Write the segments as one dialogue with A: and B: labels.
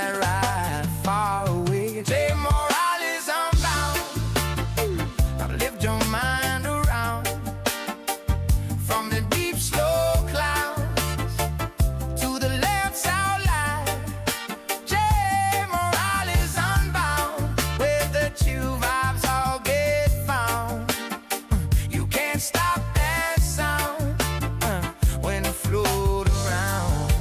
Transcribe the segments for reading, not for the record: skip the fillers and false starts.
A: might ride far away. Jey Morales, unbound. Gotta lift your mind around from the deep, slow clouds to the left, south line. Jey Morales, unbound, where the true vibes all get found. You can't stop that sound when it float around.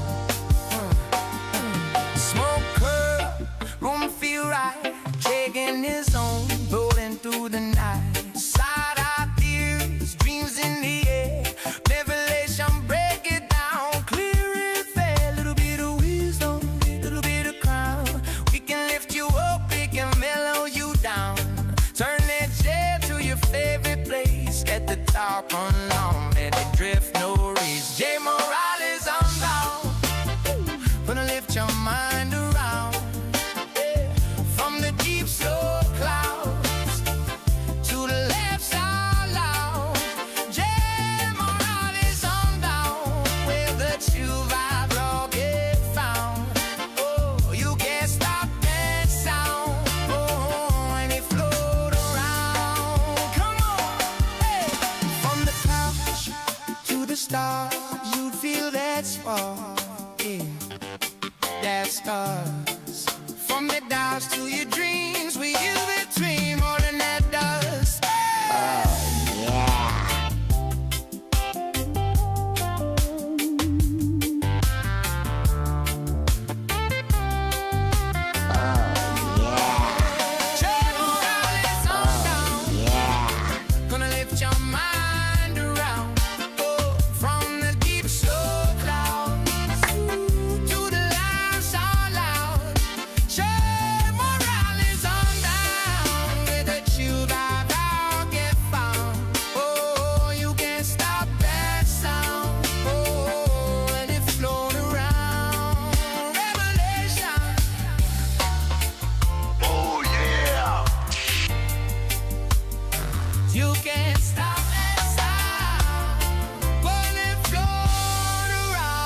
A: Smoke curl, room feel right, taking his own, rolling through the night. Side-eye theories, dreams in the air, revelation, break it down, clear and fair. Little bit of wisdom, little bit of crown. We can lift you up, we can mellow you down. Turn that chair to your favorite place. At the top, unlong, let it drift, no reason. Jey Morales, unbound. Gonna lift your mind around from the deep, slow clouds to the left side loud. Jey Morales, unbound, where the true vibes all get found. Oh, you can't stop that sound. Oh, and it float around. Come on, hey. From the couch to the stars, you feel that spark. Yeah, that stars. From the doubts to your dreams, we use between more than that dust. Jey Morales, unbound. Gonna lift your mind around. Oh, from the deep, slow clouds to the last side loud. Jey Morales, unbound, where the true vibe all get found. Oh, you can't stop that sound. Oh, and it float around. Revelation. Oh yeah. You can't stop that sound when it float around.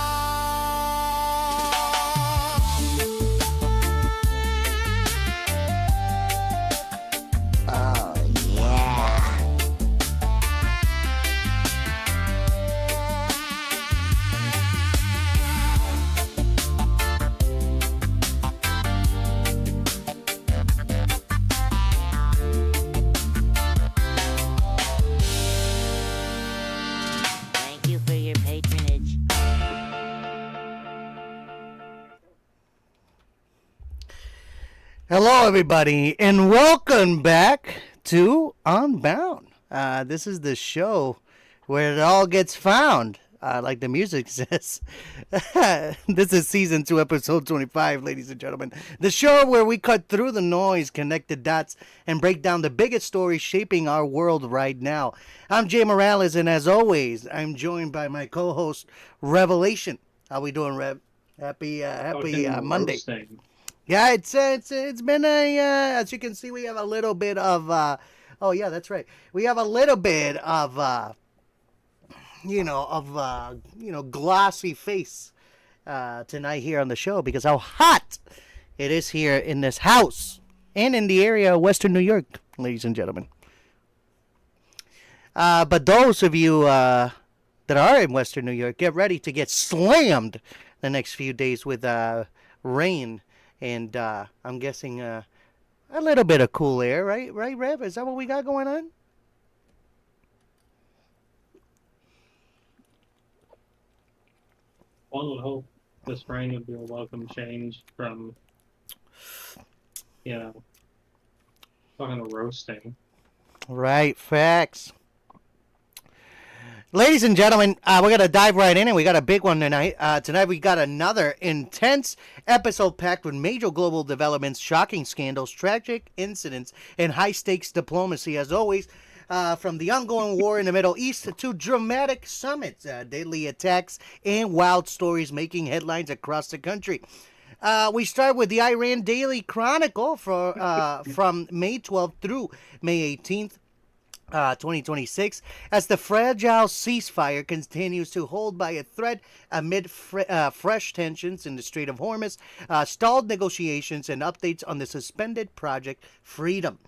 A: Oh yeah.
B: Thank you for your patronage.
C: Hello, everybody, and welcome back to Unbound. This is the show where it all gets found, like the music says. This is season 2, episode 25, ladies and gentlemen. The show where we cut through the noise, connect the dots, and break down the biggest stories shaping our world right now. I'm Jey Morales, and as always, I'm joined by my co-host, Revelation. How we doing, Rev? Happy Monday.
D: Roasting.
C: Yeah, it's been a as you can see, we have a little bit of oh yeah, that's right. We have a little bit of glossy face tonight here on the show because how hot it is here in this house and in the area of Western New York, ladies and gentlemen. But those of you that are in Western New York, get ready to get slammed the next few days with rain. And I'm guessing a little bit of cool air, right? Right, Rev? Is that what we got going on?
D: One would hope this rain would be a welcome change from, fucking roasting.
C: Right, facts. Ladies and gentlemen, we're going to dive right in, and we got a big one tonight. Tonight we got another intense episode packed with major global developments, shocking scandals, tragic incidents, and high-stakes diplomacy, as always. From the ongoing war in the Middle East to dramatic summits, deadly attacks, and wild stories making headlines across the country. We start with the Iran Daily Chronicle from May 12th through May 18th. 2026, as the fragile ceasefire continues to hold by a thread amid fresh tensions in the Strait of Hormuz, stalled negotiations, and updates on the suspended Project Freedom.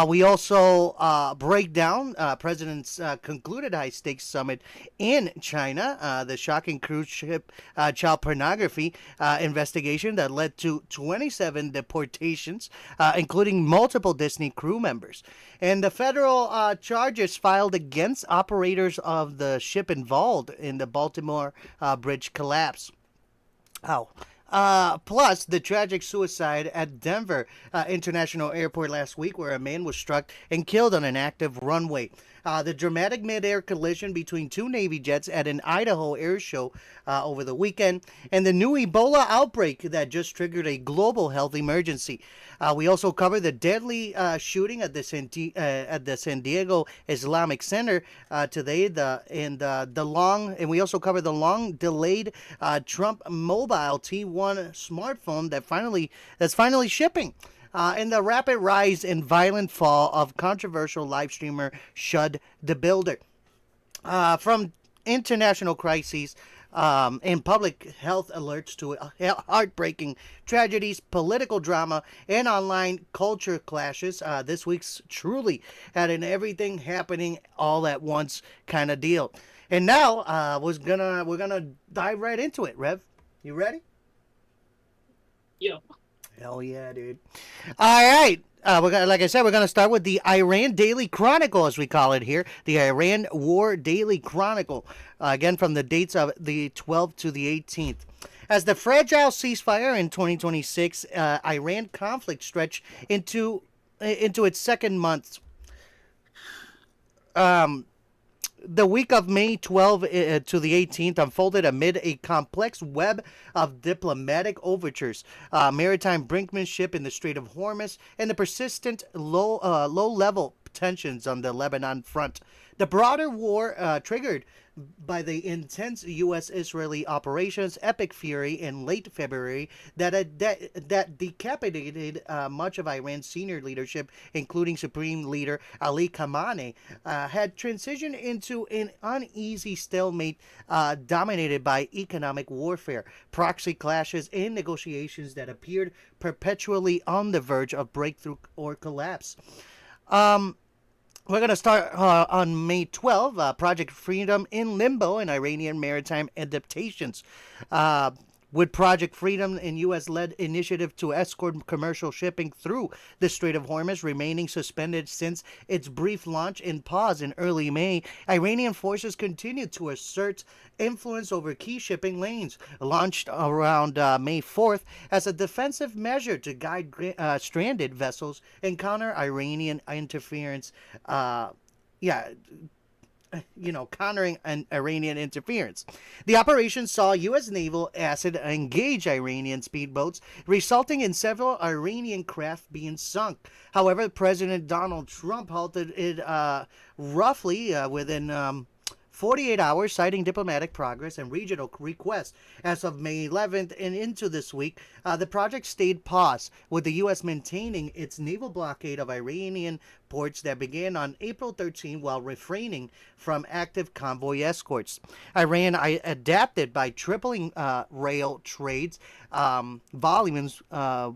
C: We also break down President's concluded high-stakes summit in China, the shocking cruise ship child pornography investigation that led to 27 deportations, including multiple Disney crew members, and the federal charges filed against operators of the ship involved in the Baltimore bridge collapse. Oh. Plus, the tragic suicide at Denver International Airport last week, where a man was struck and killed on an active runway. The dramatic mid-air collision between two Navy jets at an Idaho air show over the weekend, and the new Ebola outbreak that just triggered a global health emergency. We also cover the deadly shooting at the San Diego Islamic Center today. And we also cover the long-delayed Trump Mobile T1 smartphone that's finally shipping. And the rapid rise and violent fall of controversial live streamer Shud the Builder. From international crises and public health alerts to heartbreaking tragedies, political drama, and online culture clashes, this week's truly had an everything happening all at once kind of deal. And now we're gonna dive right into it. Rev, you ready?
D: Yeah.
C: Hell yeah, dude. All right. Like I said, we're going to start with the Iran Daily Chronicle, as we call it here. The Iran War Daily Chronicle. Again, from the dates of the 12th to the 18th. As the fragile ceasefire in 2026, Iran conflict stretched into its second month. The week of May 12 to the 18th unfolded amid a complex web of diplomatic overtures, maritime brinkmanship in the Strait of Hormuz, and the persistent low-level tensions on the Lebanon front. The broader war triggered by the intense U.S.-Israeli operations Epic Fury in late February that decapitated much of Iran's senior leadership, including Supreme Leader Ali Khamenei, had transitioned into an uneasy stalemate dominated by economic warfare, proxy clashes, and negotiations that appeared perpetually on the verge of breakthrough or collapse. We're going to start on May 12, Project Freedom in limbo and Iranian maritime adaptations. With Project Freedom, a U.S.-led initiative to escort commercial shipping through the Strait of Hormuz remaining suspended since its brief launch and pause in early May, Iranian forces continued to assert influence over key shipping lanes, launched around May 4th as a defensive measure to guide stranded vessels and counter Iranian interference. Countering an Iranian interference. The operation saw U.S. naval acid engage Iranian speedboats, resulting in several Iranian craft being sunk. However, President Donald Trump halted it roughly within 48 hours, citing diplomatic progress and regional requests. As of May 11th and into this week, the project stayed paused, with the U.S. maintaining its naval blockade of Iranian ports that began on April 13 while refraining from active convoy escorts. Iran adapted by tripling rail trades volumes. Let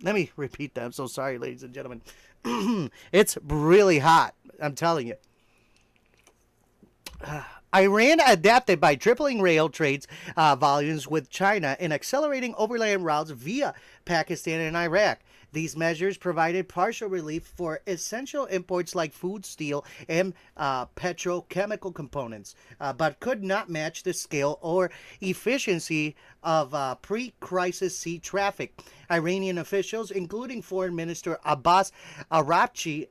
C: me repeat that. I'm so sorry, ladies and gentlemen. It's really hot. I'm telling you. Iran adapted by tripling rail trades volumes with China and accelerating overland routes via Pakistan and Iraq. These measures provided partial relief for essential imports like food, steel, and petrochemical components, but could not match the scale or efficiency of pre-crisis sea traffic. Iranian officials, including Foreign Minister Abbas Araghchi,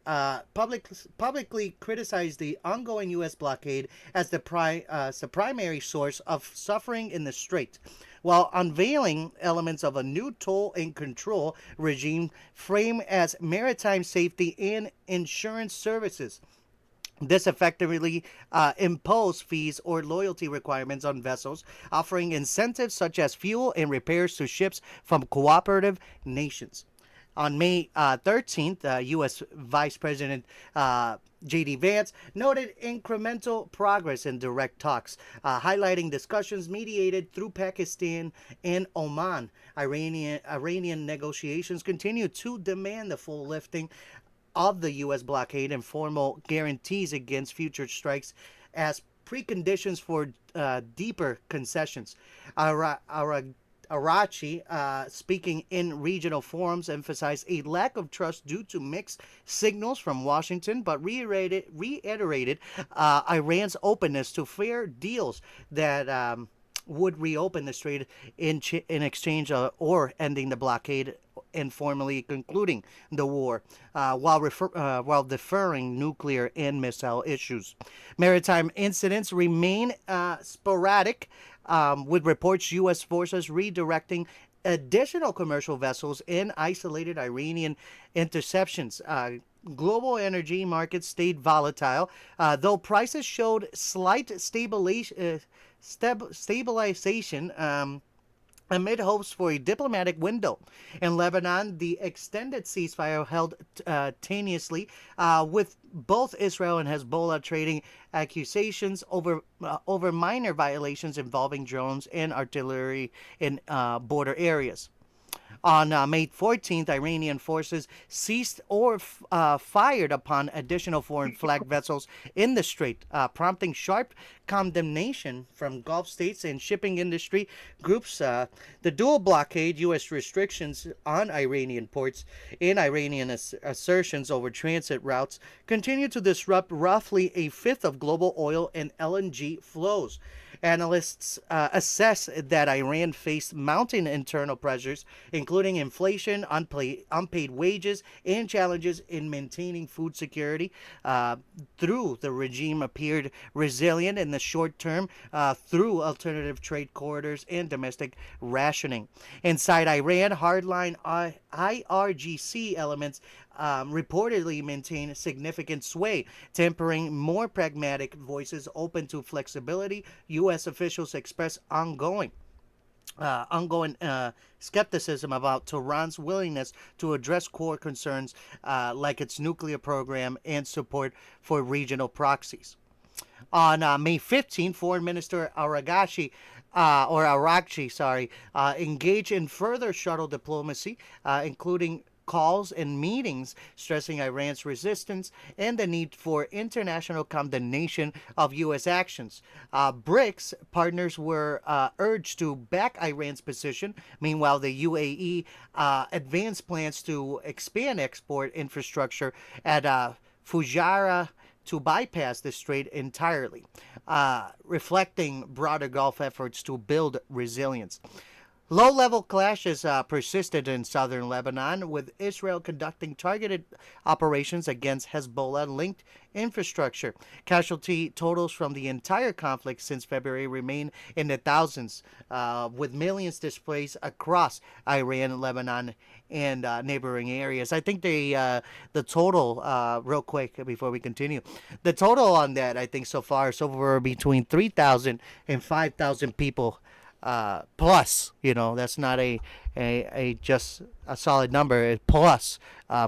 C: publicly criticized the ongoing U.S. blockade as the primary source of suffering in the strait, while unveiling elements of a new toll and control regime framed as maritime safety and insurance services. This effectively imposed fees or loyalty requirements on vessels, offering incentives such as fuel and repairs to ships from cooperative nations. On May 13th, U.S. Vice President J.D. Vance noted incremental progress in direct talks, highlighting discussions mediated through Pakistan and Oman. Iranian negotiations continue to demand the full lifting of the U.S. blockade and formal guarantees against future strikes as preconditions for deeper concessions. Arachi, speaking in regional forums, emphasized a lack of trust due to mixed signals from Washington, but reiterated Iran's openness to fair deals that would reopen the strait in exchange or ending the blockade and formally concluding the war, while deferring nuclear and missile issues. Maritime incidents remain sporadic, with reports U.S. forces redirecting additional commercial vessels and isolated Iranian interceptions. Global energy markets stayed volatile, though prices showed slight stabilization amid hopes for a diplomatic window. In Lebanon, the extended ceasefire held tenuously, with both Israel and Hezbollah trading accusations over minor violations involving drones and artillery in border areas. On May 14th, Iranian forces ceased or fired upon additional foreign flag vessels in the strait, prompting sharp condemnation from Gulf states and shipping industry groups. The dual blockade, U.S. restrictions on Iranian ports, and Iranian assertions over transit routes continue to disrupt roughly a fifth of global oil and LNG flows. Analysts assess that Iran faced mounting internal pressures, including inflation, unpaid wages, and challenges in maintaining food security. Through the regime appeared resilient in the short term through alternative trade corridors and domestic rationing. Inside Iran, hardline IRGC elements reportedly maintain significant sway, tempering more pragmatic voices open to flexibility. U.S. officials express ongoing skepticism about Tehran's willingness to address core concerns like its nuclear program and support for regional proxies. On May 15, Foreign Minister Araghchi engaged in further shuttle diplomacy, including calls and meetings stressing Iran's resistance and the need for international condemnation of U.S. actions. BRICS partners were urged to back Iran's position. Meanwhile, the UAE advanced plans to expand export infrastructure at Fujairah to bypass the strait entirely, reflecting broader Gulf efforts to build resilience. Low-level clashes persisted in southern Lebanon, with Israel conducting targeted operations against Hezbollah-linked infrastructure. Casualty totals from the entire conflict since February remain in the thousands, with millions displaced across Iran, Lebanon, and neighboring areas. I think the total, real quick before we continue, the total on that, I think so far is over between 3,000 and 5,000 people. Plus, that's not a just a solid number. Plus,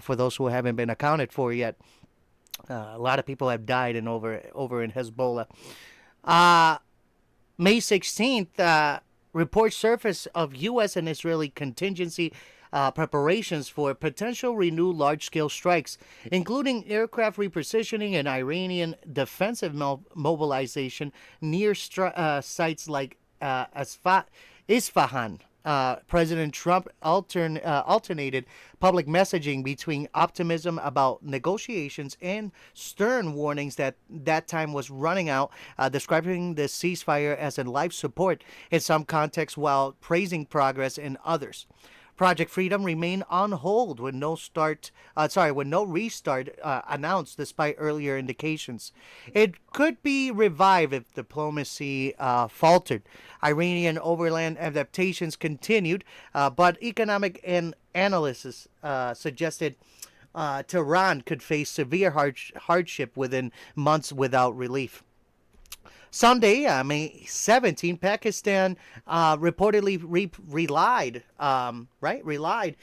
C: for those who haven't been accounted for yet, a lot of people have died over in Hezbollah. May 16th, reports surfaced of U.S. and Israeli contingency preparations for potential renewed large-scale strikes, including aircraft repositioning and Iranian defensive mobilization near sites like Isfahan. President Trump alternated public messaging between optimism about negotiations and stern warnings that time was running out, describing the ceasefire as a life support in some contexts while praising progress in others. Project Freedom remained on hold with no restart announced despite earlier indications. It could be revived if diplomacy faltered. Iranian overland adaptations continued, but economic analysts suggested Tehran could face severe hardship within months without relief. Sunday, May 17, Pakistan reportedly relied right? Relayed,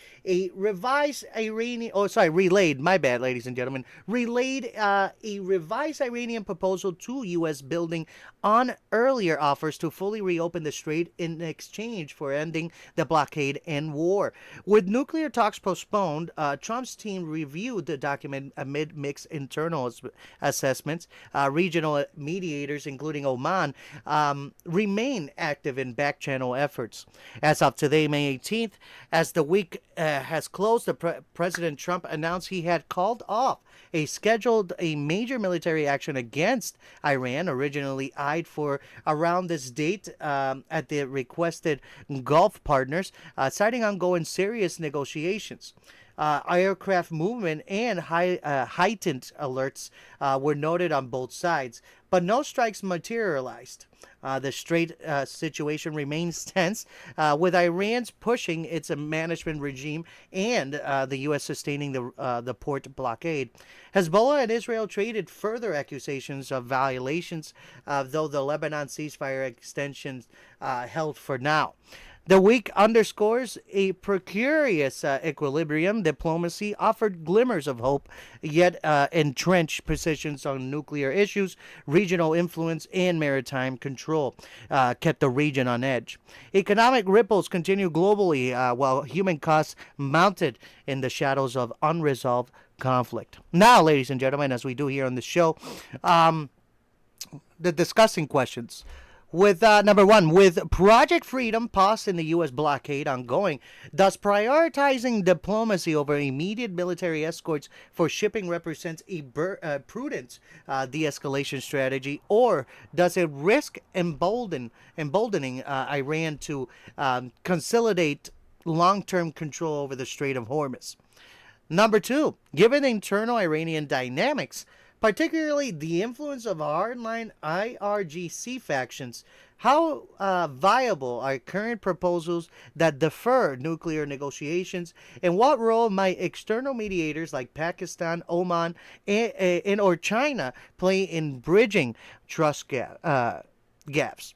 C: my bad, ladies and gentlemen, relayed a revised Iranian proposal to U.S. building on earlier offers to fully reopen the strait in exchange for ending the blockade and war. With nuclear talks postponed, Trump's team reviewed the document amid mixed internal assessments. Regional mediators, including Oman, remain active in back-channel efforts. As of today, May 18th, as the week has closed, President Trump announced he had called off a major military action against Iran, originally eyed for around this date at the requested Gulf partners, citing ongoing serious negotiations. Aircraft movement and heightened alerts were noted on both sides, but no strikes materialized. The Strait situation remains tense, with Iran's pushing its management regime and the U.S. sustaining the port blockade. Hezbollah and Israel traded further accusations of violations, though the Lebanon ceasefire extension held for now. The week underscores a precarious equilibrium. Diplomacy offered glimmers of hope, yet entrenched positions on nuclear issues, regional influence, and maritime control kept the region on edge. Economic ripples continue globally, while human costs mounted in the shadows of unresolved conflict. Now, ladies and gentlemen, as we do here on the show, the discussing questions. With number one, with Project Freedom paused in the U.S. blockade ongoing, does prioritizing diplomacy over immediate military escorts for shipping represents a prudent de-escalation strategy, or does it risk emboldening Iran to consolidate long-term control over the Strait of Hormuz? Number two, given the internal Iranian dynamics, particularly the influence of hardline IRGC factions, how viable are current proposals that defer nuclear negotiations, and what role might external mediators like Pakistan, Oman, and or China play in bridging trust gaps?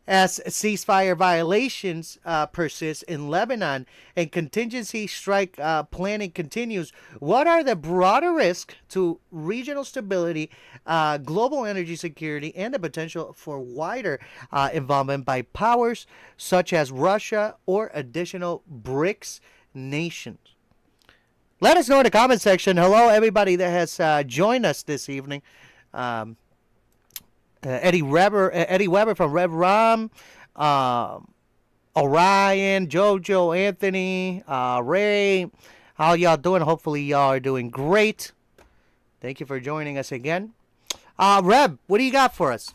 C: As ceasefire violations persist in Lebanon and contingency strike planning continues, what are the broader risks to regional stability, global energy security, and the potential for wider involvement by powers such as Russia or additional BRICS nations? Let us know in the comment section. Hello, everybody that has joined us this evening. Eddie Weber from Rev Ram, Orion, Jojo, Anthony, Ray. How y'all doing? Hopefully y'all are doing great. Thank you for joining us again. Reb, what do you got for us?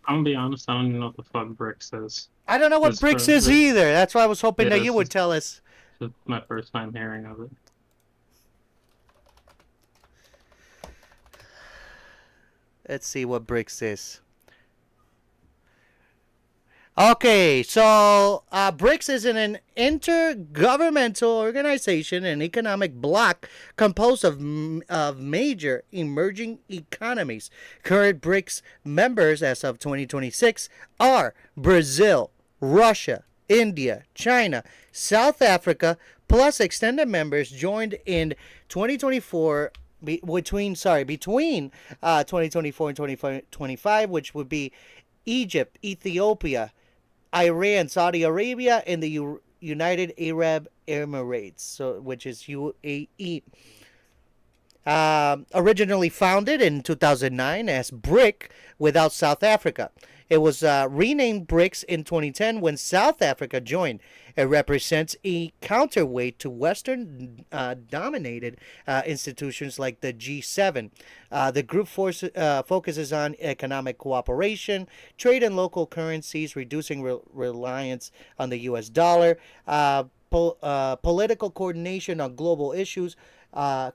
D: I'm gonna be honest, I don't even know what the fuck BRICS is.
C: I don't know what BRICS is either. That's why I was hoping that you would tell us.
D: This is my first time hearing of it.
C: Let's see what BRICS is. Okay, so BRICS is an intergovernmental organization and economic bloc composed of major emerging economies. Current BRICS members as of 2026 are Brazil, Russia, India, China, South Africa, plus extended members joined in 2024 between 2024 and 2025, which would be Egypt, Ethiopia, Iran, Saudi Arabia, and the United Arab Emirates, so which is UAE. Originally founded in 2009 as BRIC without South Africa. It was renamed BRICS in 2010 when South Africa joined. It represents a counterweight to Western-dominated institutions like the G7. The group focuses on economic cooperation, trade in local currencies, reducing reliance on the U.S. dollar, political coordination on global issues,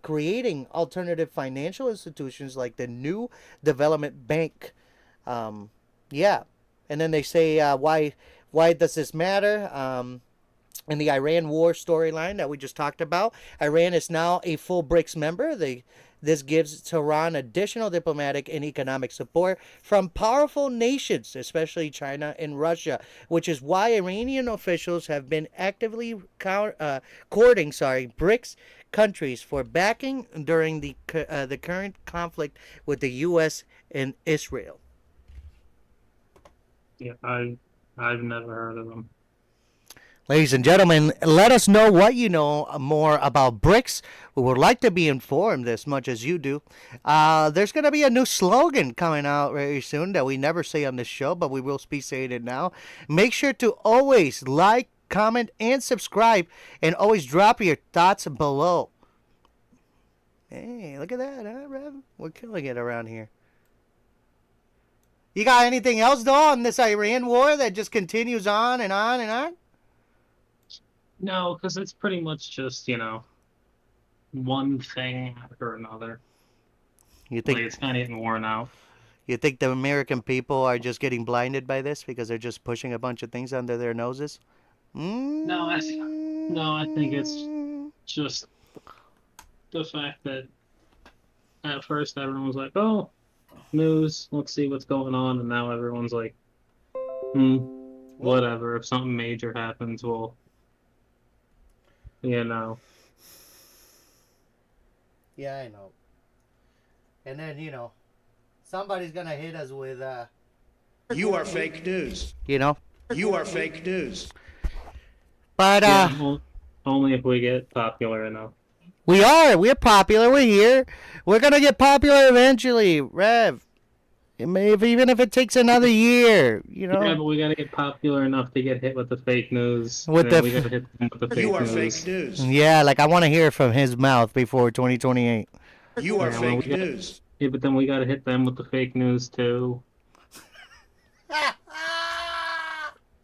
C: creating alternative financial institutions like the New Development Bank. Yeah, and then they say why does this matter? In the Iran war storyline that we just talked about, Iran is now a full BRICS member. This gives Tehran additional diplomatic and economic support from powerful nations, especially China and Russia, which is why Iranian officials have been actively courting BRICS countries for backing during the current conflict with the U.S. and Israel.
D: Yeah, I've never heard of them.
C: Ladies and gentlemen, let us know what you know more about BRICS. We would like to be informed as much as you do. There's going to be a new slogan coming out very soon that we never say on this show, but we will be saying it now. Make sure to always like, comment, and subscribe, and always drop your thoughts below. Hey, look at that, huh, Rev? We're killing it around here. You got anything else, though, on this Iran war that just continues on and on and on?
D: No, because it's pretty much just, one thing after another.
C: You think
D: it's kind of getting worn out.
C: You think the American people are just getting blinded by this because they're just pushing a bunch of things under their noses?
D: No, I think it's just the fact that at first everyone was like, oh, news, let's see what's going on, and now everyone's like, whatever, if something major happens, well,
C: Yeah, I know. And then, somebody's going to hit us with,
E: You are fake news.
C: You
E: are fake news.
C: But,
D: only if we get popular enough.
C: We're popular, we're here. We're going to get popular eventually, Rev. Even if it takes another year,
D: Yeah, but we gotta get popular enough to get hit with the fake news.
C: We
D: gotta hit them with the fake
E: You are
D: news.
E: fake news.
C: Yeah, like I want to hear it from his mouth before 2028.
E: You are fake news.
D: Yeah, but then we gotta hit them with the fake news too.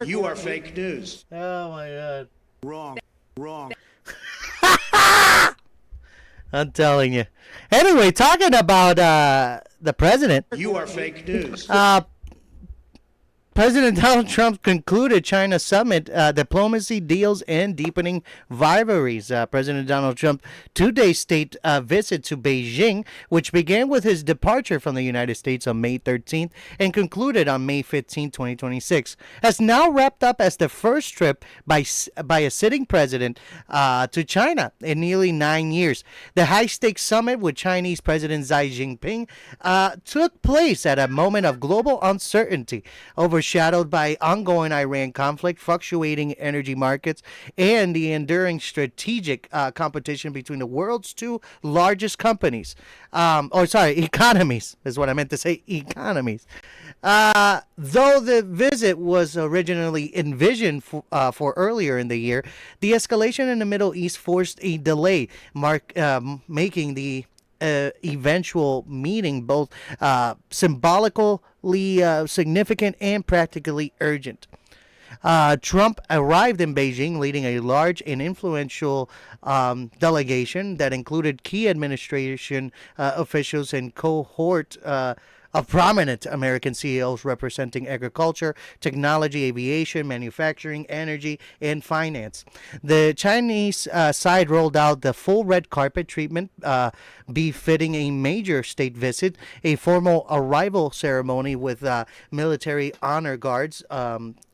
E: You are fake news.
C: Oh my God.
E: Wrong.
C: I'm telling you. Anyway, talking about the president.
E: You are fake news.
C: President Donald Trump concluded China summit, diplomacy deals, and deepening rivalries. President Donald Trump 2-day state visit to Beijing, which began with his departure from the United States on May 13th and concluded on May 15, 2026, has now wrapped up as the first trip by a sitting president to China in nearly 9 years. The high-stakes summit with Chinese President Xi Jinping took place at a moment of global uncertainty overshadowed by ongoing Iran conflict, fluctuating energy markets, and the enduring strategic competition between the world's two largest companies. Economies is what I meant to say, economies. Though the visit was originally envisioned for earlier in the year, the escalation in the Middle East forced a delay, making the eventual meeting both symbolically significant and practically urgent. Trump arrived in Beijing leading a large and influential delegation that included key administration officials and cohort of prominent American CEOs representing agriculture, technology, aviation, manufacturing, energy, and finance. The Chinese side rolled out the full red carpet treatment befitting a major state visit, a formal arrival ceremony with military honor guards,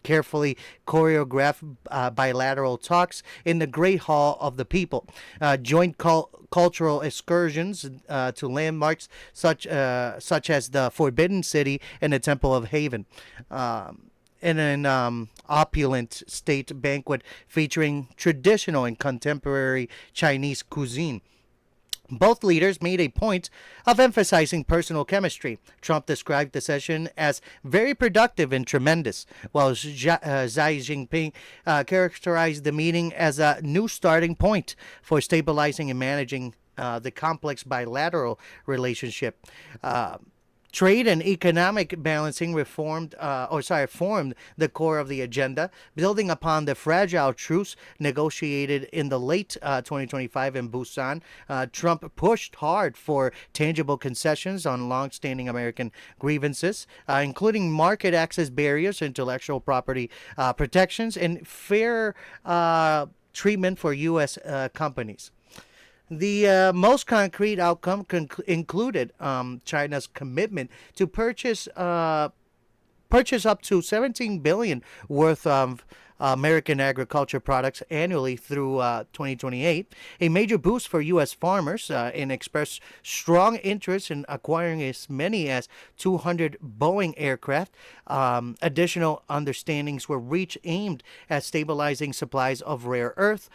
C: carefully choreographed bilateral talks in the Great Hall of the People, joint cultural excursions to landmarks such as the Forbidden City and the Temple of Haven, in an opulent state banquet featuring traditional and contemporary Chinese cuisine. Both leaders made a point of emphasizing personal chemistry. Trump described the session as very productive and tremendous, while Xi Jinping characterized the meeting as a new starting point for stabilizing and managing the complex bilateral relationship. Trade and economic balancing formed the core of the agenda, building upon the fragile truce negotiated in the late 2025 in Busan. Trump pushed hard for tangible concessions on long-standing American grievances, including market access barriers, intellectual property protections, and fair treatment for U.S. companies. The most concrete outcome included China's commitment to purchase up to 17 billion worth of American agriculture products annually through 2028, a major boost for U.S. farmers, and expressed strong interest in acquiring as many as 200 Boeing aircraft. Additional understandings were reached aimed at stabilizing supplies of rare earth,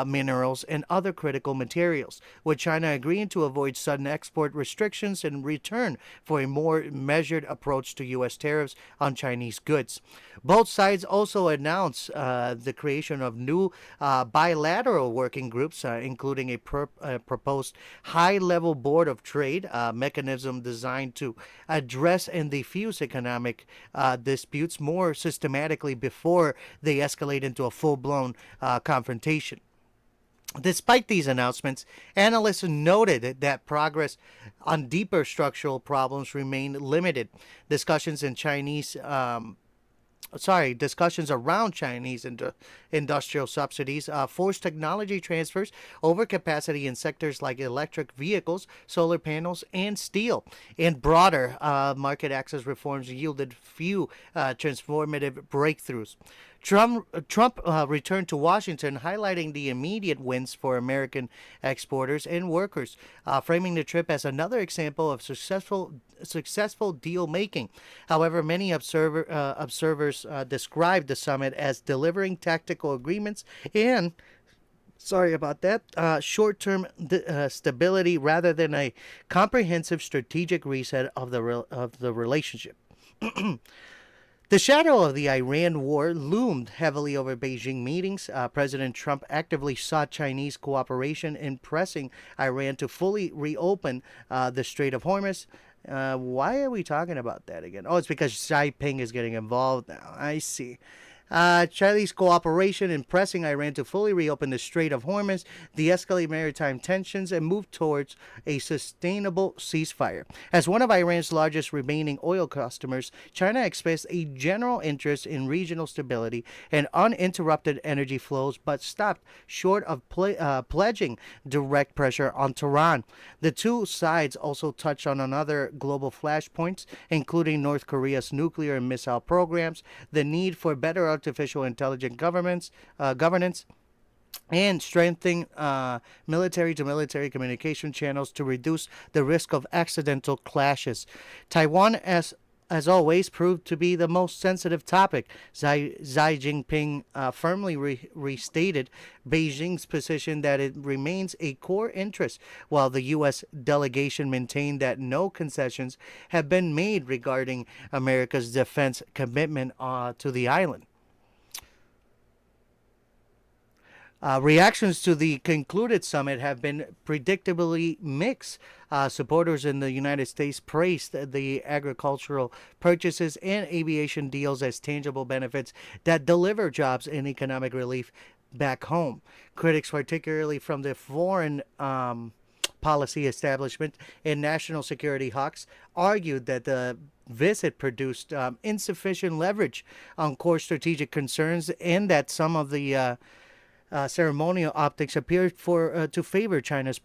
C: minerals, and other critical materials, with China agreeing to avoid sudden export restrictions in return for a more measured approach to U.S. tariffs on Chinese goods. Both sides also announced the creation of new bilateral working groups, including a proposed high-level board of trade mechanism designed to address and defuse economic disputes more systematically before they escalate into a full-blown confrontation. Despite these announcements, analysts noted that progress on deeper structural problems remained limited. Discussions around Chinese industrial subsidies, forced technology transfers, overcapacity in sectors like electric vehicles, solar panels, and steel, and broader market access reforms yielded few transformative breakthroughs. Trump returned to Washington, highlighting the immediate wins for American exporters and workers, framing the trip as another example of successful deal making. However, many observers described the summit as delivering tactical agreements and short-term stability rather than a comprehensive strategic reset of the relationship. The shadow of the Iran war loomed heavily over Beijing meetings. President Trump actively sought Chinese cooperation in pressing Iran to fully reopen the Strait of Hormuz. Why are we talking about that again? Oh, it's because Xi Jinping is getting involved now. I see. Chinese cooperation in pressing Iran to fully reopen the Strait of Hormuz, de-escalate maritime tensions, and move towards a sustainable ceasefire. As one of Iran's largest remaining oil customers, China expressed a general interest in regional stability and uninterrupted energy flows, but stopped short of pledging direct pressure on Tehran. The two sides also touched on another global flashpoints, including North Korea's nuclear and missile programs, the need for better artificial intelligence governance, and strengthening military-to-military communication channels to reduce the risk of accidental clashes. Taiwan, as always, proved to be the most sensitive topic. Xi Jinping firmly restated Beijing's position that it remains a core interest, while the U.S. delegation maintained that no concessions have been made regarding America's defense commitment to the island. Reactions to the concluded summit have been predictably mixed. Supporters in the United States praised the agricultural purchases and aviation deals as tangible benefits that deliver jobs and economic relief back home. Critics, particularly from the foreign policy establishment and national security hawks, argued that the visit produced insufficient leverage on core strategic concerns and that some of the ceremonial optics appeared to favor China's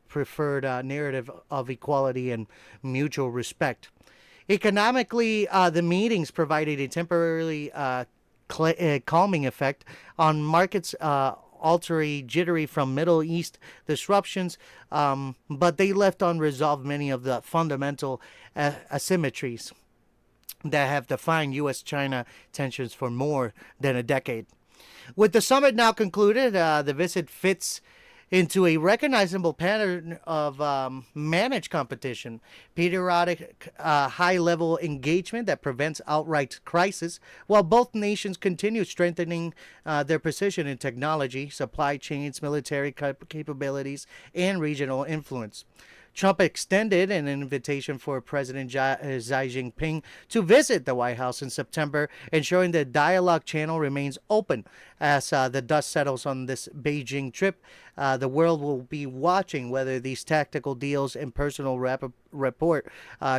C: preferred narrative of equality and mutual respect. Economically, the meetings provided a temporarily calming effect on markets jittery from Middle East disruptions, but they left unresolved many of the fundamental asymmetries that have defined U.S.-China tensions for more than a decade. With the summit now concluded, the visit fits into a recognizable pattern of managed competition, periodic high-level engagement that prevents outright crisis, while both nations continue strengthening their position in technology, supply chains, military capabilities, and regional influence. Trump extended an invitation for President Xi Jinping to visit the White House in September, ensuring the dialogue channel remains open. As the dust settles on this Beijing trip, the world will be watching whether these tactical deals and personal rapport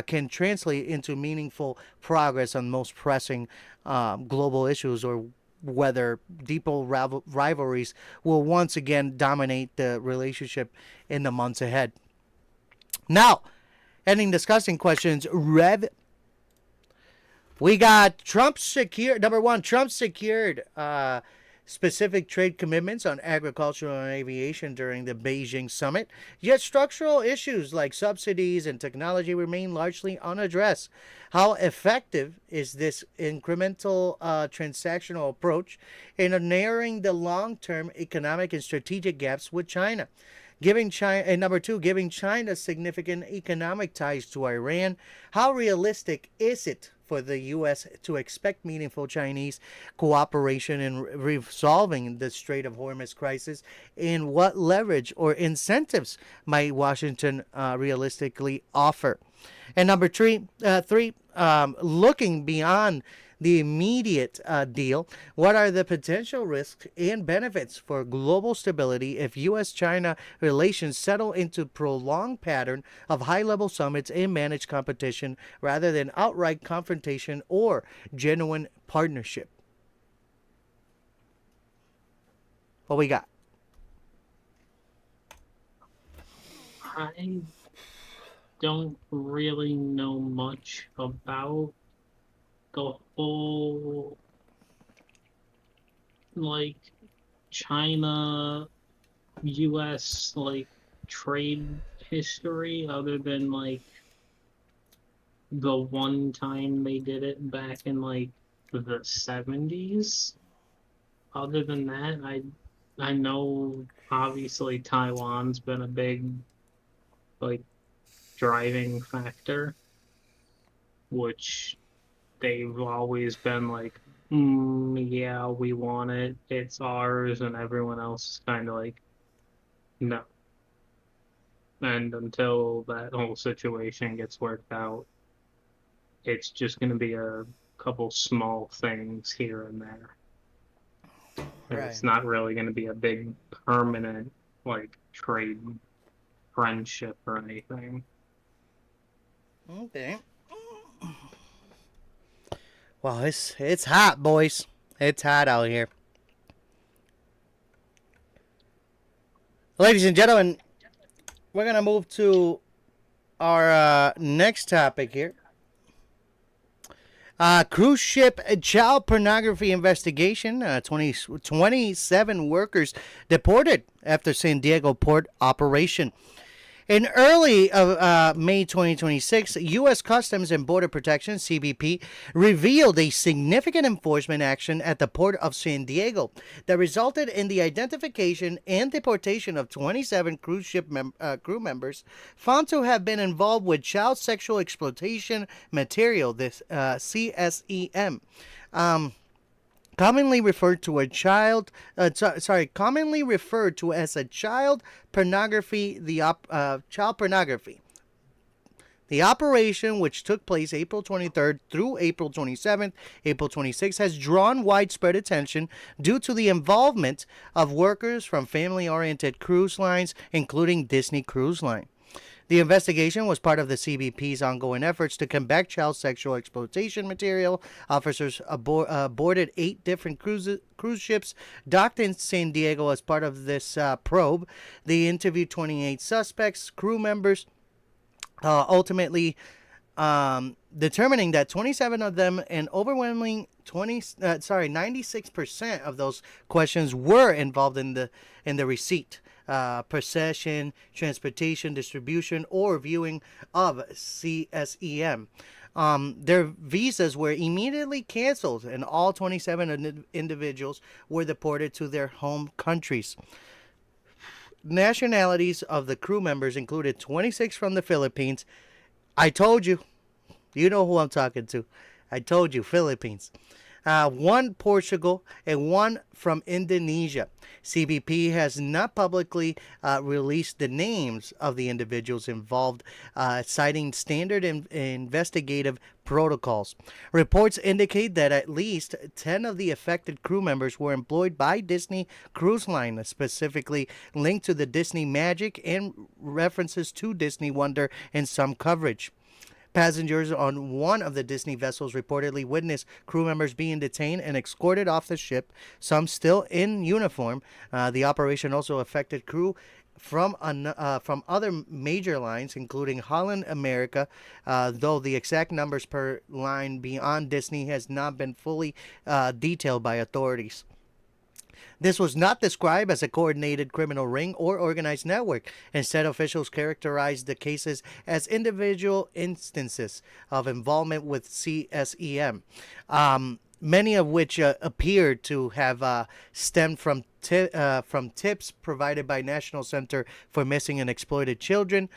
C: can translate into meaningful progress on most pressing global issues, or whether deeper rivalries will once again dominate the relationship in the months ahead. Now, ending discussing questions, we got Trump secured. Number one, Trump secured specific trade commitments on agriculture and aviation during the Beijing summit, yet structural issues like subsidies and technology remain largely unaddressed. How effective is this incremental transactional approach in narrowing the long-term economic and strategic gaps with China? Giving China, and number two, giving China significant economic ties to Iran, how realistic is it for the U.S. to expect meaningful Chinese cooperation in resolving the Strait of Hormuz crisis? And what leverage or incentives might Washington realistically offer? And number three, looking beyond the immediate deal, what are the potential risks and benefits for global stability if U.S.-China relations settle into a prolonged pattern of high-level summits and managed competition rather than outright confrontation or genuine partnership? What we got?
D: I don't really know much about the whole, like, China, U.S., like, trade history, other than, like, the one time they did it back in, like, the 70s. Other than that, I know, obviously, Taiwan's been a big, like, driving factor, which they've always been like, yeah, we want it, it's ours, and everyone else is kind of like, no. And until that whole situation gets worked out, it's just going to be a couple small things here and there. Right. It's not really going to be a big permanent, like, trade friendship or anything.
C: Okay. Well, it's hot, boys. It's hot out here. Ladies and gentlemen, we're going to move to our next topic here. Cruise ship child pornography investigation. 27 workers deported after San Diego port operation. In early May 2026, U.S. Customs and Border Protection, CBP, revealed a significant enforcement action at the port of San Diego that resulted in the identification and deportation of 27 cruise ship crew members found to have been involved with child sexual exploitation material, this CSEM. Commonly referred to as child pornography, child pornography. The operation, which took place April 23rd through April 27th, April 26th, has drawn widespread attention due to the involvement of workers from family-oriented cruise lines, including Disney Cruise Line. The investigation was part of the CBP's ongoing efforts to combat child sexual exploitation material. Officers boarded 8 different cruise ships docked in San Diego as part of this probe. They interviewed 28 suspects, crew members, ultimately determining that 27 of them, and overwhelming 96% of those questions were involved in the receipt, possession, transportation, distribution, or viewing of CSEM. Their visas were immediately canceled, and all 27 individuals were deported to their home countries. Nationalities of the crew members included 26 from the Philippines. I told you. You know who I'm talking to. I told you, Philippines. one Portugal, and one from Indonesia. CBP has not publicly released the names of the individuals involved, citing standard investigative protocols. Reports indicate that at least 10 of the affected crew members were employed by Disney Cruise Line, specifically linked to the Disney Magic and references to Disney Wonder in some coverage. Passengers on one of the Disney vessels reportedly witnessed crew members being detained and escorted off the ship, some still in uniform. The operation also affected crew from other major lines, including Holland America, though the exact numbers per line beyond Disney has not been fully detailed by authorities. This was not described as a coordinated criminal ring or organized network. Instead, officials characterized the cases as individual instances of involvement with CSEM, many of which appeared to have stemmed from tips provided by National Center for Missing and Exploited Children.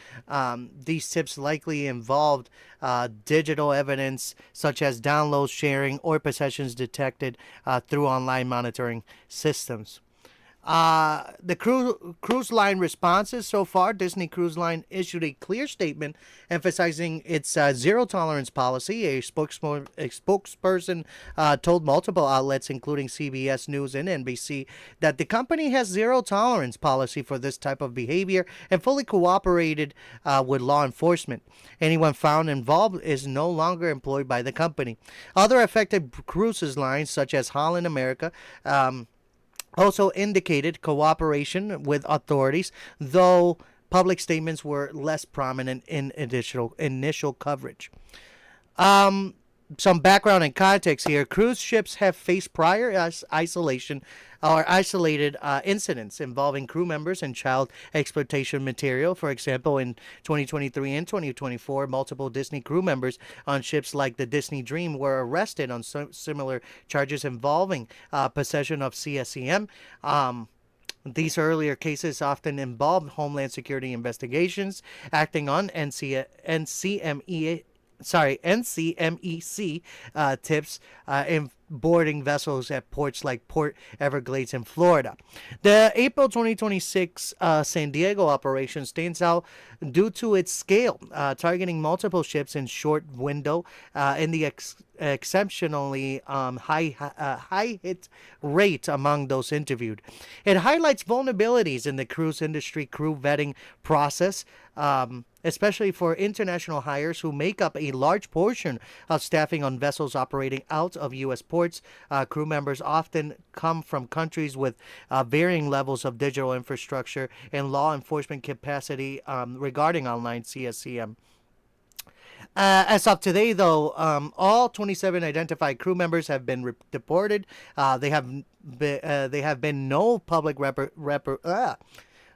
C: These tips likely involved digital evidence such as downloads, sharing, or possessions detected through online monitoring systems. The cruise line responses so far: Disney Cruise Line issued a clear statement emphasizing its zero tolerance policy. A spokesperson told multiple outlets, including CBS News and NBC, that the company has zero tolerance policy for this type of behavior and fully cooperated with law enforcement. Anyone found involved is no longer employed by the company. Other affected cruises lines, such as Holland America, also indicated cooperation with authorities, though public statements were less prominent in initial coverage. Some background and context here. Cruise ships have faced prior isolated incidents involving crew members and child exploitation material. For example, in 2023 and 2024, multiple Disney crew members on ships like the Disney Dream were arrested on similar charges involving possession of CSEM. These earlier cases often involved Homeland Security investigations acting on NCMEC tips in boarding vessels at ports like Port Everglades in Florida. The April 2026 San Diego operation stands out due to its scale, targeting multiple ships in short window and the exceptionally high hit rate among those interviewed. It highlights vulnerabilities in the cruise industry crew vetting process, especially for international hires who make up a large portion of staffing on vessels operating out of U.S. ports. Crew members often come from countries with varying levels of digital infrastructure and law enforcement capacity regarding online CSCM. As of today, though, all 27 identified crew members have been deported. They have been no public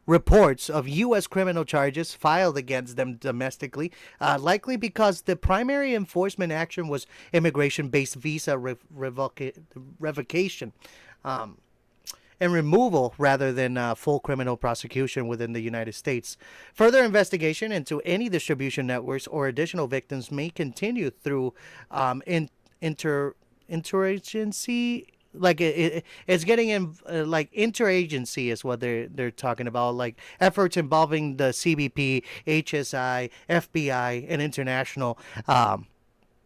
C: reports of U.S. criminal charges filed against them domestically, likely because the primary enforcement action was immigration-based visa revocation and removal rather than full criminal prosecution within the United States. Further investigation into any distribution networks or additional victims may continue through interagency. Like it's getting in like interagency is what they're talking about, like efforts involving the CBP, HSI, FBI, and international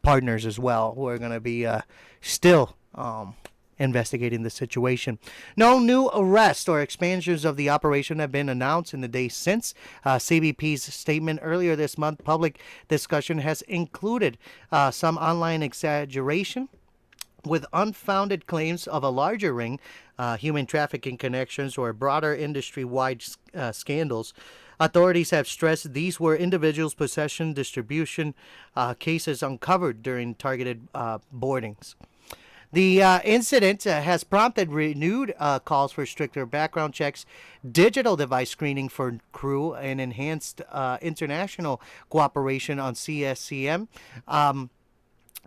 C: partners as well, who are going to be still investigating the situation. No new arrests or expansions of the operation have been announced in the days since. CBP's statement earlier this month, public discussion has included some online exaggeration with unfounded claims of a larger ring, human trafficking connections, or broader industry-wide scandals. Authorities have stressed these were individuals' possession, distribution cases uncovered during targeted boardings. The incident has prompted renewed calls for stricter background checks, digital device screening for crew, and enhanced international cooperation on CSCM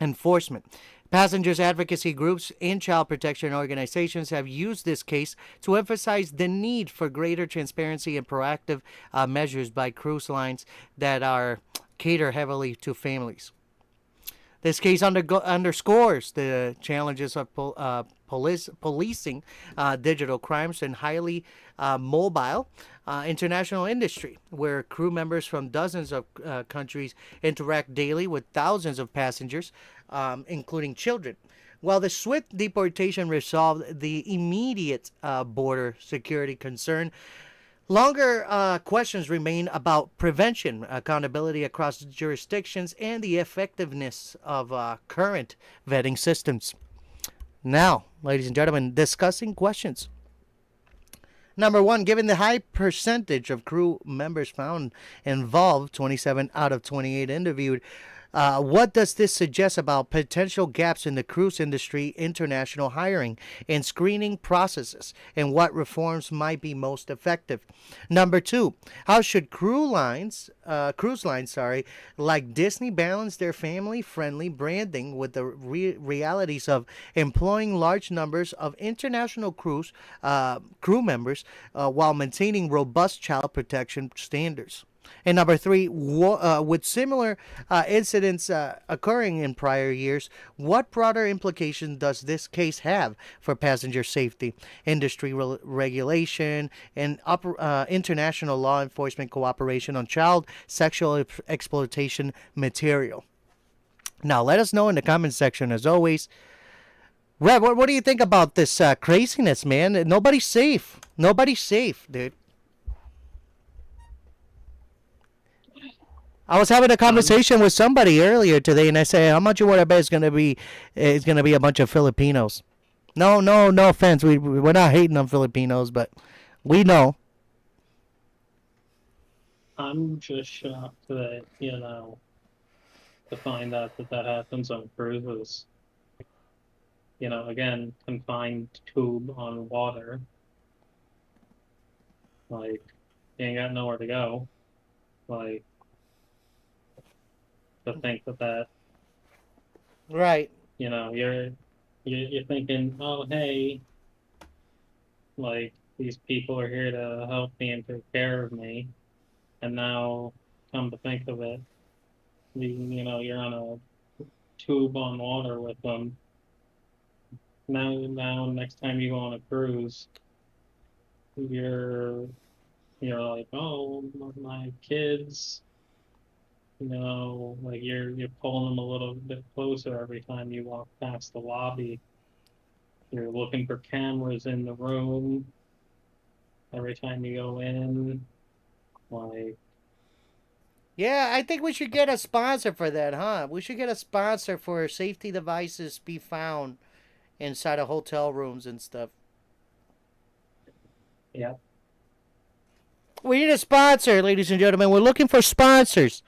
C: enforcement. Passengers advocacy groups and child protection organizations have used this case to emphasize the need for greater transparency and proactive measures by cruise lines that cater heavily to families. This case underscores the challenges of policing digital crimes in highly mobile international industry, where crew members from dozens of countries interact daily with thousands of passengers, including children. While the swift deportation resolved the immediate border security concern, longer questions remain about prevention, accountability across jurisdictions, and the effectiveness of current vetting systems. Now, ladies and gentlemen, discussing questions. Number one, given the high percentage of crew members found involved, 27 out of 28 interviewed, what does this suggest about potential gaps in the cruise industry, international hiring, and screening processes, and what reforms might be most effective? Number two, how should cruise lines, like Disney, balance their family-friendly branding with the realities of employing large numbers of international crew members while maintaining robust child protection standards? And number three, with similar incidents occurring in prior years, what broader implication does this case have for passenger safety, industry regulation, and international law enforcement cooperation on child sexual exploitation material? Now, let us know in the comment section, as always. Rev, what do you think about this craziness, man? Nobody's safe. Nobody's safe, dude. I was having a conversation with somebody earlier today, and I say, "How much you want to bet it's gonna be a bunch of Filipinos?" No offense. We're not hating on Filipinos, but we know.
D: I'm just shocked that, to find out that happens on cruises. Again, confined tube on water. Like, you ain't got nowhere to go. Like, to think that
C: Right.
D: you're thinking, oh, hey, like, these people are here to help me and take care of me, and now, come to think of it, you're on a tube on water with them. Now next time you go on a cruise, you're like, oh, my kids. Like you're pulling them a little bit closer every time you walk past the lobby. You're looking for cameras in the room every time you go in. Like,
C: Yeah, I think we should get a sponsor for that, huh? We should get a sponsor for safety devices be found inside of hotel rooms and stuff.
D: yeah.
C: We need a sponsor, ladies and gentlemen. We're looking for sponsors.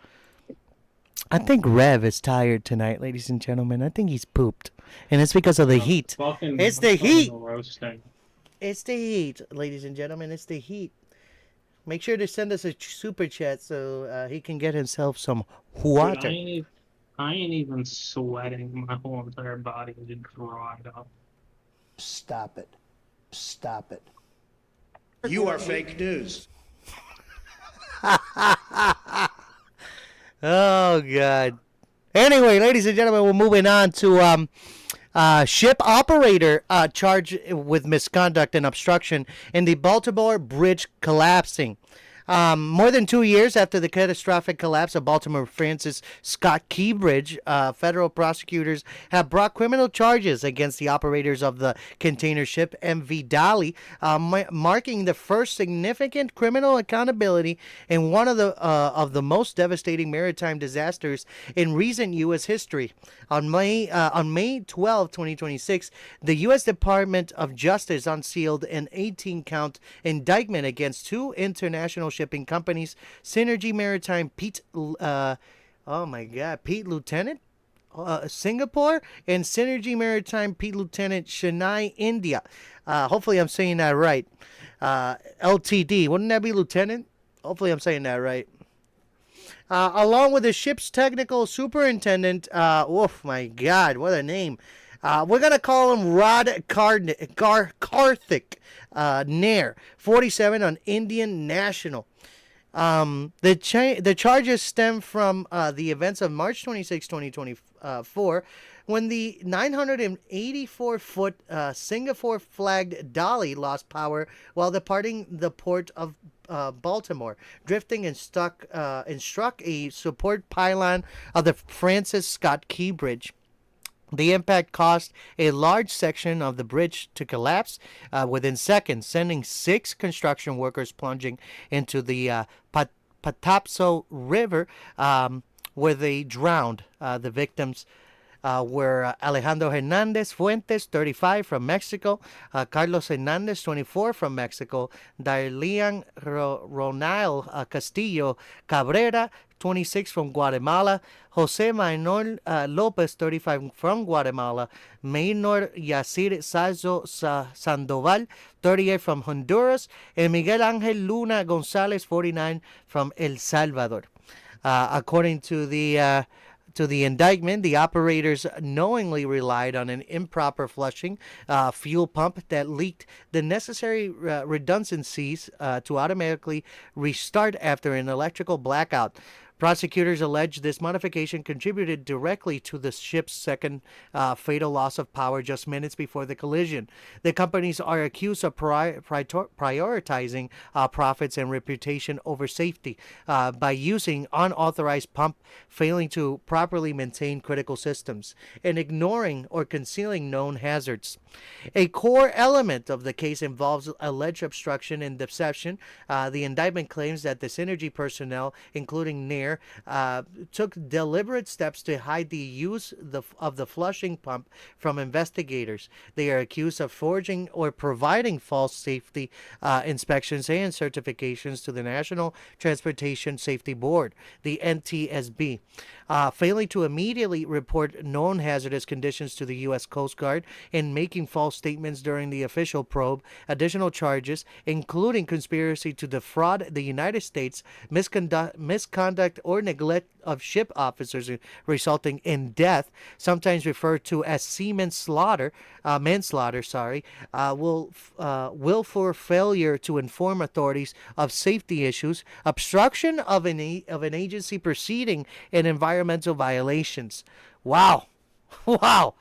C: I think Rev is tired tonight, ladies and gentlemen. I think he's pooped. And it's because of the heat. It's the heat.
D: Roasting.
C: It's the heat, ladies and gentlemen. It's the heat. Make sure to send us a super chat so he can get himself some water.
D: Dude, I ain't even sweating. My whole entire body is dried up.
C: Stop it. Stop it.
E: You are fake news.
C: Oh, God. Anyway, ladies and gentlemen, we're moving on to ship operator charged with misconduct and obstruction in the Baltimore Bridge collapsing. More than 2 years after the catastrophic collapse of Baltimore Francis Scott Key Bridge, federal prosecutors have brought criminal charges against the operators of the container ship MV Dali, marking the first significant criminal accountability in one of the most devastating maritime disasters in recent U.S. history. On May 12, 2026, the U.S. Department of Justice unsealed an 18-count indictment against two international shipping companies, Synergy Maritime Pete Lieutenant Singapore and Synergy Maritime Pete Lieutenant Chennai, India. Hopefully I'm saying that right. LTD. Wouldn't that be Lieutenant? Hopefully I'm saying that right. Along with the ship's technical superintendent, my God, what a name. We're going to call him Rod Karthik Nair, 47, on Indian national. The charges stem from the events of March 26, 2024, when the 984-foot Singapore-flagged Dolly lost power while departing the port of Baltimore, drifting and struck a support pylon of the Francis Scott Key Bridge. The impact caused a large section of the bridge to collapse within seconds, sending 6 construction workers plunging into the Patapsco River, where they drowned. The victims were Alejandro Hernandez Fuentes, 35, from Mexico, Carlos Hernandez, 24, from Mexico, Darlian Ronald Castillo Cabrera, 26, from Guatemala, Jose Manuel Lopez, 35, from Guatemala, Maynor Yacir Sazo Sandoval, 38, from Honduras, and Miguel Angel Luna Gonzalez, 49, from El Salvador. According to the indictment, the operators knowingly relied on an improper flushing fuel pump that leaked the necessary redundancies to automatically restart after an electrical blackout. Prosecutors allege this modification contributed directly to the ship's second fatal loss of power just minutes before the collision. The companies are accused of prioritizing profits and reputation over safety by using unauthorized pump, failing to properly maintain critical systems, and ignoring or concealing known hazards. A core element of the case involves alleged obstruction and deception. The indictment claims that the Synergy personnel, including Nair, took deliberate steps to hide the use of the flushing pump from investigators. They are accused of forging or providing false safety inspections and certifications to the National Transportation Safety Board, the NTSB, failing to immediately report known hazardous conditions to the U.S. Coast Guard, and making false statements during the official probe. Additional charges, including conspiracy to defraud the United States, misconduct or neglect of ship officers resulting in death, sometimes referred to as manslaughter, willful failure to inform authorities of safety issues, obstruction of an agency proceeding, and environmental violations. Wow. Wow.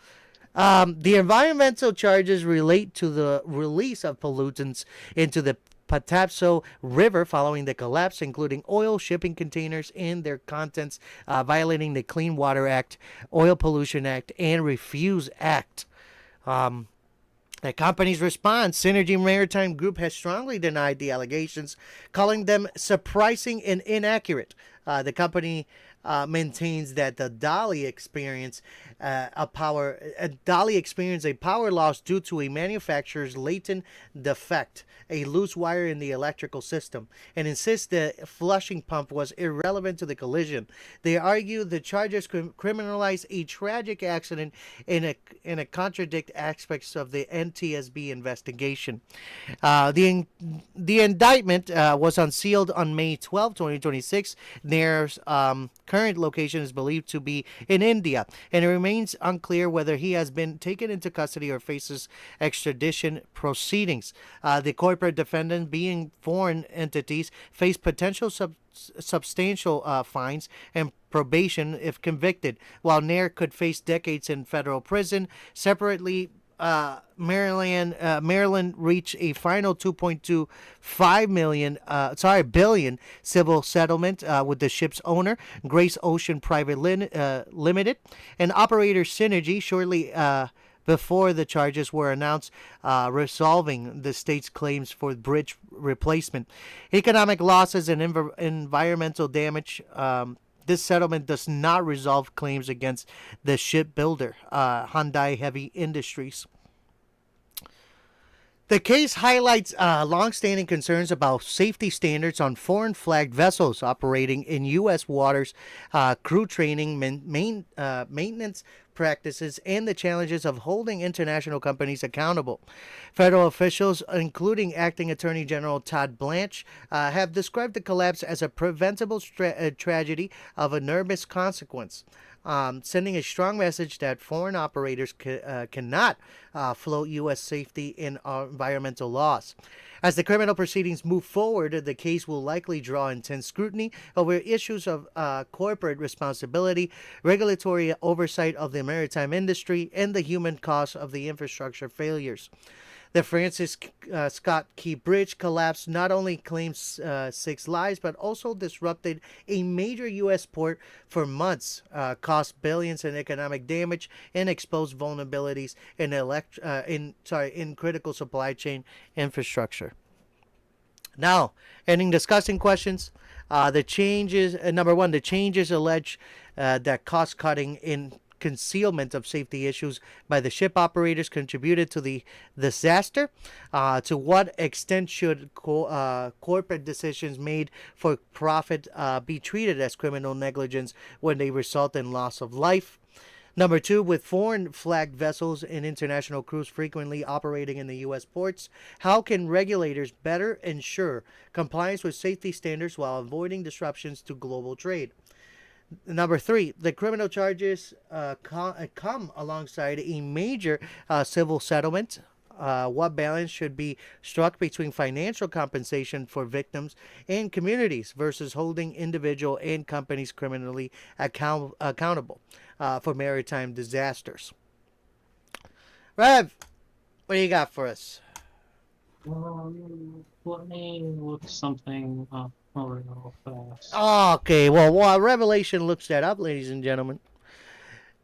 C: The environmental charges relate to the release of pollutants into the Patapsco River following the collapse, including oil shipping containers and their contents, violating the Clean Water Act, Oil Pollution Act, and Refuse Act. The company's response: Synergy Maritime Group has strongly denied the allegations, calling them surprising and inaccurate. The company maintains that the Dolly experienced a power loss due to a manufacturer's latent defect, a loose wire in the electrical system, and insists the flushing pump was irrelevant to the collision. They argue the charges criminalize a tragic accident and contradict aspects of the NTSB investigation. The indictment was unsealed on May 12, 2026. Nair's current location is believed to be in India, and it remains unclear whether he has been taken into custody or faces extradition proceedings. The corporate defendant, being foreign entities, face potential substantial fines and probation if convicted, while Nair could face decades in federal prison. Separately, Maryland reached a final 2.25 billion civil settlement with the ship's owner, Grace Ocean Private Limited, and operator Synergy, shortly before the charges were announced, resolving the state's claims for bridge replacement. Economic losses and environmental damage. This settlement does not resolve claims against the shipbuilder, Hyundai Heavy Industries. The case highlights long-standing concerns about safety standards on foreign-flagged vessels operating in U.S. waters, crew training, maintenance practices, and the challenges of holding international companies accountable. Federal officials, including Acting Attorney General Todd Blanche, have described the collapse as a preventable tragedy of enormous consequence. sending a strong message that foreign operators cannot float U.S. safety and environmental laws. As the criminal proceedings move forward, the case will likely draw intense scrutiny over issues of corporate responsibility, regulatory oversight of the maritime industry, and the human cost of the infrastructure failures. The Francis Scott Key Bridge collapse not only claims 6 lives, but also disrupted a major U.S. port for months, caused billions in economic damage, and exposed vulnerabilities in critical supply chain infrastructure. Now, ending discussing questions. The changes, number one, the changes allege that cost cutting in concealment of safety issues by the ship operators contributed to the disaster. To what extent should corporate decisions made for profit be treated as criminal negligence when they result in loss of life? Number two, with foreign flagged vessels and international crews frequently operating in the U.S. ports, how can regulators better ensure compliance with safety standards while avoiding disruptions to global trade? Number three, the criminal charges come alongside a major civil settlement. What balance should be struck between financial compensation for victims and communities versus holding individual and companies criminally accountable for maritime disasters? Rev, what do you got for us?
D: Let me look something up real fast.
C: Okay, well, while Revelation looks that up, ladies and gentlemen,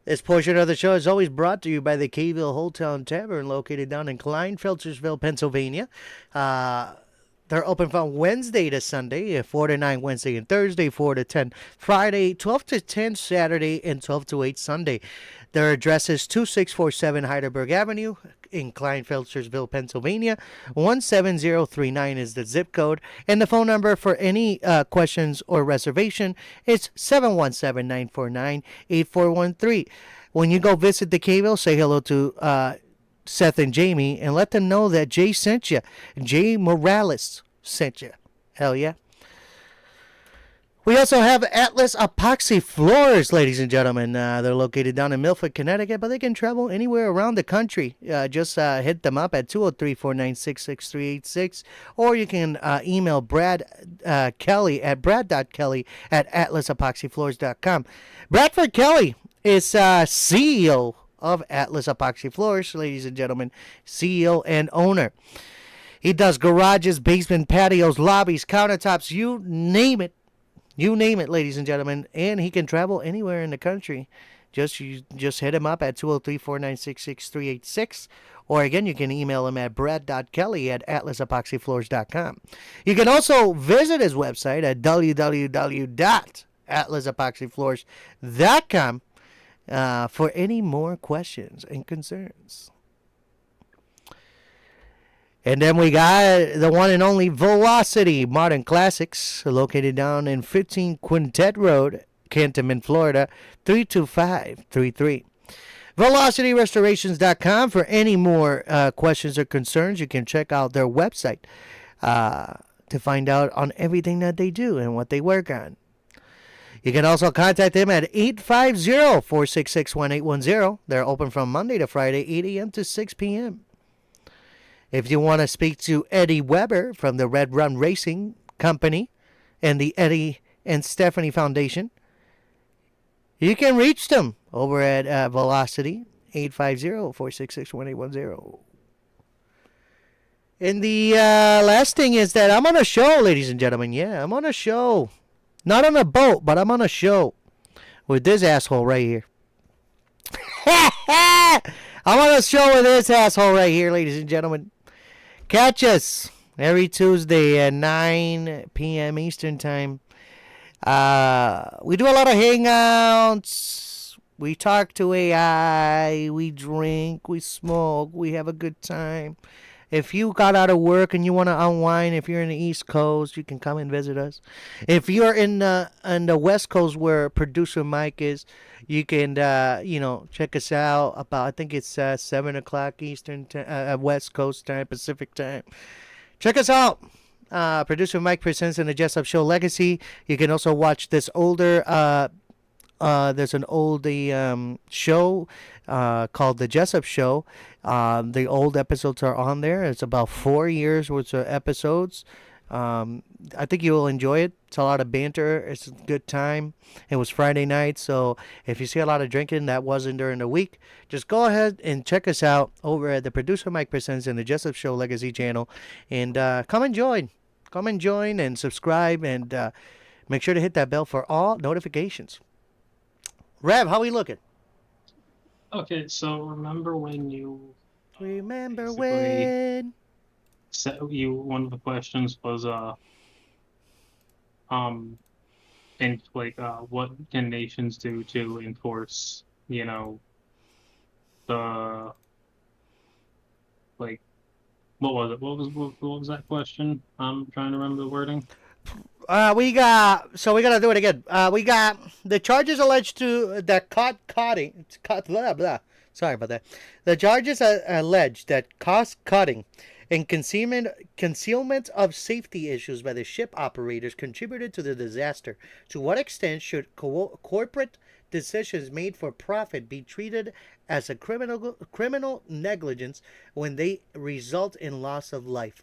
C: this portion of the show is always brought to you by the Kayville Hotel and Tavern, located down in Kleinfeltersville, Pennsylvania. They're open from Wednesday to Sunday, 4 to 9 Wednesday and Thursday, 4 to 10 Friday, 12 to 10 Saturday, and 12 to 8 Sunday. Their address is 2647 Heidelberg Avenue in Kleinfeltersville, Pennsylvania. 17039 is the zip code. And the phone number for any questions or reservation is 717-949-8413. When you go visit the Kayville, say hello to Seth and Jamie and let them know that Jey sent you. Jey Morales sent you. Hell yeah. We also have Atlas Epoxy Floors, ladies and gentlemen. They're located down in Milford, Connecticut, but they can travel anywhere around the country. Just hit them up at 203-496-6386, or you can email Brad Kelly at brad.kelly@atlasepoxyfloors.com. Bradford Kelly is CEO of Atlas Epoxy Floors, ladies and gentlemen, CEO and owner. He does garages, basement patios, lobbies, countertops, you name it. You name it, ladies and gentlemen, and he can travel anywhere in the country. Just hit him up at 203-496-6386, or again, you can email him at brad.kelly@atlasepoxyfloors.com. You can also visit his website at www.atlasepoxyfloors.com for any more questions and concerns. And then we got the one and only Velocity Modern Classics, located down in 15 Quintet Road, Cantonment, Florida, 32533. VelocityRestorations.com for any more questions or concerns. You can check out their website to find out on everything that they do and what they work on. You can also contact them at 850-466-1810. They're open from Monday to Friday, 8 a.m. to 6 p.m. If you want to speak to Eddie Weber from the Red Run Racing Company and the Eddie and Stephanie Foundation, you can reach them over at Velocity, 850-466-1810. And the last thing is that I'm on a show, ladies and gentlemen. Yeah, I'm on a show. Not on a boat, but I'm on a show with this asshole right here. I'm on a show with this asshole right here, ladies and gentlemen. Catch us every Tuesday at 9 p.m. Eastern Time. We do a lot of hangouts. We talk to AI. We drink. We smoke. We have a good time. If you got out of work and you want to unwind, if you're in the East Coast, you can come and visit us. If you're in the West Coast where producer Mike is, you can check us out about, I think it's 7 o'clock Eastern West Coast time, Pacific time. Check us out. Producer Mike presents in the Jessup Show Legacy. You can also watch this older there's an old show called The Jessup Show. The old episodes are on there. It's about 4 years worth of episodes. I think you will enjoy it. It's a lot of banter. It's a good time. It was Friday night, so if you see a lot of drinking that wasn't during the week, just go ahead and check us out over at the Producer Mike Presents and the Jessup Show Legacy channel, and come and join. Come and join and subscribe, and make sure to hit that bell for all notifications. Rev, how we looking?
D: Okay, so remember when you
C: Remember
D: basically
C: when?
D: so one of the questions was and like what can nations do to enforce, you know, the like what was it? What was that question? I'm trying to remember the wording.
C: We gotta do it again. We got the charges alleged to that blah blah. Sorry about that. The charges alleged that cost cutting and concealment of safety issues by the ship operators contributed to the disaster. To what extent should corporate decisions made for profit be treated as a criminal negligence when they result in loss of life?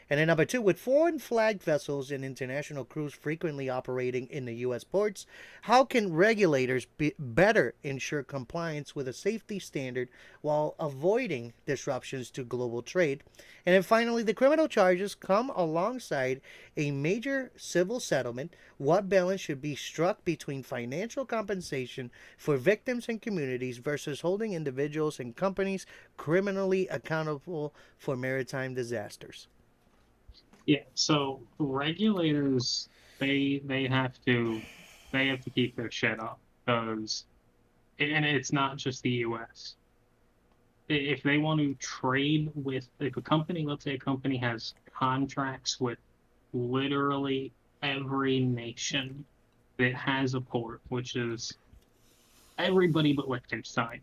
C: And then number 2, with foreign flagged vessels and international crews frequently operating in the U.S. ports, how can regulators better ensure compliance with a safety standard while avoiding disruptions to global trade? And then finally, the criminal charges come alongside a major civil settlement. What balance should be struck between financial compensation for victims and communities versus holding individuals and companies criminally accountable for maritime disasters?
D: Yeah, so regulators they have to keep their shit up because and it's not just the US. If they want to trade with if a company, let's say a company has contracts with literally every nation that has a port, which is everybody but Liechtenstein.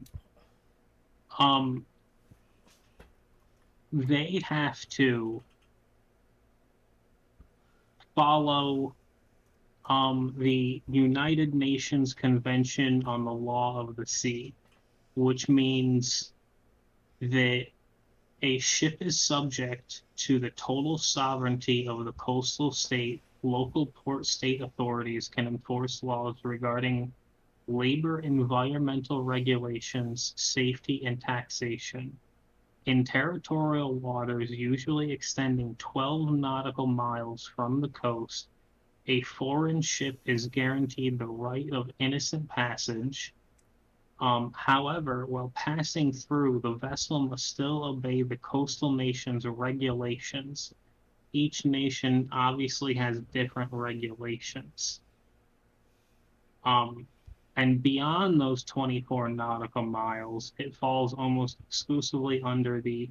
D: They have to follow the United Nations Convention on the Law of the Sea, which means that a ship is subject to the total sovereignty of the coastal state. Local port state authorities can enforce laws regarding labor, environmental regulations, safety, and taxation. In territorial waters, usually extending 12 nautical miles from the coast, a foreign ship is guaranteed the right of innocent passage. However, while passing through, the vessel must still obey the coastal nation's regulations. Each nation obviously has different regulations. And beyond those 24 nautical miles, it falls almost exclusively under the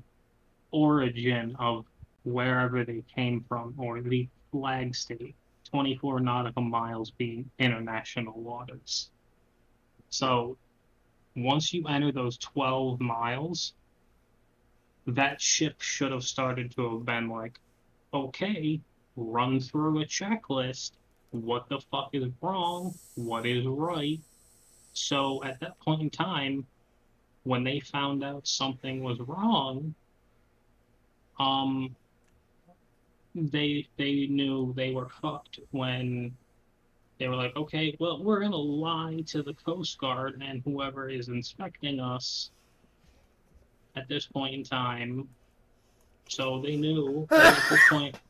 D: origin of wherever they came from, or the flag state, 24 nautical miles being international waters. So once you enter those 12 miles, that ship should have started to have been like, okay, run through a checklist. What the fuck is wrong? What is right? So at that point in time, when they found out something was wrong, they knew they were fucked when they were like, okay, well, we're gonna lie to the Coast Guard and whoever is inspecting us at this point in time. So they knew at this point.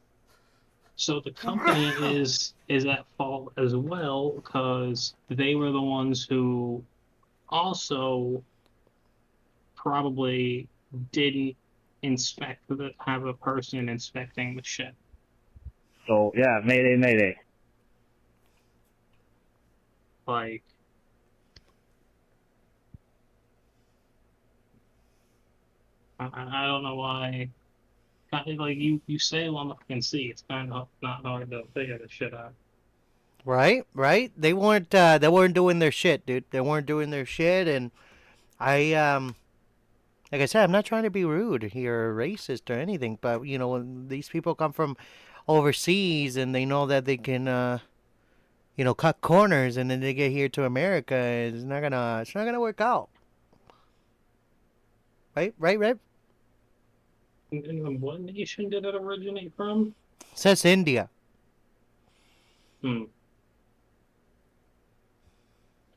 D: So the company is at fault as well because they were the ones who also probably didn't have a person inspecting the ship.
F: So yeah, mayday, mayday.
D: Like, I don't know why. Like you sail on the fucking sea. It's kind of not hard to figure this shit out.
C: Right. They weren't doing their shit, dude. They weren't doing their shit, and like I said, I'm not trying to be rude here or racist or anything, but when these people come from overseas and they know that they can cut corners, and then they get here to America. It's not gonna work out. Right.
D: And what nation did it originate from?
C: Says India.
D: Hmm.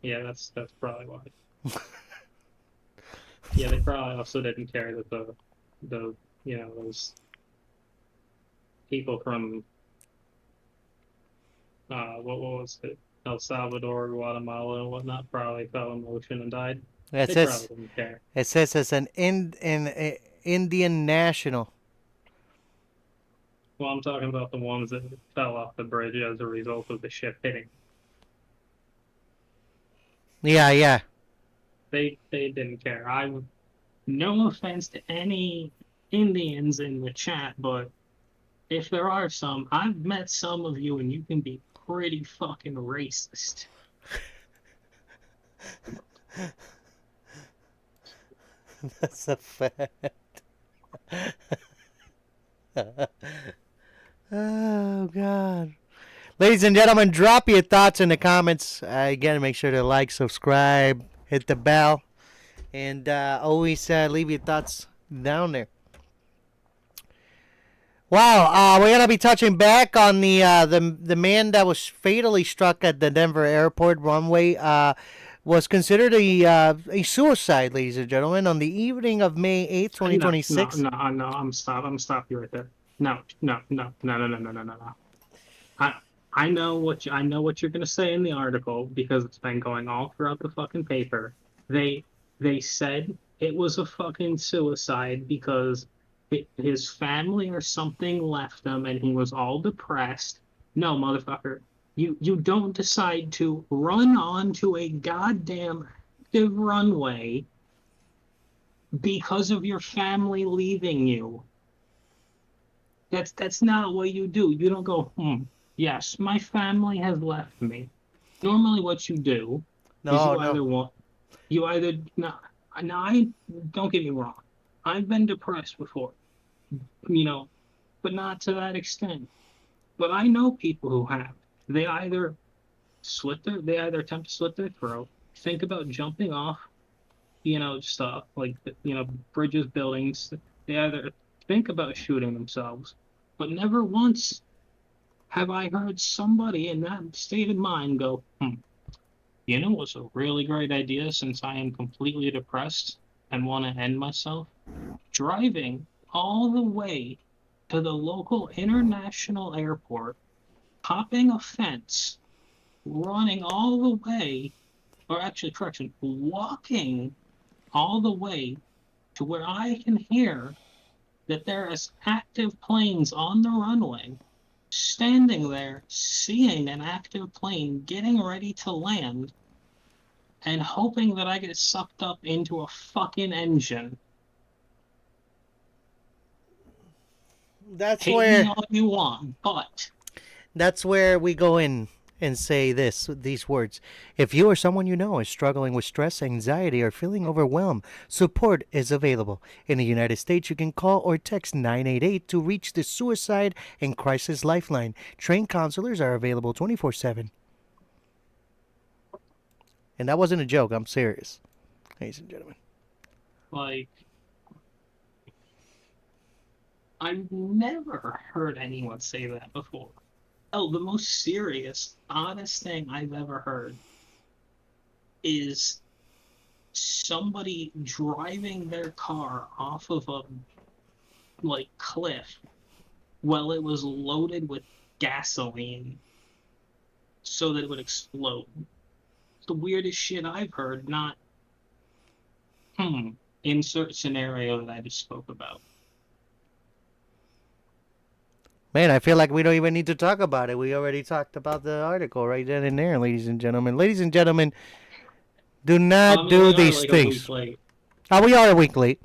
D: Yeah, that's probably why. Yeah, they probably also didn't care that the those people from what was it, El Salvador, Guatemala, and whatnot probably fell in the ocean and died.
C: It
D: They
C: says
D: probably didn't care.
C: it says it's an Indian national.
D: Well, I'm talking about the ones that fell off the bridge as a result of the ship hitting.
C: Yeah.
D: They didn't care. No offense to any Indians in the chat, but if there are some, I've met some of you and you can be pretty fucking racist.
C: That's a fact. Oh, God. Ladies and gentlemen, drop your thoughts in the comments. Again, make sure to like, subscribe, hit the bell, and always leave your thoughts down there. Wow, we're gonna be touching back on the man that was fatally struck at the Denver airport runway. Was considered a suicide, ladies and gentlemen, on the evening of May 8th, 2026.
D: No, I'm stop you right there. No. I know what you're gonna say in the article because it's been going all throughout the fucking paper. They said it was a fucking suicide because his family or something left him and he was all depressed. No, motherfucker. You don't decide to run onto a goddamn active runway because of your family leaving you. That's not what you do. You don't go, yes, my family has left me. Normally what you do is don't get me wrong. I've been depressed before. But not to that extent. But I know people who have. They either attempt to slit their throat, think about jumping off, stuff like, bridges, buildings. They either think about shooting themselves, but never once have I heard somebody in that state of mind go, what's a really great idea since I am completely depressed and want to end myself? Driving all the way to the local international airport, hopping a fence, running all the way, walking all the way to where I can hear that there is active planes on the runway, standing there, seeing an active plane getting ready to land, and hoping that I get sucked up into a fucking engine.
C: That's
D: Hate
C: where
D: me all you want, but
C: that's where we go in and say these words. If you or someone you know is struggling with stress, anxiety, or feeling overwhelmed, support is available. In the United States, you can call or text 988 to reach the Suicide and Crisis Lifeline. Trained counselors are available 24/7. And that wasn't a joke. I'm serious, ladies and gentlemen.
D: I've never heard anyone say that before. Oh, the most serious, honest thing I've ever heard is somebody driving their car off of a cliff while it was loaded with gasoline so that it would explode. It's the weirdest shit I've heard, not insert scenario that I just spoke about.
C: Man, I feel like we don't even need to talk about it. We already talked about the article right then and there, ladies and gentlemen. Ladies and gentlemen, do not do these things. We are a week late.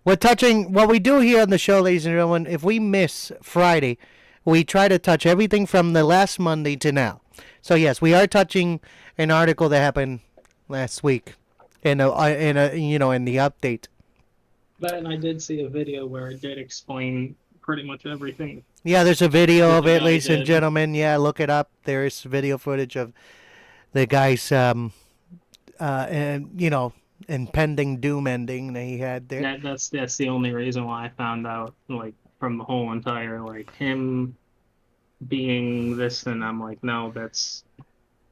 C: We're touching what we do here on the show, ladies and gentlemen. If we miss Friday, we try to touch everything from the last Monday to now. So yes, we are touching an article that happened last week in the update.
D: But and I did see a video where it did explain pretty much everything.
C: Yeah, there's a video of it,
D: guy
C: ladies and
D: did.
C: gentlemen. Yeah, look it up. There is video footage of the guy's, and impending doom ending that he had there.
D: That's the only reason why I found out, like, from the whole entire, like, him being this, and I'm like, no, that's...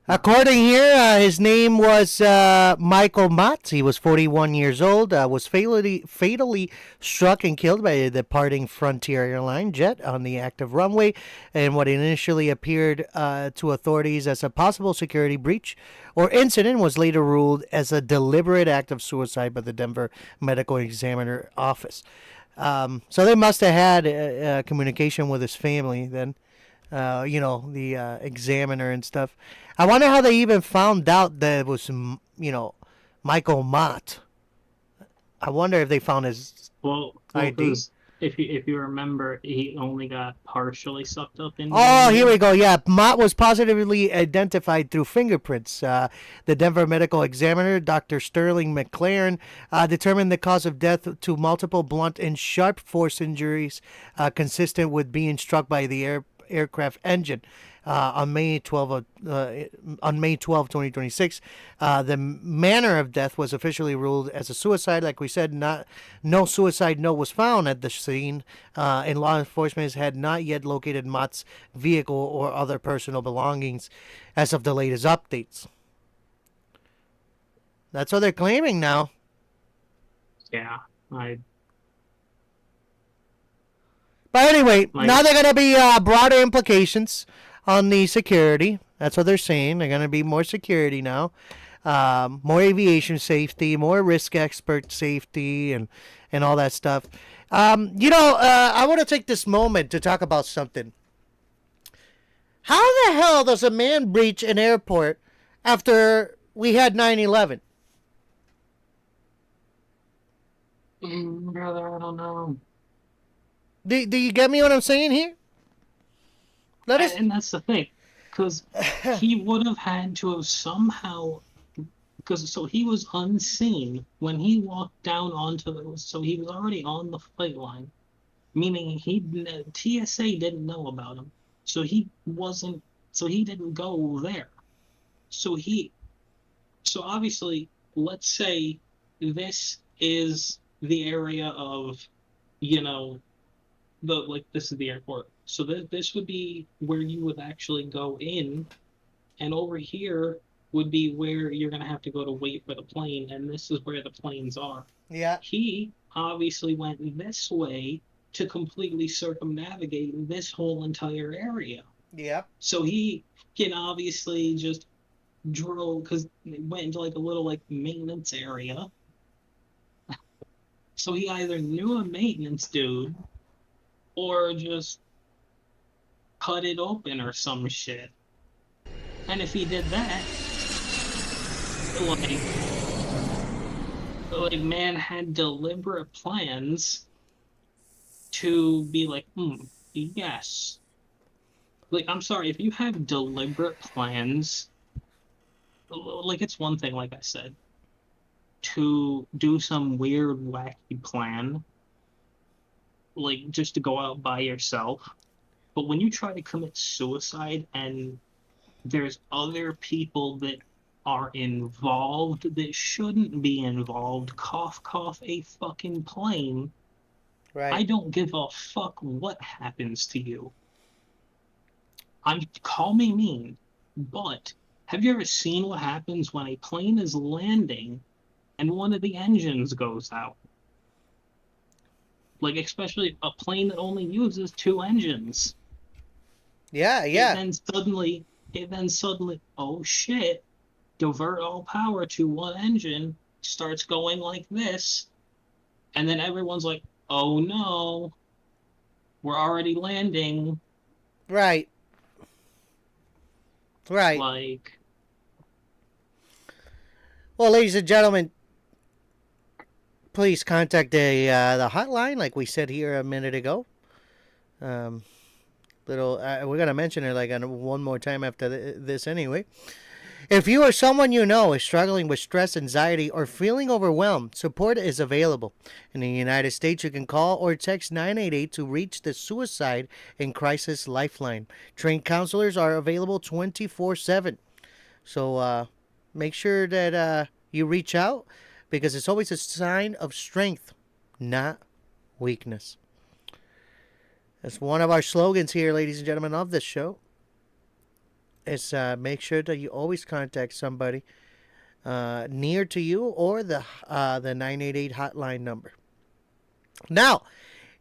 C: According here, his name was Michael Mott. He was 41 years old. Was fatally struck and killed by a departing Frontier airline jet on the active runway, and what initially appeared to authorities as a possible security breach or incident was later ruled as a deliberate act of suicide by the Denver Medical Examiner Office. So they must have had communication with his family then. The examiner and stuff. I wonder how they even found out that it was, Michael Mott. I wonder if they found his ID.
D: 'Cause if you remember, he only got partially sucked up in.
C: Oh, here we go. Yeah, Mott was positively identified through fingerprints. The Denver Medical Examiner, Dr. Sterling McLaren, determined the cause of death to multiple blunt and sharp force injuries consistent with being struck by the aircraft engine. On May 12, 2026, the manner of death was officially ruled as a suicide. Like we said, no suicide note was found at the scene, and law enforcement had not yet located Mott's vehicle or other personal belongings as of the latest updates. That's what they're claiming now.
D: Yeah,
C: But anyway, now they're going to be broader implications on the security. That's what they're saying. They're going to be more security now. More aviation safety, more risk expert safety, and all that stuff. I want to take this moment to talk about something. How the hell does a man breach an airport after we had 9/11?
D: Brother, I don't know.
C: Do you get me what I'm saying here?
D: And that's the thing, because he would have had to have somehow, so he was unseen when he walked down so he was already on the flight line, meaning TSA didn't know about him, so he didn't go there. So obviously, let's say this is the area of, this is the airport. So this would be where you would actually go in, and over here would be where you're going to have to go to wait for the plane, and this is where the planes are.
C: Yeah.
D: He obviously went this way to completely circumnavigate this whole entire area.
C: Yeah.
D: So he can obviously just drove, because it went into like a little maintenance area. So he either knew a maintenance dude or just cut it open or some shit. And if he did that, man had deliberate plans to be like, yes. I'm sorry, if you have deliberate plans, it's one thing, like I said, to do some weird, wacky plan, just to go out by yourself. But when you try to commit suicide and there's other people that are involved that shouldn't be involved, cough, cough, a fucking plane,
C: right?
D: I don't give a fuck what happens to you. Call me mean, but have you ever seen what happens when a plane is landing and one of the engines goes out? Especially a plane that only uses 2 engines.
C: Yeah.
D: And then suddenly, oh shit, divert all power to one engine, starts going like this, and then everyone's like, oh no, we're already landing.
C: Right.
D: Well,
C: ladies and gentlemen, please contact the hotline, like we said here a minute ago. We're gonna mention it one more time after this anyway. If you or someone you know is struggling with stress, anxiety, or feeling overwhelmed, support is available. In the United States, you can call or text 988 to reach the Suicide and Crisis Lifeline. Trained counselors are available 24/7. So make sure that you reach out because it's always a sign of strength, not weakness. That's one of our slogans here, ladies and gentlemen, of this show. Is make sure that you always contact somebody near to you or the 988 hotline number. Now,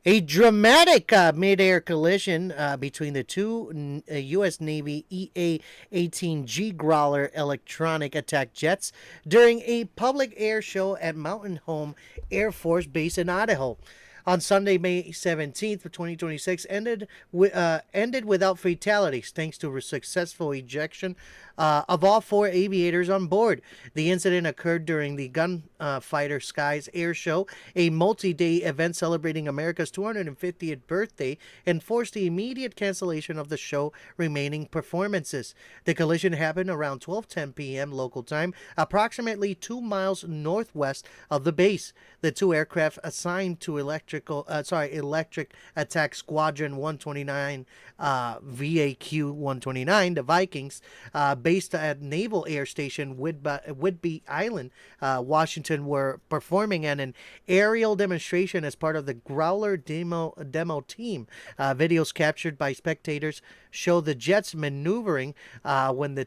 C: a dramatic mid-air collision between the two U.S. Navy EA-18G Growler electronic attack jets during a public air show at Mountain Home Air Force Base in Idaho. On Sunday, May 17th, 2026, ended without fatalities thanks to a successful ejection of all four aviators on board. The incident occurred during the Gunfighter Skies Air Show, a multi-day event celebrating America's 250th birthday, and forced the immediate cancellation of the show remaining performances. The collision happened around 12:10 p.m. local time, approximately 2 miles northwest of the base. The two aircraft assigned to Electric Attack Squadron 129, VAQ 129, the Vikings, based at Naval Air Station Whidbey Island, Washington, were performing an aerial demonstration as part of the Growler demo team. Videos captured by spectators show the jets maneuvering when the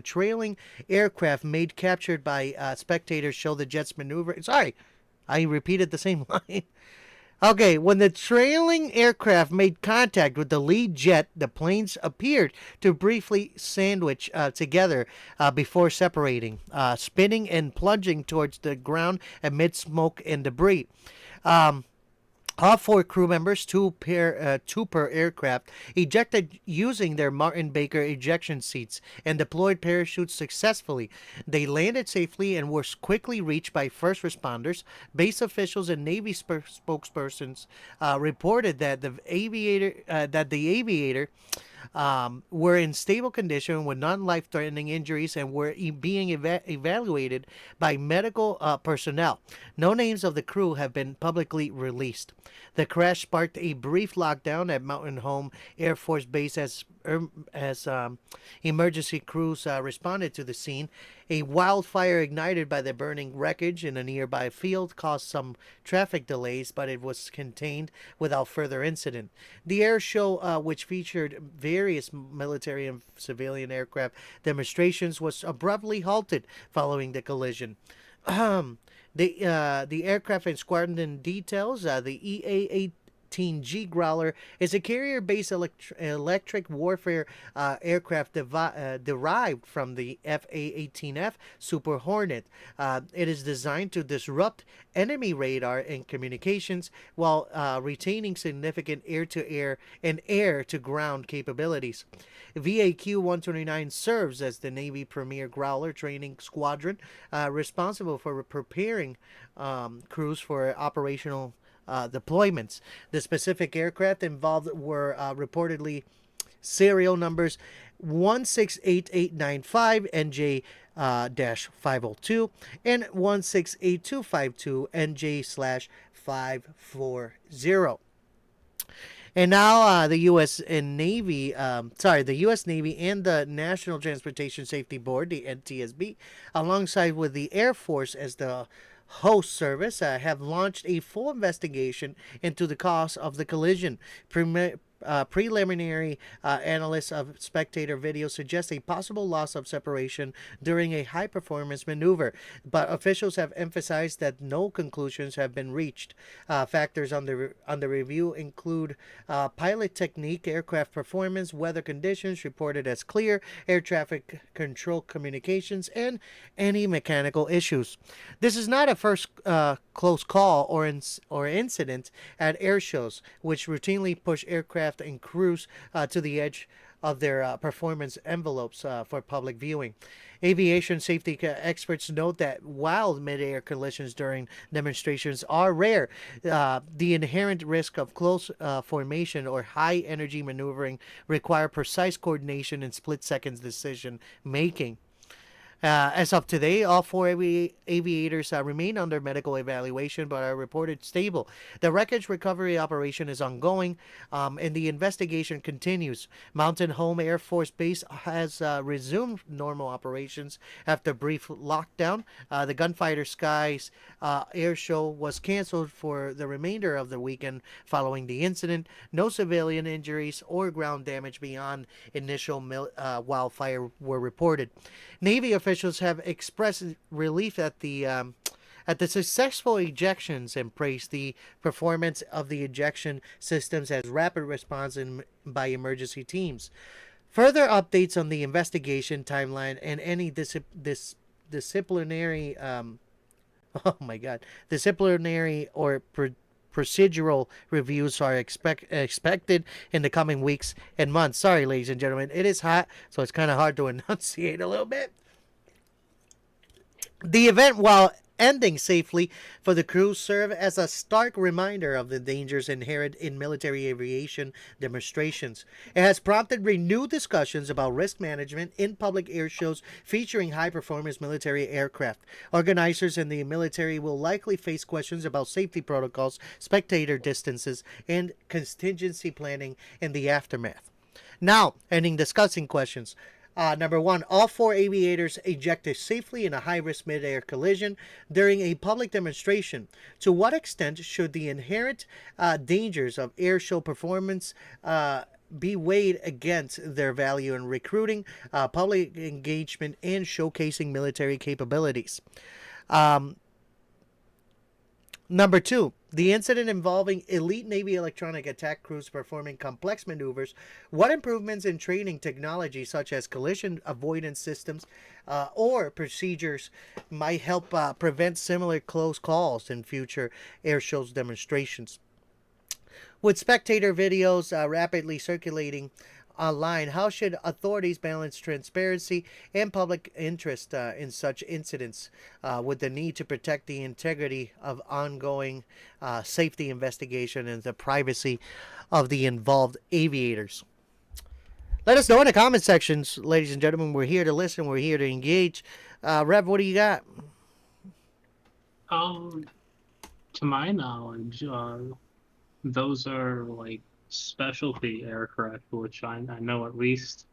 C: trailing aircraft captured by spectators show the jets maneuvering. Sorry, I repeated the same line. Okay, when the trailing aircraft made contact with the lead jet, the planes appeared to briefly sandwich together before separating, spinning and plunging towards the ground amid smoke and debris. All four crew members, two per aircraft, ejected using their Martin Baker ejection seats and deployed parachutes successfully. They landed safely and were quickly reached by first responders. Base officials and Navy spokespersons reported that the aviator were in stable condition with non-life-threatening injuries and were being evaluated by medical personnel. No names of the crew have been publicly released. The crash sparked a brief lockdown at Mountain Home Air Force Base as emergency crews responded to the scene. A wildfire ignited by the burning wreckage in a nearby field caused some traffic delays, but it was contained without further incident. The air show, which featured various military and civilian aircraft demonstrations, was abruptly halted following the collision. The aircraft and squadron details, the EA-18G Growler is a carrier-based electric warfare aircraft derived from the FA-18F Super Hornet. It is designed to disrupt enemy radar and communications while retaining significant air-to-air and air-to-ground capabilities. VAQ-129 serves as the Navy premier Growler training squadron, responsible for preparing crews for operational deployments. The specific aircraft involved were reportedly serial numbers 168895 NJ-502 and 168252 NJ/540. And now the U.S. Navy and the National Transportation Safety Board, the NTSB, alongside with the Air Force as the host service, have launched a full investigation into the cause of the collision. Preliminary analysis of spectator video suggests a possible loss of separation during a high-performance maneuver, but officials have emphasized that no conclusions have been reached. Factors on the review include pilot technique, aircraft performance, weather conditions reported as clear, air traffic control communications, and any mechanical issues. This is not a first close call or incident at air shows, which routinely push aircraft and crews to the edge of their performance envelopes for public viewing. Aviation safety experts note that while mid-air collisions during demonstrations are rare, the inherent risk of close formation or high-energy maneuvering require precise coordination and split-second decision making. As of today, all four aviators remain under medical evaluation but are reported stable. The wreckage recovery operation is ongoing, and the investigation continues. Mountain Home Air Force Base has resumed normal operations after a brief lockdown. The Gunfighter Skies air show was canceled for the remainder of the weekend following the incident. No civilian injuries or ground damage beyond initial wildfire were reported. Navy officials have expressed relief at the successful ejections and praised the performance of the ejection systems as rapid response by emergency teams. Further updates on the investigation timeline and any disciplinary disciplinary or procedural reviews are expected in the coming weeks and months. Sorry, ladies and gentlemen, it is hot, so it's kind of hard to enunciate a little bit. The event, while ending safely for the crew, served as a stark reminder of the dangers inherent in military aviation demonstrations. It has prompted renewed discussions about risk management in public air shows featuring high-performance military aircraft. Organizers in the military will likely face questions about safety protocols, spectator distances, and contingency planning in the aftermath. Now, ending discussing questions. Number one, all four aviators ejected safely in a high-risk mid-air collision during a public demonstration. To what extent should the inherent dangers of air show performance be weighed against their value in recruiting, public engagement, and showcasing military capabilities? Number two, the incident involving elite Navy electronic attack crews performing complex maneuvers. What improvements in training technology, such as collision avoidance systems or procedures, might help prevent similar close calls in future air shows demonstrations? With spectator videos rapidly circulating online, how should authorities balance transparency and public interest in such incidents with the need to protect the integrity of ongoing safety investigation and the privacy of the involved aviators? Let us know in the comment sections, ladies and gentlemen. We're here to listen. We're here to engage. Rev, what do you got?
D: To my knowledge, those are like specialty aircraft, which I know at least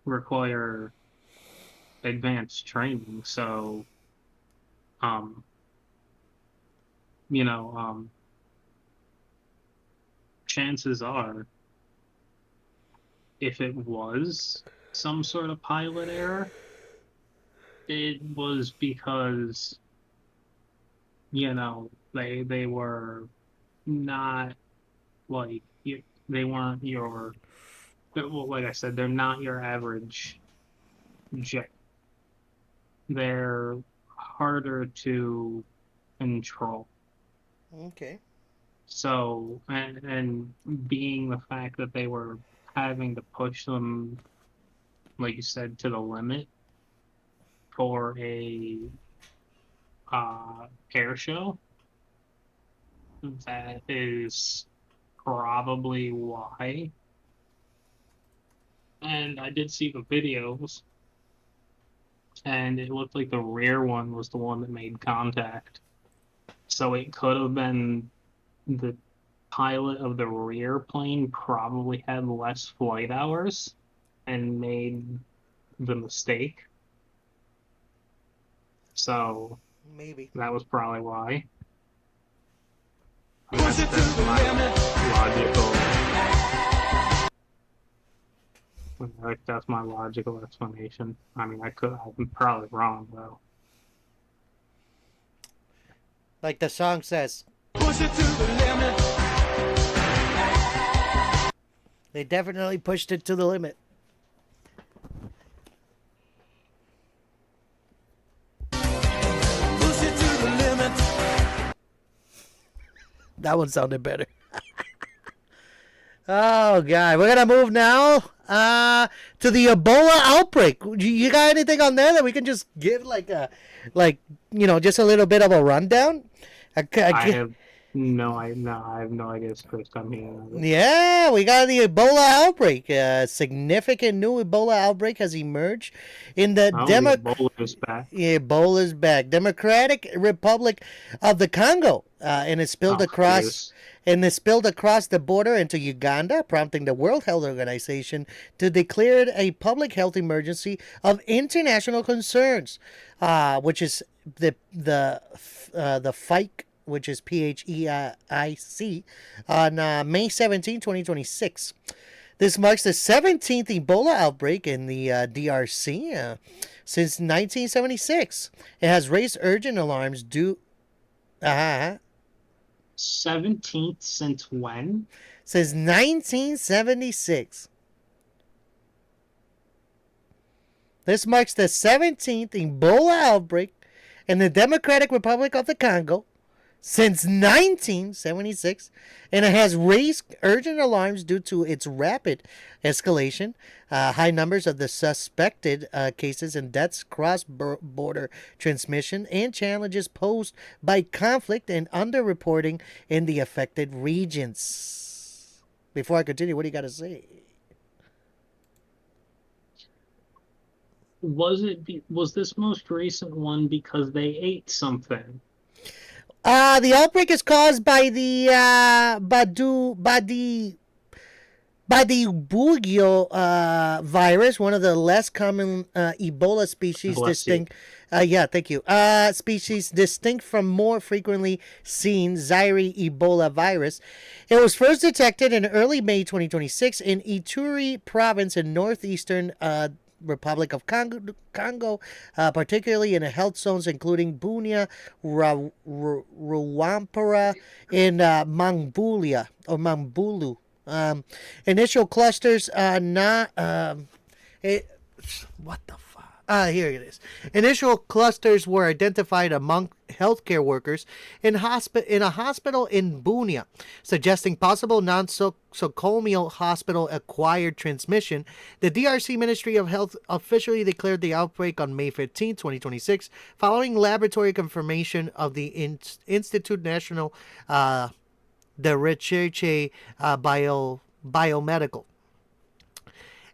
D: require advanced training. So, chances are, if it was some sort of pilot error, it was because, they were not like they weren't like I said, they're not your average jet. They're harder to control.
C: Okay.
D: So, and being the fact that they were having to push them, like you said, to the limit for a air show, that is probably why. And I did see the videos, and it looked like the rear one was the one that made contact. So it could have been the pilot of the rear plane probably had less flight hours and made the mistake. So
C: Maybe.
D: that was probably why. That's my that's my logical explanation. I mean, I'm probably wrong though.
C: Like the song says,
A: Push it to the limit.
C: they definitely pushed it to the limit.
A: Push it to the limit.
C: That one sounded better. Oh God, we're gonna move now to the Ebola outbreak. You got anything on there that we can just give like just a little bit of a rundown?
D: I have I have no idea. It's the first time hearing of it.
C: Yeah, we got the Ebola outbreak. A significant new Ebola outbreak has emerged in the
D: Oh, the Ebola is back.
C: Ebola's back. Democratic Republic of the Congo, and it spilled
D: Oh,
C: across
D: jeez.
C: the border into Uganda, prompting the World Health Organization to declare a public health emergency of international concerns, which is the FIC, which is PHEIC, on May 17, 2026. This marks the 17th Ebola outbreak in the DRC since 1976. It has raised urgent alarms due.
D: 17th since when?
C: Since 1976. This marks the 17th Ebola outbreak in the Democratic Republic of the Congo since 1976, and it has raised urgent alarms due to its rapid escalation, high numbers of the suspected cases and deaths, cross-border transmission, and challenges posed by conflict and underreporting in the affected regions. Before I continue, what do you got to say?
D: Was this most recent one because they ate something?
C: The outbreak is caused by the Bugio virus, one of the less common Ebola species
D: Bless you.
C: distinct. Thank you. Species distinct from more frequently seen Zaire Ebola virus. It was first detected in early May 2026 in Ituri province in northeastern Republic of Congo, particularly in the health zones including Bunia, Ruwampara, and Mambulu. Initial clusters what the fuck? Here it is. Initial clusters were identified among healthcare workers in a hospital in Bunia, suggesting possible nosocomial hospital-acquired transmission. The DRC Ministry of Health officially declared the outbreak on May 15, 2026, following laboratory confirmation of the Institut National de Recherche Biomedical.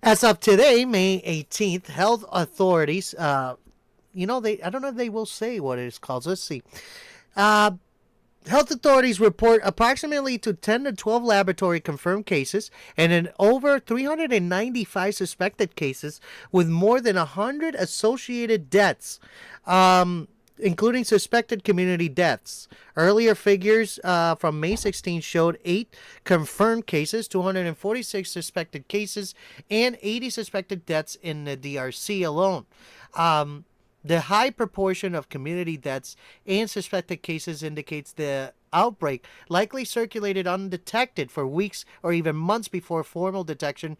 C: As of today, May 18th, health authorities, I don't know if they will say what it is called. Let's see. Health authorities report approximately to 10 to 12 laboratory confirmed cases and in over 395 suspected cases with more than 100 associated deaths, including suspected community deaths. Earlier figures from May 16 showed 8 confirmed cases, 246 suspected cases, and 80 suspected deaths in the DRC alone. The high proportion of community deaths and suspected cases indicates the outbreak likely circulated undetected for weeks or even months before formal detection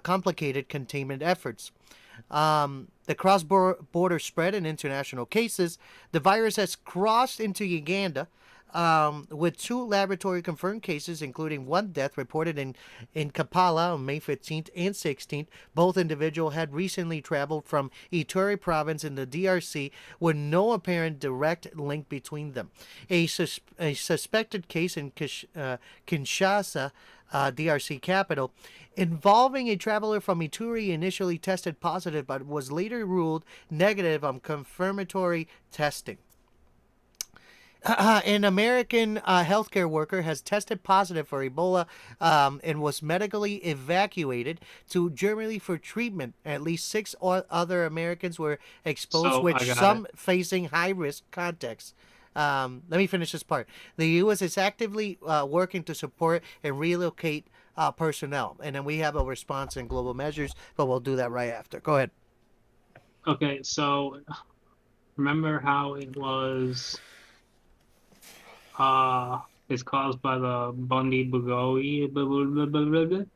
C: complicated containment efforts. The cross-border spread in international cases. The virus has crossed into Uganda with 2 laboratory confirmed cases, including 1 death reported in Kampala on May 15th and 16th. Both individuals had recently traveled from Ituri province in the DRC with no apparent direct link between them. A suspected case in Kinshasa, DRC capital, involving a traveler from Ituri initially tested positive but was later ruled negative on confirmatory testing. An American healthcare worker has tested positive for Ebola and was medically evacuated to Germany for treatment. At least 6 other Americans were exposed, with some facing high-risk contacts. Let me finish this part. The U.S. is actively working to support and relocate personnel. And then we have a response in global measures, but we'll do that right after. Go ahead.
D: Okay, so remember how it was it's caused by the Bundy Bugoi?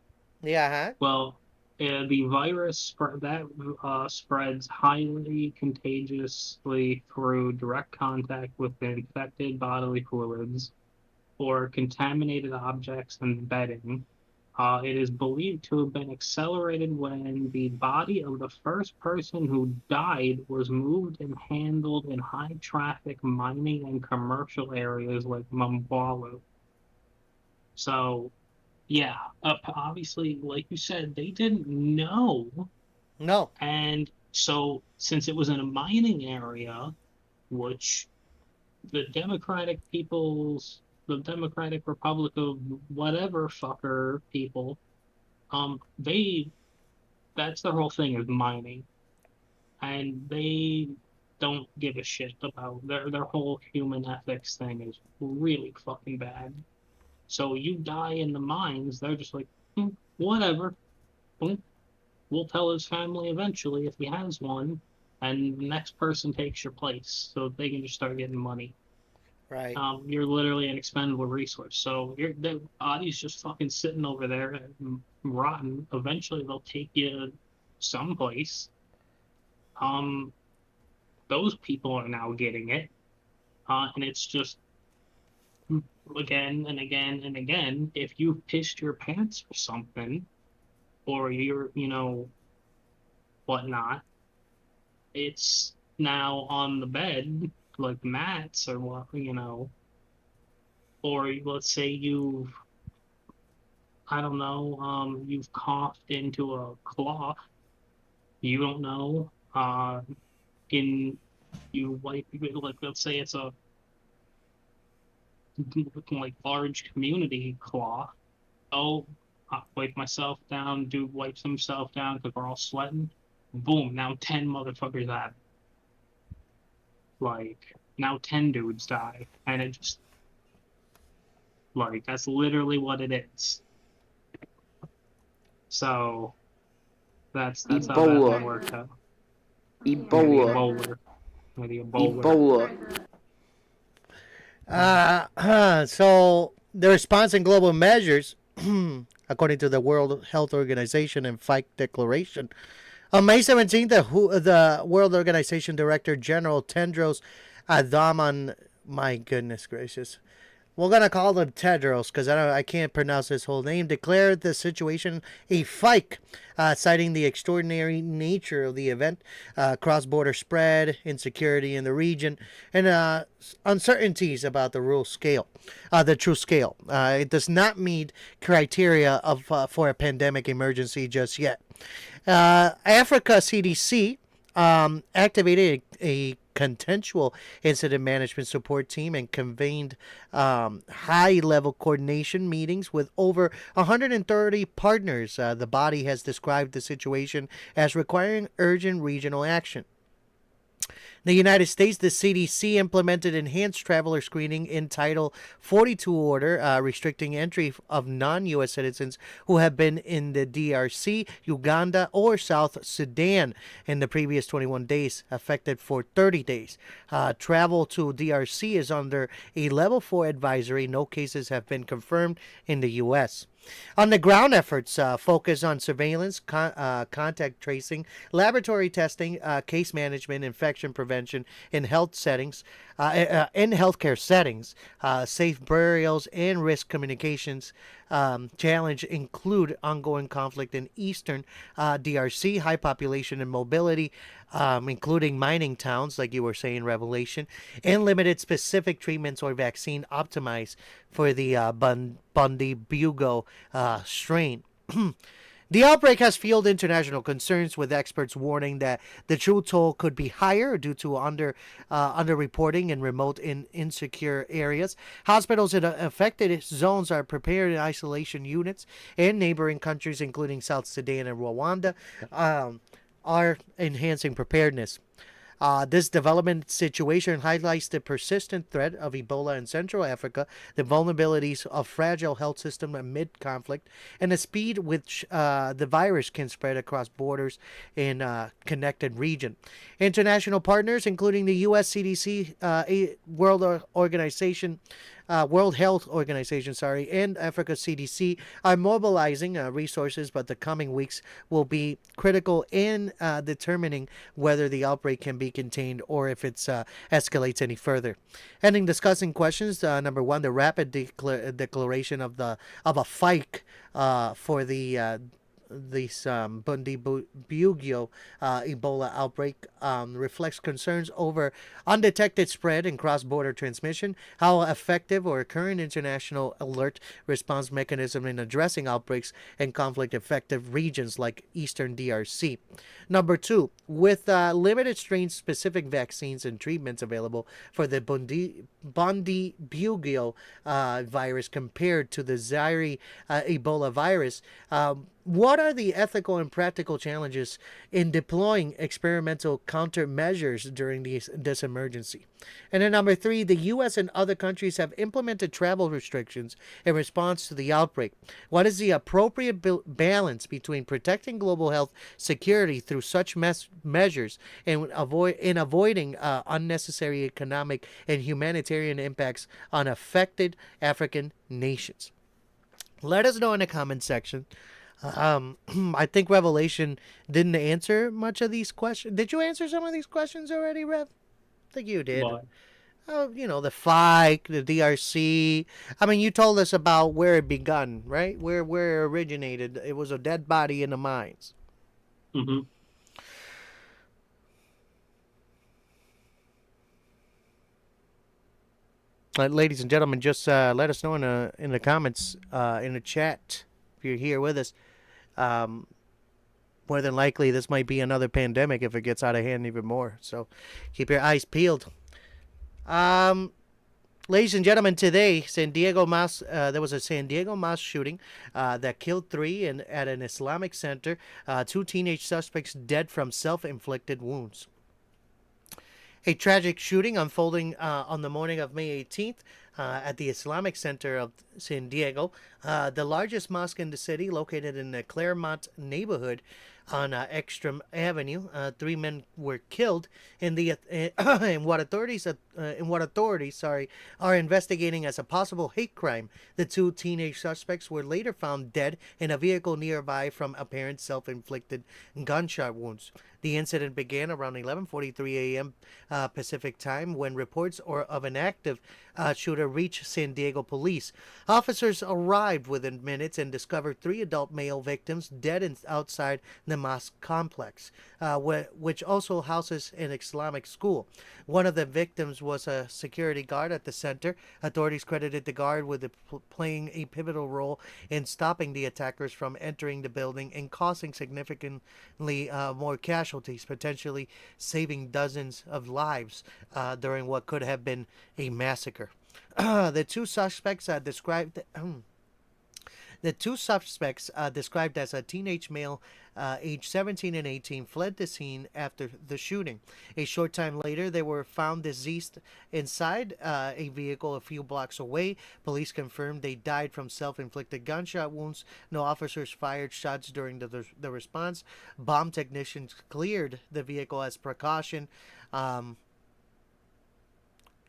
C: Yeah,
D: Well, the virus spreads highly contagiously through direct contact with infected bodily fluids or contaminated objects and bedding, It is believed to have been accelerated when the body of the first person who died was moved and handled in high traffic mining and commercial areas like Mumbalu. So, yeah, obviously, like you said, they didn't know.
C: No.
D: And so, since it was in a mining area, which the the Democratic Republic of whatever fucker people, they, that's their whole thing is mining. And they don't give a shit about their whole human ethics thing is really fucking bad. So you die in the mines, they're just like, whatever. Hmm, we'll tell his family eventually if he has one, and the next person takes your place, so they can just start getting money.
C: Right.
D: You're literally an expendable resource. So the body's just fucking sitting over there and rotten. Eventually, they'll take you someplace. Those people are now getting it, and it's just again and again and again. If you pissed your pants or something, or you're, whatnot, it's now on the bed, like mats or what, or let's say I don't know, you've coughed into a cloth, you don't know, you wipe, like, let's say it's a, like, large community cloth, oh, I wipe myself down, dude wipes himself down because we're all sweating, boom, now 10 motherfuckers have it. Like, now 10 dudes die, and it just, like, that's literally what it is. So, that's how that thing worked out.
G: Ebola.
D: Maybe a bowler.
C: So the response and global measures, according to the World Health Organization and FIKE declaration, on May 17th, the World Organization Director General Tedros Adhanom, my goodness gracious, we're going to call him Tedros because I can't pronounce his whole name, declared the situation a FIKE, citing the extraordinary nature of the event, cross-border spread, insecurity in the region, and uncertainties about the true scale. It does not meet criteria for a pandemic emergency just yet. Africa CDC activated a contextual incident management support team and convened high-level coordination meetings with over 130 partners. The body has described the situation as requiring urgent regional action. In the United States, the CDC implemented enhanced traveler screening in Title 42 order, restricting entry of non-U.S. citizens who have been in the DRC, Uganda, or South Sudan in the previous 21 days, affected for 30 days. Travel to DRC is under a Level 4 advisory. No cases have been confirmed in the U.S. On the ground efforts focus on surveillance, contact tracing, laboratory testing, case management, infection prevention in health settings, in healthcare settings, safe burials, and risk communications. Challenge include ongoing conflict in eastern DRC, high population and mobility, including mining towns, like you were saying, Revelation, and limited specific treatments or vaccine optimized for the Bundy-Bugo strain. The outbreak has fueled international concerns, with experts warning that the true toll could be higher due to underreporting in remote and insecure areas. Hospitals in affected zones are prepared in isolation units, and neighboring countries, including South Sudan and Rwanda, are enhancing preparedness. This development situation highlights the persistent threat of Ebola in Central Africa, the vulnerabilities of fragile health system amid conflict, and the speed which the virus can spread across borders in a connected region. International partners, including the U.S. CDC, World Organization, World Health Organization, and Africa CDC are mobilizing resources, but the coming weeks will be critical in determining whether the outbreak can be contained or if it escalates any further. And in discussing questions, number one, the rapid declaration of a fight for this Bundibugyo Ebola outbreak reflects concerns over undetected spread and cross-border transmission, how effective or current international alert response mechanism in addressing outbreaks in conflict-affected regions like Eastern DRC. Number two, with limited strain-specific vaccines and treatments available for the Bundibugyo virus compared to the Zaire Ebola virus, what are the ethical and practical challenges in deploying experimental countermeasures during this emergency? And then number three, the U.S. and other countries have implemented travel restrictions in response to the outbreak. What is the appropriate balance between protecting global health security through such measures and avoiding unnecessary economic and humanitarian impacts on affected African nations? Let us know in the comment section. I think Revelation didn't answer much of these questions. Did you answer some of these questions already, Rev? I think you did.
D: What?
C: Oh, the FIKE, the DRC. I mean, you told us about where it begun, right? Where it originated. It was a dead body in the mines.
D: Mm-hmm.
C: Ladies and gentlemen, just let us know in the comments, in the chat, if you're here with us. More than likely, this might be another pandemic if it gets out of hand even more. So keep your eyes peeled. Ladies and gentlemen, today, there was a San Diego mosque shooting that killed 3 at an Islamic center. 2 teenage suspects dead from self-inflicted wounds. A tragic shooting unfolding on the morning of May 18th at the Islamic Center of San Diego, the largest mosque in the city, located in the Claremont neighborhood on Ekstrom Avenue. 3 men were killed in what authorities are investigating as a possible hate crime. The 2 teenage suspects were later found dead in a vehicle nearby from apparent self-inflicted gunshot wounds. The incident began around 11:43 a.m. Pacific time when reports of an active shooter reached San Diego police. Officers arrived within minutes and discovered 3 adult male victims dead outside the mosque complex, which also houses an Islamic school. One of the victims was a security guard at the center. Authorities credited the guard with playing a pivotal role in stopping the attackers from entering the building and causing significantly more casualties, potentially saving dozens of lives during what could have been a massacre. The two suspects described as a teenage male, aged 17 and 18, fled the scene after the shooting. A short time later, they were found deceased inside a vehicle a few blocks away. Police confirmed they died from self-inflicted gunshot wounds. No officers fired shots during the response. Bomb technicians cleared the vehicle as precaution.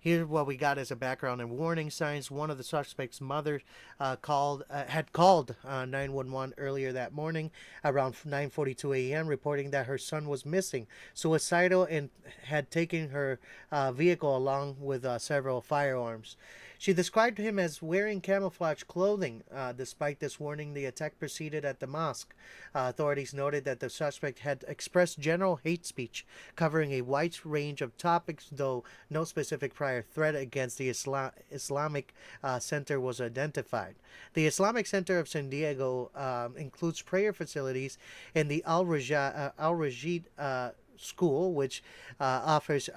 C: Here's what we got as a background and warning signs. One of the suspect's mother had called 911 earlier that morning around 9:42 a.m., reporting that her son was missing, suicidal, and had taken her vehicle along with several firearms. She described him as wearing camouflage clothing. Despite this warning, the attack proceeded at the mosque. Authorities noted that the suspect had expressed general hate speech covering a wide range of topics, though no specific prior threat against the Islamic Center was identified. The Islamic Center of San Diego includes prayer facilities in the Al-Rashid School, which offers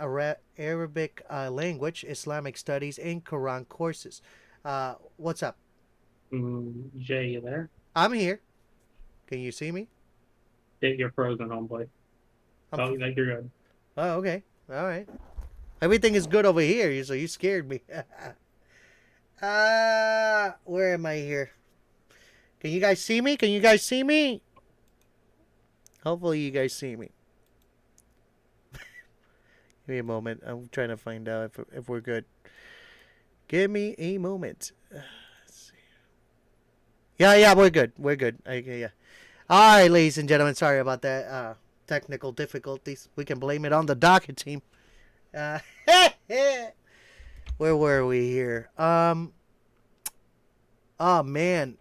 C: Arabic language, Islamic studies, and Quran courses. What's up?
D: Jay, you there?
C: I'm here. Can you see me?
D: You're frozen, homeboy. Oh, like you're good.
C: Oh, okay. All right. Everything is good over here, so you scared me. Where am I here? Can you guys see me? Can you guys see me? Hopefully you guys see me. Give me a moment. I'm trying to find out if we're good. Give me a moment. Let's see. Yeah, we're good. We're good. Okay, yeah. All right, ladies and gentlemen. Sorry about that. Technical difficulties. We can blame it on the docket team. Uh, where were we here? Oh man,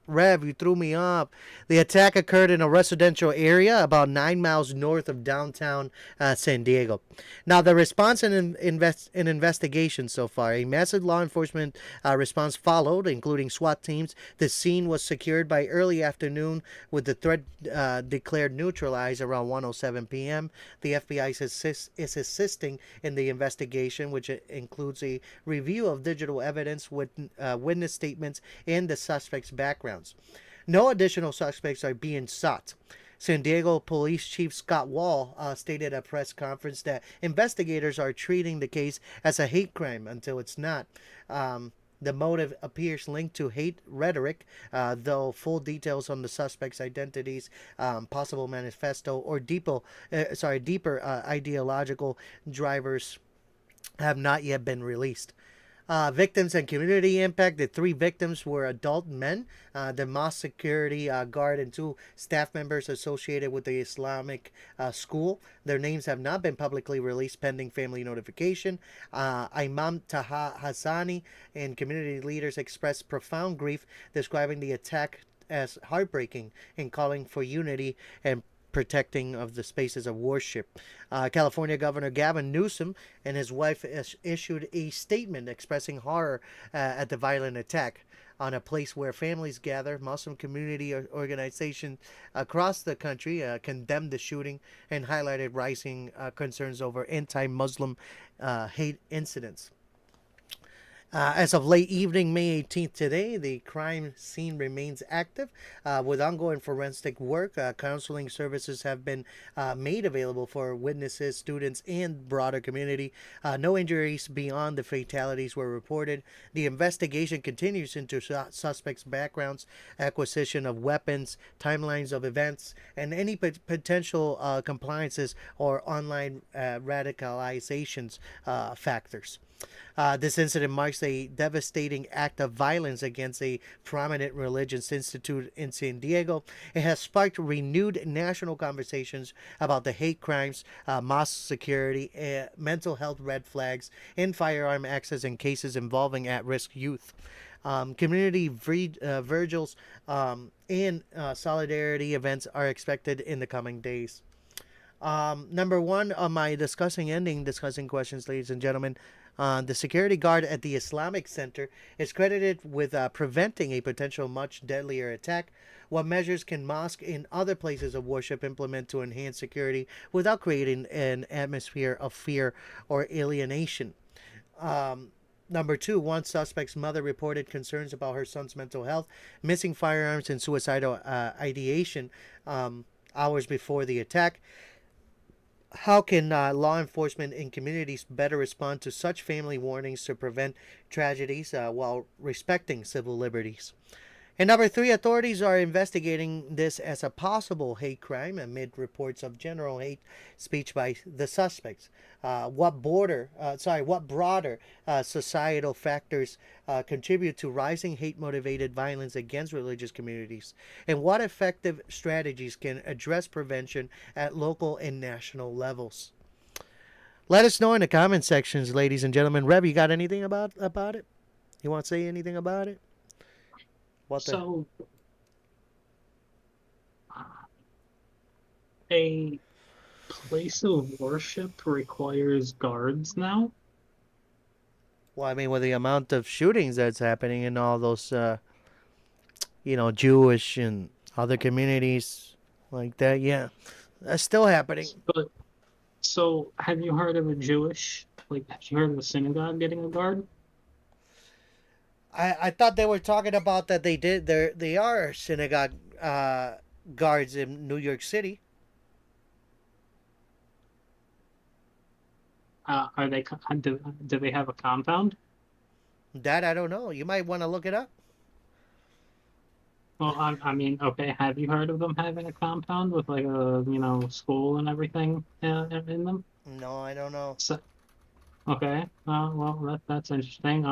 C: Rev, you threw me off. The attack occurred in a residential area about 9 miles north of downtown San Diego. Now, the response and investigation so far, a massive law enforcement response followed, including SWAT teams. The scene was secured by early afternoon with the threat declared neutralized around 1:07 p.m. The FBI is assisting in the investigation, which includes a review of digital evidence, witness statements, and the suspect's backgrounds. No additional suspects are being sought. San Diego Police Chief Scott Wall stated at a press conference that investigators are treating the case as a hate crime until it's not. The motive appears linked to hate rhetoric, though full details on the suspects' identities, possible manifesto, or deeper ideological drivers have not yet been released. Victims and community impact. The 3 victims were adult men, the mosque security guard, and 2 staff members associated with the Islamic school. Their names have not been publicly released pending family notification. Imam Taha Hassani and community leaders expressed profound grief, describing the attack as heartbreaking and calling for unity and protecting of the spaces of worship. California Governor Gavin Newsom and his wife issued a statement expressing horror at the violent attack on a place where families gather. Muslim community organizations across the country condemned the shooting and highlighted rising concerns over anti-Muslim hate incidents. As of late evening, May 18th today, the crime scene remains active with ongoing forensic work. Counseling services have been made available for witnesses, students, and broader community. No injuries beyond the fatalities were reported. The investigation continues into suspects' backgrounds, acquisition of weapons, timelines of events, and any potential compliances or online radicalizations factors. This incident marks a devastating act of violence against a prominent religious institute in San Diego. It has sparked renewed national conversations about the hate crimes, mosque security, mental health red flags, and firearm access in cases involving at-risk youth. Community vigils and solidarity events are expected in the coming days. Number 1 on my discussing questions, ladies and gentlemen. The security guard at the Islamic Center is credited with preventing a potential much deadlier attack. What measures can mosques and other places of worship implement to enhance security without creating an atmosphere of fear or alienation? Number 2, one suspect's mother reported concerns about her son's mental health, missing firearms, and suicidal ideation hours before the attack. How can law enforcement and communities better respond to such family warnings to prevent tragedies while respecting civil liberties? And number 3, authorities are investigating this as a possible hate crime amid reports of general hate speech by the suspects. What broader societal factors contribute to rising hate-motivated violence against religious communities? And what effective strategies can address prevention at local and national levels? Let us know in the comment sections, ladies and gentlemen. Rev, you got anything about it? You want to say anything about it?
D: So, a place of worship requires guards now?
C: Well, I mean, with the amount of shootings that's happening in all those, Jewish and other communities like that, yeah, that's still happening.
D: But, so, have you heard of have you heard of a synagogue getting a guard?
C: I thought they were talking about that they are synagogue guards in New York City.
D: Are they? Do they have a compound?
C: That I don't know. You might want to look it up.
D: Well, I mean, okay. Have you heard of them having a compound with like a school and everything in them?
C: No, I don't know.
D: Okay. Well, that's interesting.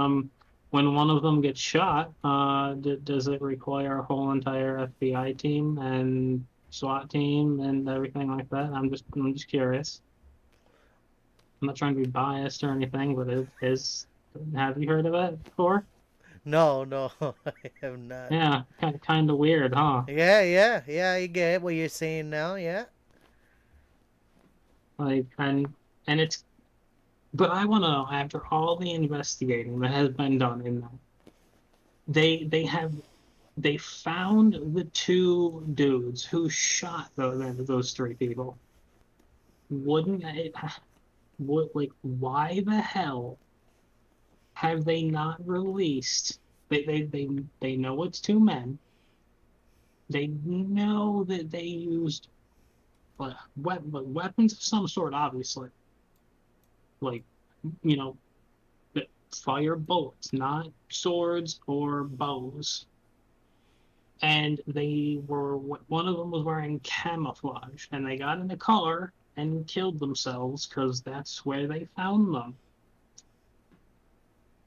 D: When one of them gets shot, does it require a whole entire FBI team and SWAT team and everything like that? I'm just curious. I'm not trying to be biased or anything, but have you heard of it before?
C: No, no, I have not.
D: Yeah, kind of weird, huh?
C: Yeah, I get what you're saying now, yeah.
D: Like, and it's, but I want to know, after all the investigating that has been done in that, they found the two dudes who shot those three people. Wouldn't it, would, like, why the hell have they not released? They know it's two men. They know that they used weapons of some sort, obviously. Like, you know, that fire bullets, not swords or bows. And one of them was wearing camouflage, and they got into color and killed themselves because that's where they found them.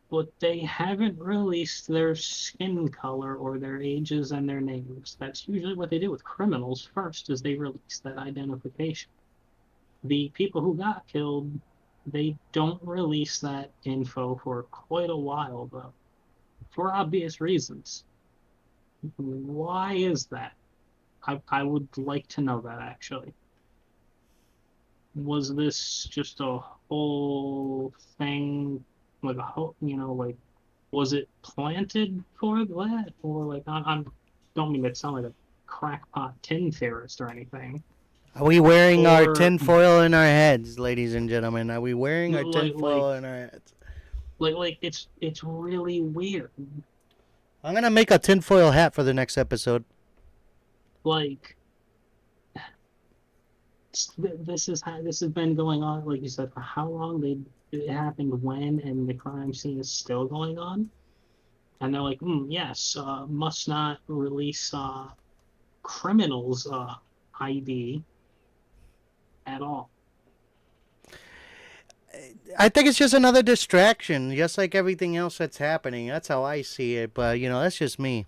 D: But they haven't released their skin color or their ages and their names. That's usually what they do with criminals first, is they release that identification. The people who got killed, they don't release that info for quite a while, though, for obvious reasons. Why is that? I would like to know that, actually. Was this just a whole thing, like a whole, like, was it planted for that? Or, like, I don't mean to sound like a crackpot tin theorist or anything.
C: Are we wearing our
D: Or,
C: tinfoil in our heads, ladies and gentlemen? Are we wearing our
D: like,
C: tinfoil in our heads?
D: like it's really weird.
C: I'm gonna make a tinfoil hat for the next episode.
D: Like, this has been going on, like you said, for how long? It happened when, and the crime scene is still going on. And they're like, yes, must not release criminals' ID at all.
C: I think it's just another distraction, just like everything else that's happening. That's how I see it, but, that's just me.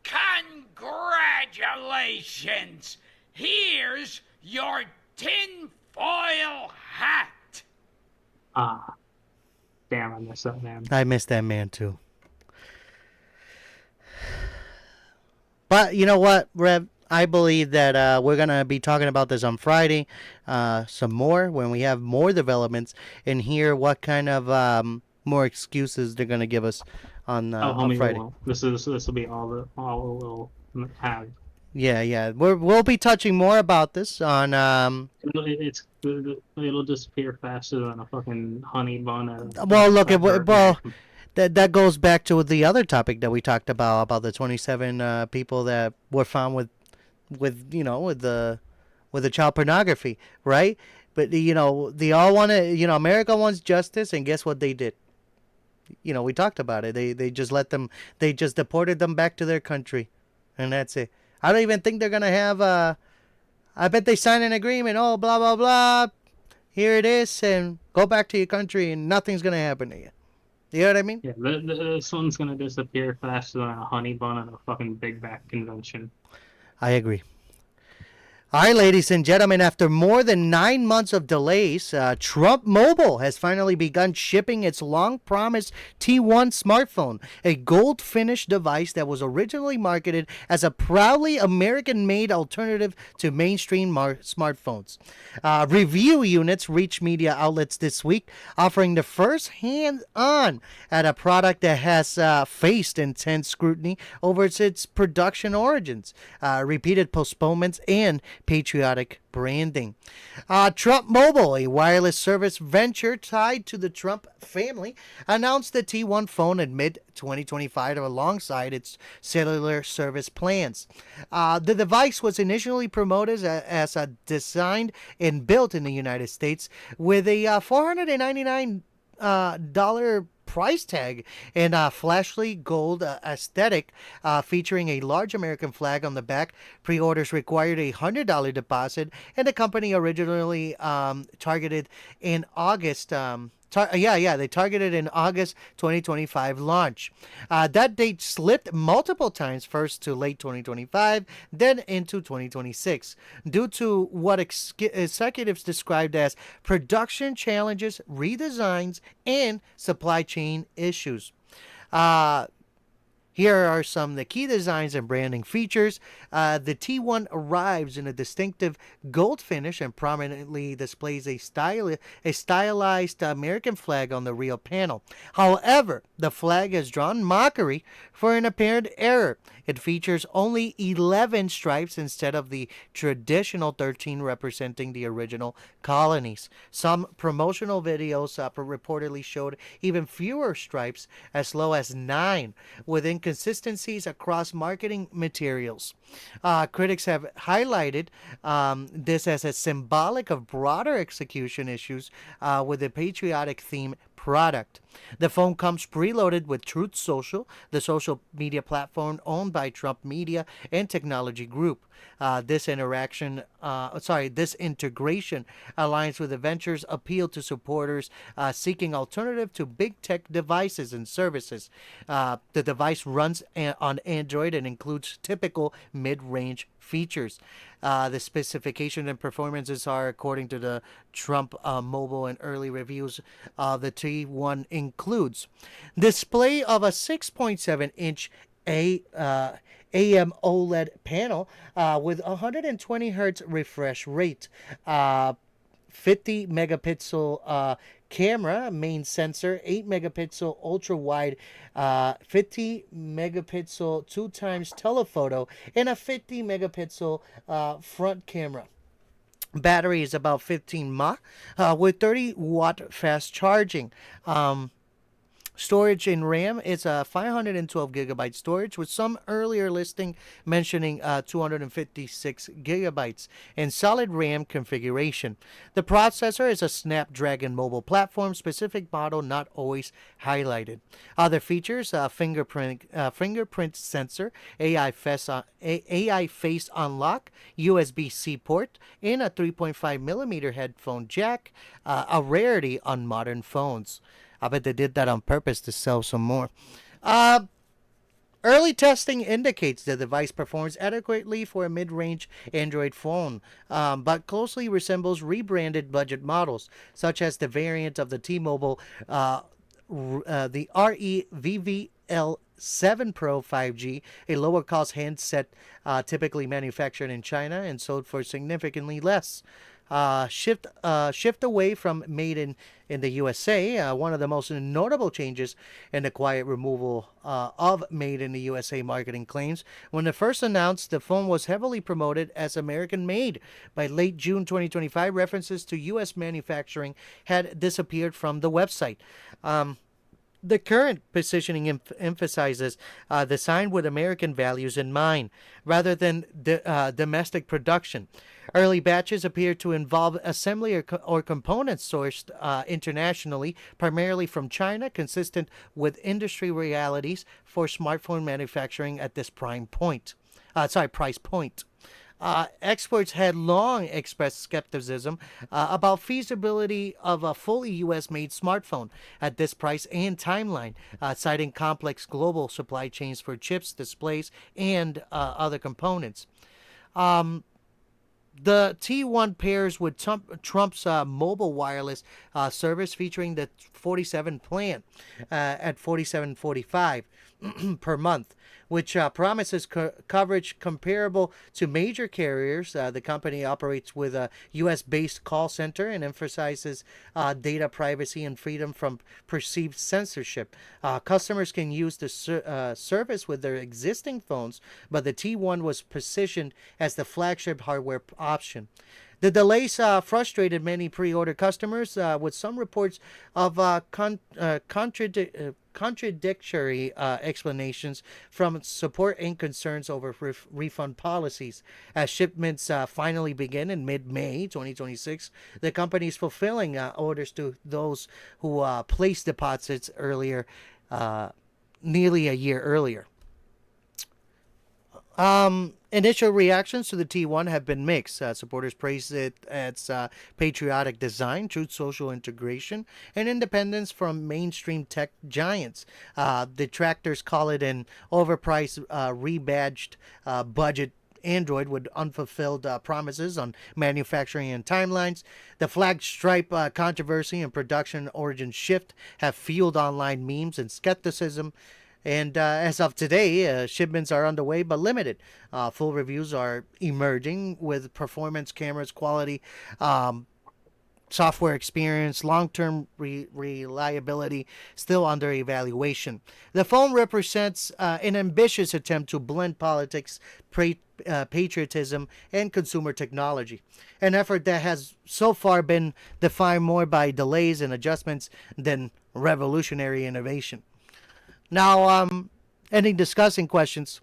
A: Congratulations! Here's your tinfoil hat!
D: Damn, I miss that man.
C: I miss that man, too. But, you know what, Rev? I believe that we're going to be talking about this on Friday some more when we have more developments and hear what kind of more excuses they're going to give us on Friday.
D: This will be all we'll have.
C: Yeah. We'll be touching more about this on...
D: It'll disappear faster than a fucking honey bun.
C: That goes back to the other topic that we talked about the 27 people that were found with the child pornography, right? But they all want to, America wants justice, and guess what they did? We talked about it. They just they just deported them back to their country, and that's it. I don't even think they're gonna have I bet they signed an agreement. Oh, blah blah blah. Here it is, and go back to your country, and nothing's gonna happen to you. You know what I mean?
D: Yeah, this one's gonna disappear faster than a honey bun at a fucking big back convention.
C: I agree. All right, ladies and gentlemen, after more than 9 months of delays, Trump Mobile has finally begun shipping its long-promised T1 smartphone, a gold-finished device that was originally marketed as a proudly American-made alternative to mainstream smartphones. Review units reached media outlets this week, offering the first hands-on at a product that has faced intense scrutiny over its production origins, repeated postponements, and patriotic branding. Trump Mobile, a wireless service venture tied to the Trump family, announced the T1 phone in mid-2025 alongside its cellular service plans. The device was initially promoted as designed and built in the United States with a $499 price tag in a flashy gold aesthetic featuring a large American flag on the back. Pre-orders required a $100 deposit, and the company originally targeted in August. They targeted in August 2025 launch. That date slipped multiple times, first to late 2025, then into 2026, due to what executives described as production challenges, redesigns, and supply chain issues. Here are some of the key designs and branding features. The T1 arrives in a distinctive gold finish and prominently displays a stylized American flag on the rear panel. However, the flag has drawn mockery for an apparent error. It features only 11 stripes instead of the traditional 13 representing the original colonies. Some promotional videos reportedly showed even fewer stripes, as low as 9, with inconsistencies across marketing materials. Critics have highlighted this as a symbolic of broader execution issues with the patriotic theme product. The phone comes preloaded with Truth Social, the social media platform owned by Trump Media and Technology Group. This integration aligns with the venture's appeal to supporters seeking alternative to big tech devices and services. The device runs on Android and includes typical mid-range features. The specification and performances are according to the Trump mobile, and early reviews. The T1 includes display of a 6.7-inch AM OLED panel with 120 hertz refresh rate, 50 megapixel camera, main sensor, 8 megapixel ultra wide, 50 megapixel 2x telephoto, and a 50 megapixel front camera. Battery is about 15 mAh with 30 watt fast charging. Storage in RAM is a 512 gigabyte storage, with some earlier listing mentioning 256 gigabytes in solid RAM configuration. The processor is a Snapdragon mobile platform specific model, not always highlighted. Other features: fingerprint sensor, AI face unlock, USB-C port, and a 3.5 millimeter headphone jack, a rarity on modern phones. I bet they did that on purpose to sell some more. Early testing indicates the device performs adequately for a mid-range Android phone, but closely resembles rebranded budget models, such as the variant of the T-Mobile, the REVVL7 Pro 5G, a lower-cost handset typically manufactured in China and sold for significantly less. Shift away from made in the USA. One of the most notable changes in the quiet removal of made in the USA marketing claims. When it first announced, the phone was heavily promoted as American made. By late June 2025, references to US manufacturing had disappeared from the website. The current positioning emphasizes design with American values in mind, rather than domestic production. Early batches appear to involve assembly or components sourced internationally, primarily from China, consistent with industry realities for smartphone manufacturing at this price point. Experts had long expressed skepticism about feasibility of a fully U.S.-made smartphone at this price and timeline, citing complex global supply chains for chips, displays, and other components. The T1 pairs with Trump's mobile wireless service, featuring the 47 plan at $47.45 per month, which promises coverage comparable to major carriers. The company operates with a U.S.-based call center and emphasizes data privacy and freedom from perceived censorship. Customers can use the service with their existing phones, but the T1 was positioned as the flagship hardware option. The delays frustrated contradictory explanations from support and concerns over refund policies. As shipments finally begin in mid-May 2026, the company is fulfilling orders to those who placed deposits earlier, nearly a year earlier. Initial reactions to the T1 have been mixed. Supporters praise it its patriotic design, true social integration, and independence from mainstream tech giants. Detractors call it an overpriced, rebadged budget Android with unfulfilled promises on manufacturing and timelines. The flag stripe controversy and production origin shift have fueled online memes and skepticism. And as of today, shipments are underway but limited. Full reviews are emerging with performance, cameras, quality, software experience, long-term reliability still under evaluation. The phone represents an ambitious attempt to blend politics, patriotism, and consumer technology. An effort that has so far been defined more by delays and adjustments than revolutionary innovation. Now, any discussing questions?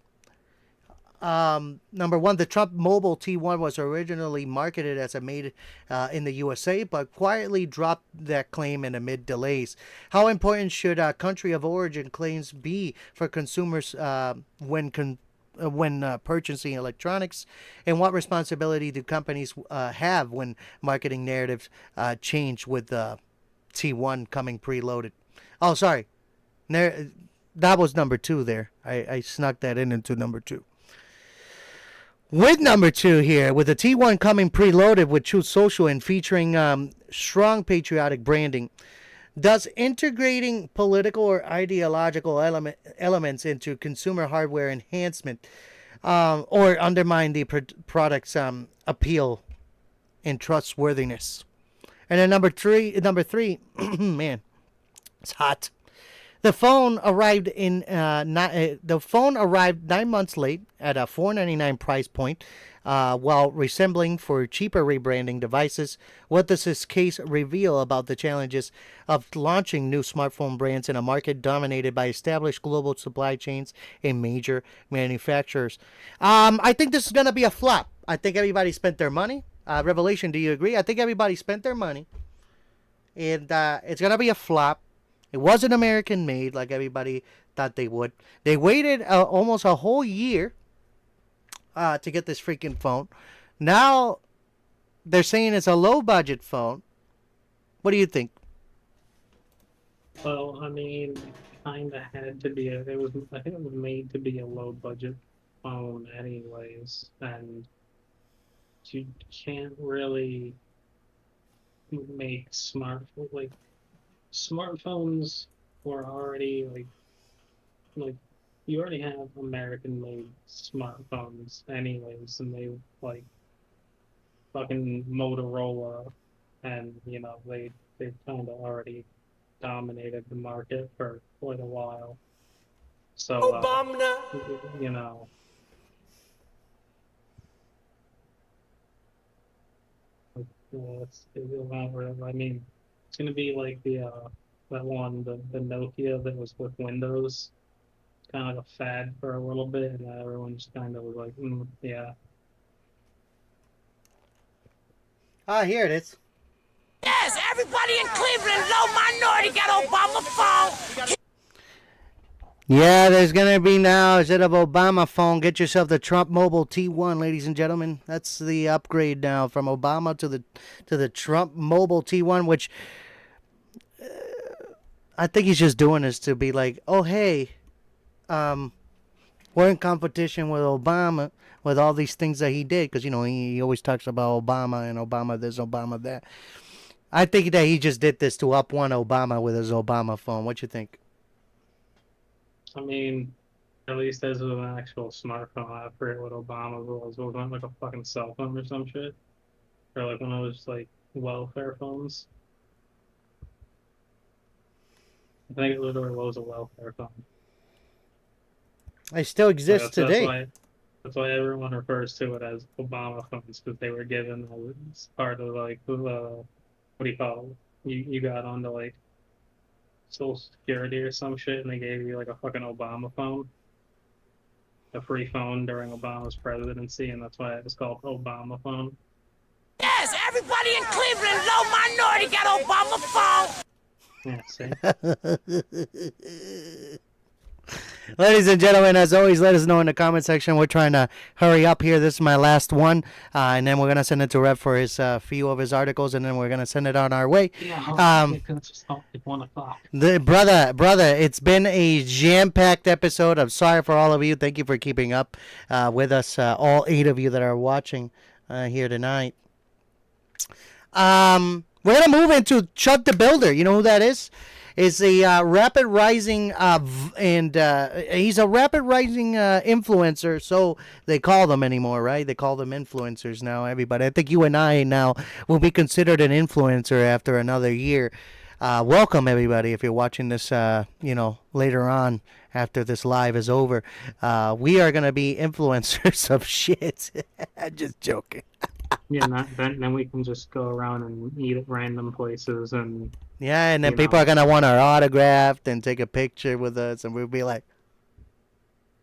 C: Number one, the Trump Mobile T1 was originally marketed as a made in the USA, but quietly dropped that claim in amid delays. How important should country of origin claims be for consumers when purchasing electronics, and what responsibility do companies have when marketing narratives change with the T1 coming preloaded? Oh, sorry. That was number two there. I snuck that into number two. With number two here, with the T1 coming preloaded with Truth Social and featuring strong patriotic branding, does integrating political or ideological elements into consumer hardware enhancement or undermine the product's appeal and trustworthiness? And then number three, man, it's hot. The phone arrived 9 months late at a $499 price point, while resembling for cheaper rebranding devices. What does this case reveal about the challenges of launching new smartphone brands in a market dominated by established global supply chains and major manufacturers? I think this is going to be a flop. I think everybody spent their money. Revelation, do you agree? I think everybody spent their money, and it's going to be a flop. It wasn't American made like everybody thought they would. They waited almost a whole year to get this freaking phone. Now they're saying it's a low budget phone. What do you think?
D: Well, I mean, kind of had to be I think it was made to be a low budget phone anyways, and you can't really make smartphones were already like you already have American made smartphones anyways, and they like fucking Motorola, and they kind of already dominated the market for quite a while. So I mean, it's gonna be like that one, the Nokia that was with Windows. Kind of like a fad for a little bit, and everyone just kind of was like, yeah.
C: Here it is.
A: Yes, everybody in Cleveland, low minority got Obama phone.
C: Yeah, there's going to be now, instead of Obama phone, get yourself the Trump Mobile T1, ladies and gentlemen. That's the upgrade now from Obama to the Trump Mobile T1, which I think he's just doing this to be like, oh, hey, we're in competition with Obama with all these things that he did, because, he always talks about Obama and Obama this, Obama that. I think that he just did this to up one Obama with his Obama phone. What you think?
D: I mean, at least as an actual smartphone, I forget what Obama was. Was it like a fucking cell phone or some shit? Or like one of those like welfare phones? I think it literally was a welfare phone.
C: They still exist today.
D: That's why everyone refers to it as Obama phones, because they were given as part of like what do you call it? You got onto like Social Security or some shit, and they gave you like a fucking Obama phone, a free phone during Obama's presidency, and that's why it was called Obama phone.
A: Yes, everybody in Cleveland, low minority got Obama phone.
D: Yeah, see.
C: Ladies and gentlemen, as always, let us know in the comment section. We're trying to hurry up here. This is my last one, and then we're going to send it to Rev for his few of his articles, and then we're going to send it on our way.
D: Yeah, it's just like 1 o'clock.
C: Brother, it's been a jam-packed episode. I'm sorry for all of you. Thank you for keeping up with us, all 8 of you that are watching here tonight. We're going to move into Chud the Builder. You know who that is? Is a rapid rising he's a rapid rising influencer, so they call them anymore, right? They call them influencers now, everybody. I think you and I now will be considered an influencer after another year. Welcome, everybody, if you're watching this, later on after this live is over. We are going to be influencers of shit. Just joking.
D: Yeah, then we can just go around and eat at random places and...
C: Yeah, and then people are going to want our autograph and take a picture with us, and we'll be like...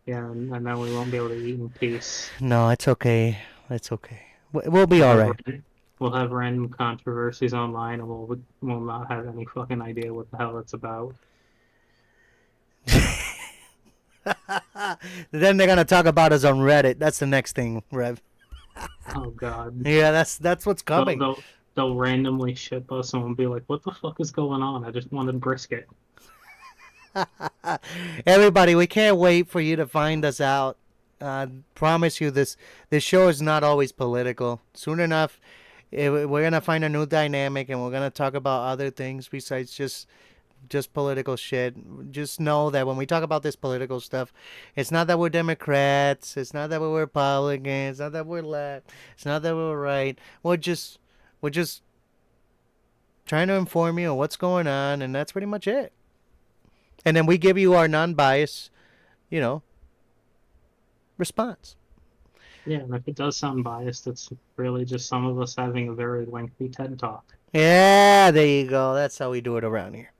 D: Yeah, and then we won't be able to eat in peace.
C: No, it's okay. It's okay. We'll be all right.
D: We'll have random controversies online, and we'll not have any fucking idea what the hell it's about.
C: Then they're going to talk about us on Reddit. That's the next thing, Rev.
D: Oh, God.
C: Yeah, that's what's coming.
D: They'll randomly ship us and we'll be like, what the fuck is going on? I just wanted brisket.
C: Everybody, we can't wait for you to find us out. Promise you this show is not always political. Soon enough, we're going to find a new dynamic, and we're going to talk about other things besides just political shit. Just know that when we talk about this political stuff, it's not that we're Democrats, it's not that we're Republicans, it's not that we're left, it's not that we're right. We're just trying to inform you of what's going on, and that's pretty much it. And then we give you our non-biased, response.
D: Yeah, and if it does sound biased, it's really just some of us having a very lengthy TED Talk.
C: Yeah, there you go. That's how we do it around here.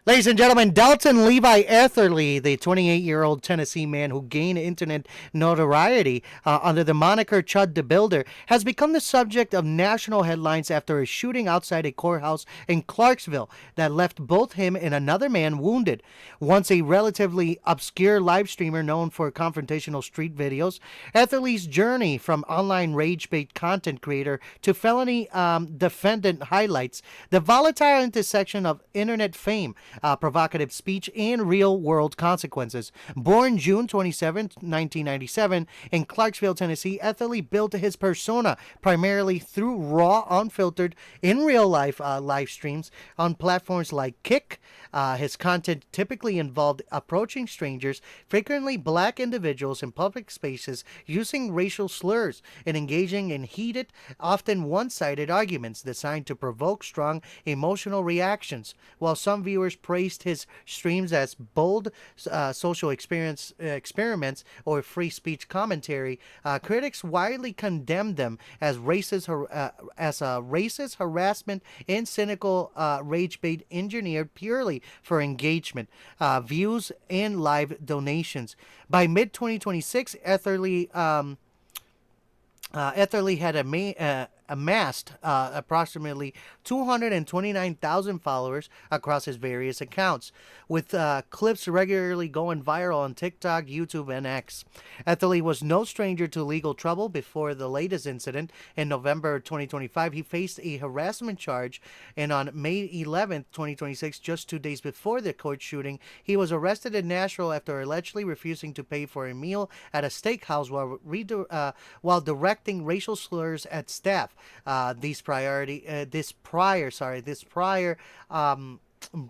C: Ladies and gentlemen, Dalton Levi Etherly, the 28-year-old Tennessee man who gained internet notoriety under the moniker Chud the Builder, has become the subject of national headlines after a shooting outside a courthouse in Clarksville that left both him and another man wounded. Once a relatively obscure live streamer known for confrontational street videos, Etherly's journey from online rage-bait content creator to felony defendant highlights the volatile intersection of internet fame, provocative speech, and real-world consequences. Born June 27, 1997, in Clarksville, Tennessee, Etherly built his persona primarily through raw, unfiltered, in real-life live streams on platforms like Kick. His content typically involved approaching strangers, frequently black individuals, in public spaces, using racial slurs, and engaging in heated, often one-sided arguments designed to provoke strong emotional reactions. While some viewers praised his streams as bold social experiments or free speech commentary, critics widely condemned them as racist harassment and cynical rage bait engineered purely for engagement, views, and live donations. By mid-2026, Etherly had amassed approximately 229,000 followers across his various accounts, with clips regularly going viral on TikTok, YouTube, and X. Etherly was no stranger to legal trouble. Before the latest incident in November 2025, he faced a harassment charge, and on May 11, 2026, just 2 days before the court shooting, he was arrested in Nashville after allegedly refusing to pay for a meal at a steakhouse while directing racial slurs at staff. This prior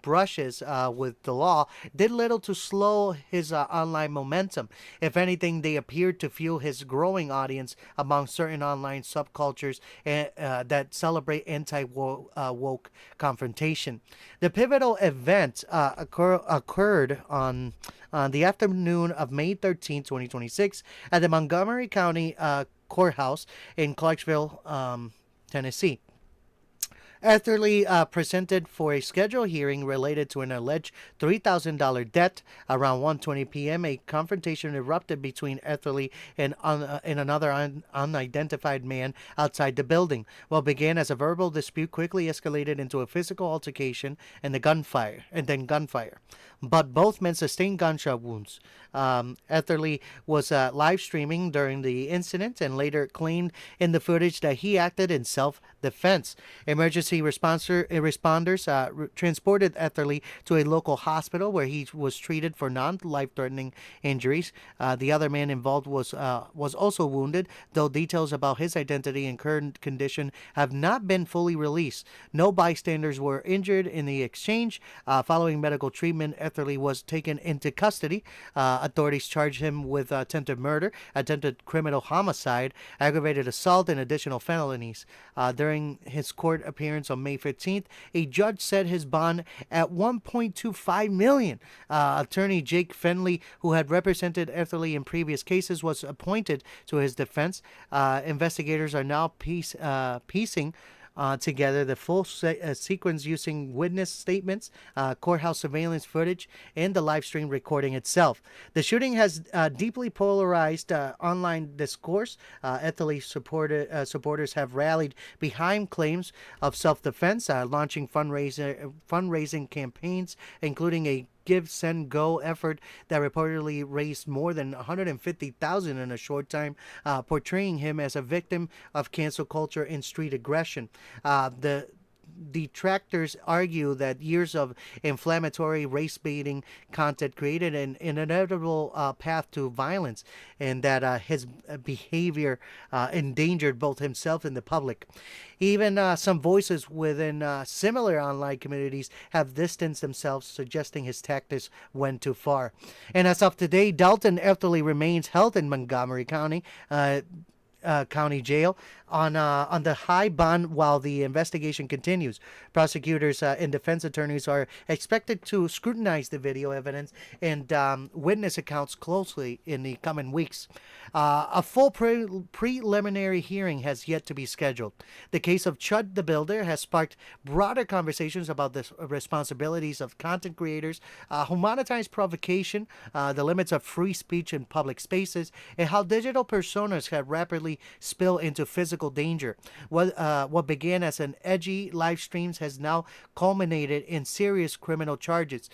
C: brushes with the law did little to slow his online momentum. If anything, they appeared to fuel his growing audience among certain online subcultures that celebrate anti-woke confrontation. The pivotal event occurred on the afternoon of May 13, 2026, at the Montgomery County Courthouse in Clarksville, Tennessee. Etherly presented for a scheduled hearing related to an alleged $3,000 debt. Around 1:20 p.m., a confrontation erupted between Etherly and another unidentified man outside the building. What began as a verbal dispute quickly escalated into a physical altercation and then gunfire. But both men sustained gunshot wounds. Etherly was live streaming during the incident and later claimed in the footage that he acted in self-defense. Emergency responders transported Etherly to a local hospital where he was treated for non-life-threatening injuries. The other man involved was also wounded, though details about his identity and current condition have not been fully released. No bystanders were injured in the exchange. Following medical treatment, Etherly was taken into custody. Authorities charged him with attempted murder, attempted criminal homicide, aggravated assault, and additional felonies. During his court appearance on May 15th, a judge set his bond at $1.25 million. Attorney Jake Fenley, who had represented Etherly in previous cases, was appointed to his defense. Investigators are now piecing together the full sequence using witness statements, courthouse surveillance footage, and the live stream recording itself. The shooting has deeply polarized online discourse. Etherly supporters have rallied behind claims of self-defense, launching fundraising campaigns, including a Give, Send, Go effort that reportedly raised more than $150,000 in a short time, portraying him as a victim of cancel culture and street aggression. The detractors argue that years of inflammatory race-baiting content created an inevitable path to violence, and that his behavior endangered both himself and the public. Even some voices within similar online communities have distanced themselves, suggesting his tactics went too far. And as of today, Dalton Etherly remains held in Montgomery County Jail on the high bond while the investigation continues. Prosecutors and defense attorneys are expected to scrutinize the video evidence and witness accounts closely in the coming weeks. A full preliminary hearing has yet to be scheduled. The case of Chud the Builder has sparked broader conversations about the responsibilities of content creators who monetize provocation, the limits of free speech in public spaces, and how digital personas have rapidly spilled into physical danger. What began as an edgy live streams has now culminated in serious criminal charges,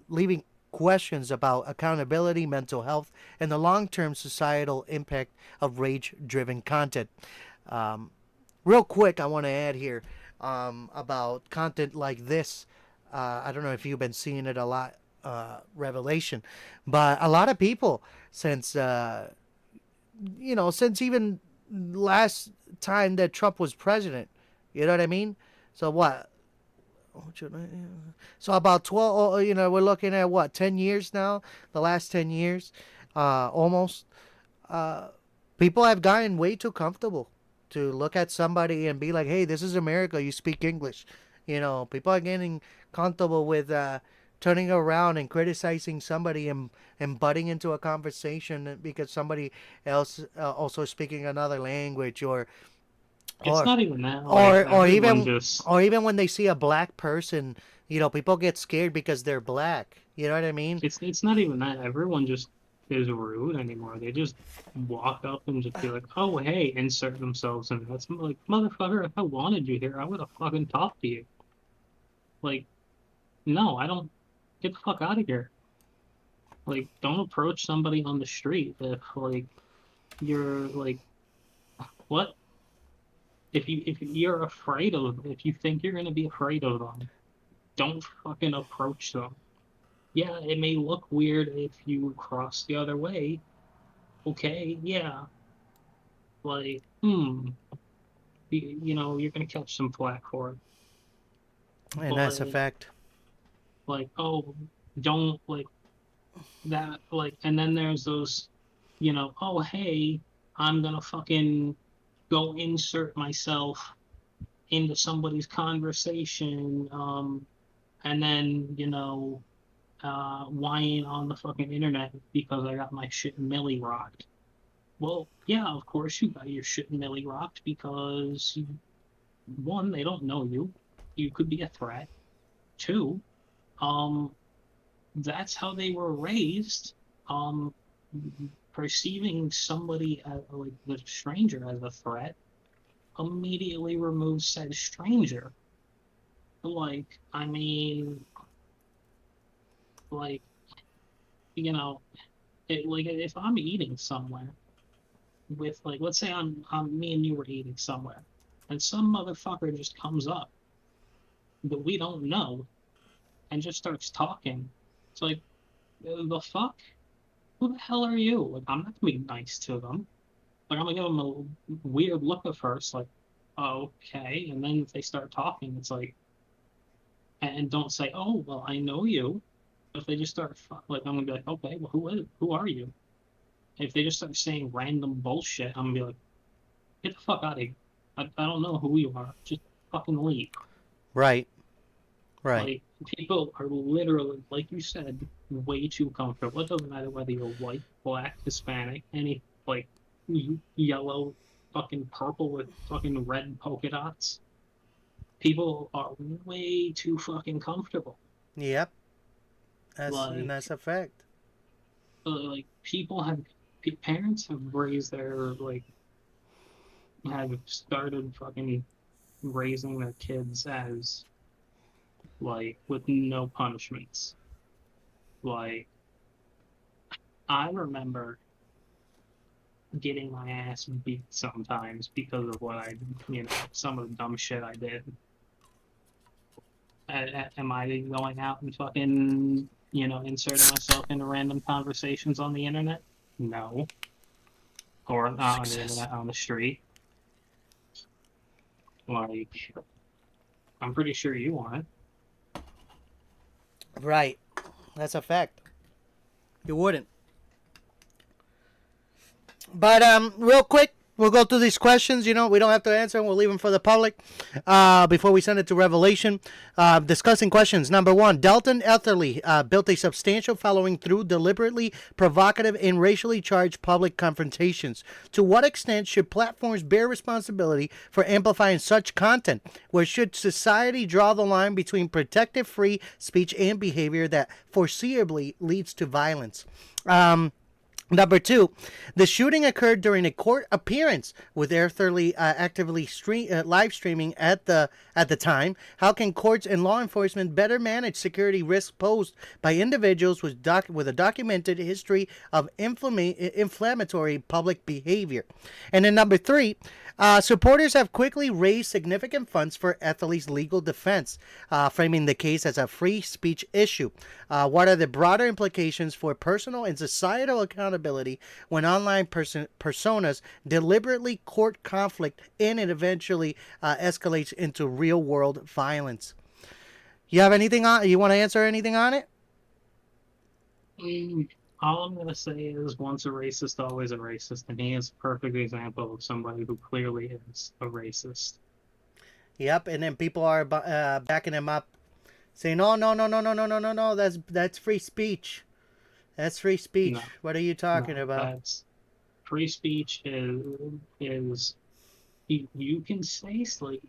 C: leaving questions about accountability, mental health, and the long-term societal impact of rage-driven content. Real quick, I want to add here about content like this. I don't know if you've been seeing it a lot, Revelation, but a lot of people since even last time that Trump was president, you know what I mean? So what? So about 12, we're looking at what, 10 years now? The last 10 years, almost. People have gotten way too comfortable to look at somebody and be like, hey, this is America, you speak English. People are getting comfortable with turning around and criticizing somebody and butting into a conversation because somebody else also speaking another language,
D: it's not even that.
C: Or even when they see a black person, people get scared because they're black. You know what I mean?
D: It's not even that. Everyone just is rude anymore. They just walk up and just be like, "Oh, hey," insert themselves, and that's like, motherfucker. If I wanted you here, I would have fucking talked to you. Like, no, I don't. Get the fuck out of here. Like, don't approach somebody on the street if you're like, what? If you're afraid of them, if you think you're gonna be afraid of them, don't fucking approach them. Yeah, it may look weird if you cross the other way. Okay, yeah. Like, you're gonna catch some flack for it.
C: And that's a fact.
D: Like, oh, don't, like, that, like, and then there's those, oh, hey, I'm gonna fucking go insert myself into somebody's conversation, and then, whine on the fucking internet because I got my shit milli rocked. Well, yeah, of course you got your shit milli rocked because one, they don't know you. You could be a threat. Two, that's how they were raised. Perceiving somebody as, like the stranger as a threat immediately removes said stranger. Like, I mean, like, you know, like if I'm eating somewhere with, like, let's say me and you were eating somewhere, and some motherfucker just comes up that we don't know and just starts talking. It's like, the fuck? Who the hell are you? Like, I'm not gonna be nice to them. Like, I'm gonna give them a weird look at first, like, oh, okay, and then if they start talking, it's like, and don't say, oh, well, I know you. If they just start, like, I'm gonna be like, okay, well, who are you? If they just start saying random bullshit, I'm gonna be like, get the fuck out of here. I don't know who you are. Just fucking leave.
C: Right.
D: Like, people are literally, like you said, way too comfortable. It doesn't matter whether you're white, black, Hispanic, any, like, yellow, fucking purple with fucking red polka dots. People are way too fucking comfortable.
C: Yep. That's a fact.
D: Like, parents have raised have started fucking raising their kids as, like, with no punishments. Like, I remember getting my ass beat sometimes because of what some of the dumb shit I did. Am I going out and fucking, inserting myself into random conversations on the internet? No. Or not on the internet, on the street. Like, I'm pretty sure you aren't.
C: Right. That's a fact. You wouldn't. But real quick, we'll go through these questions. We don't have to answer them. We'll leave them for the public before we send it to Revelation. Discussing questions. Number one, Dalton Etherly built a substantial following through deliberately provocative and racially charged public confrontations. To what extent should platforms bear responsibility for amplifying such content? Where should society draw the line between protective free speech and behavior that foreseeably leads to violence? Number two, the shooting occurred during a court appearance with Etherly actively live streaming at the time. How can courts and law enforcement better manage security risks posed by individuals with a documented history of inflammatory public behavior? And then number three, supporters have quickly raised significant funds for Etherly's legal defense, framing the case as a free speech issue. What are the broader implications for personal and societal accountability when online personas deliberately court conflict and it eventually escalates into real-world violence? You have anything on? You want to answer anything on it?
D: All I'm going to say is once a racist, always a racist. And he is a perfect example of somebody who clearly is a racist.
C: Yep, and then people are backing him up, saying, "Oh, no, that's free speech. That's free speech." No, what are you talking about?
D: That's, free speech is you can say, like,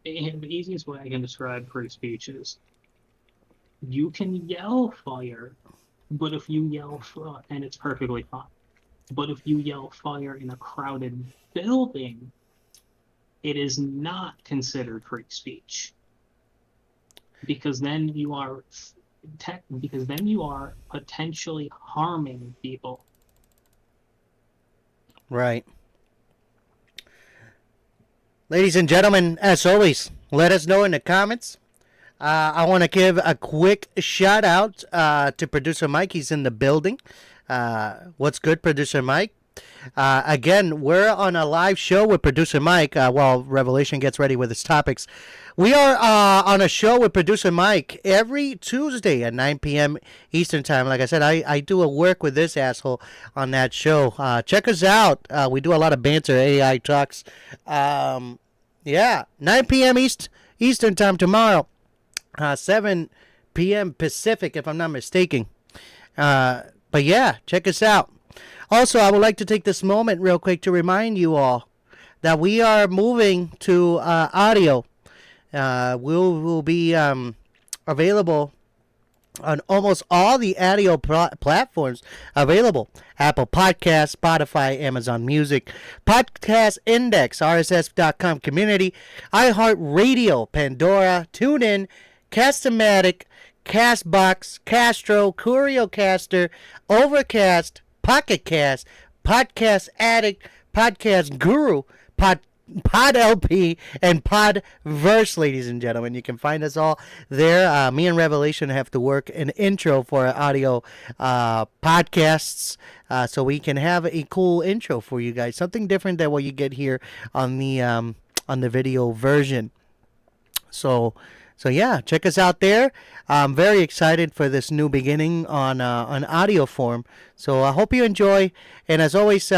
D: the easiest way I can describe free speech is you can yell fire, but if you yell and it's perfectly fine. But if you yell fire in a crowded building, it is not considered free speech. Because then you are potentially harming people.
C: Right. Ladies and gentlemen, as always, let us know in the comments. I want to give a quick shout out to producer Mike. He's in the building. What's good, producer Mike? Again, we're on a live show with producer Mike while Revelation gets ready with his topics. We are on a show with producer Mike every Tuesday at 9 p.m. Eastern Time. Like I said, I do a work with this asshole on that show. Check us out. We do a lot of banter, AI talks. 9 p.m. Eastern Time tomorrow. 7 p.m. Pacific, if I'm not mistaken. But yeah, check us out. Also, I would like to take this moment real quick to remind you all that we are moving to audio will be available on almost all the audio platforms available: Apple Podcasts, Spotify, Amazon Music, Podcast Index, RSS.com Community, iHeartRadio, Pandora, TuneIn, Castamatic, Castbox, Castro, CurioCaster, Overcast, Pocket Cast, Podcast Addict, Podcast Guru, Pod LP, and Podverse, ladies and gentlemen. You can find us all there. Me and Revelation have to work an intro for our audio podcasts, so we can have a cool intro for you guys, something different than what you get here on the video version. So yeah, check us out there. I'm very excited for this new beginning on audio form. So I hope you enjoy. And as always,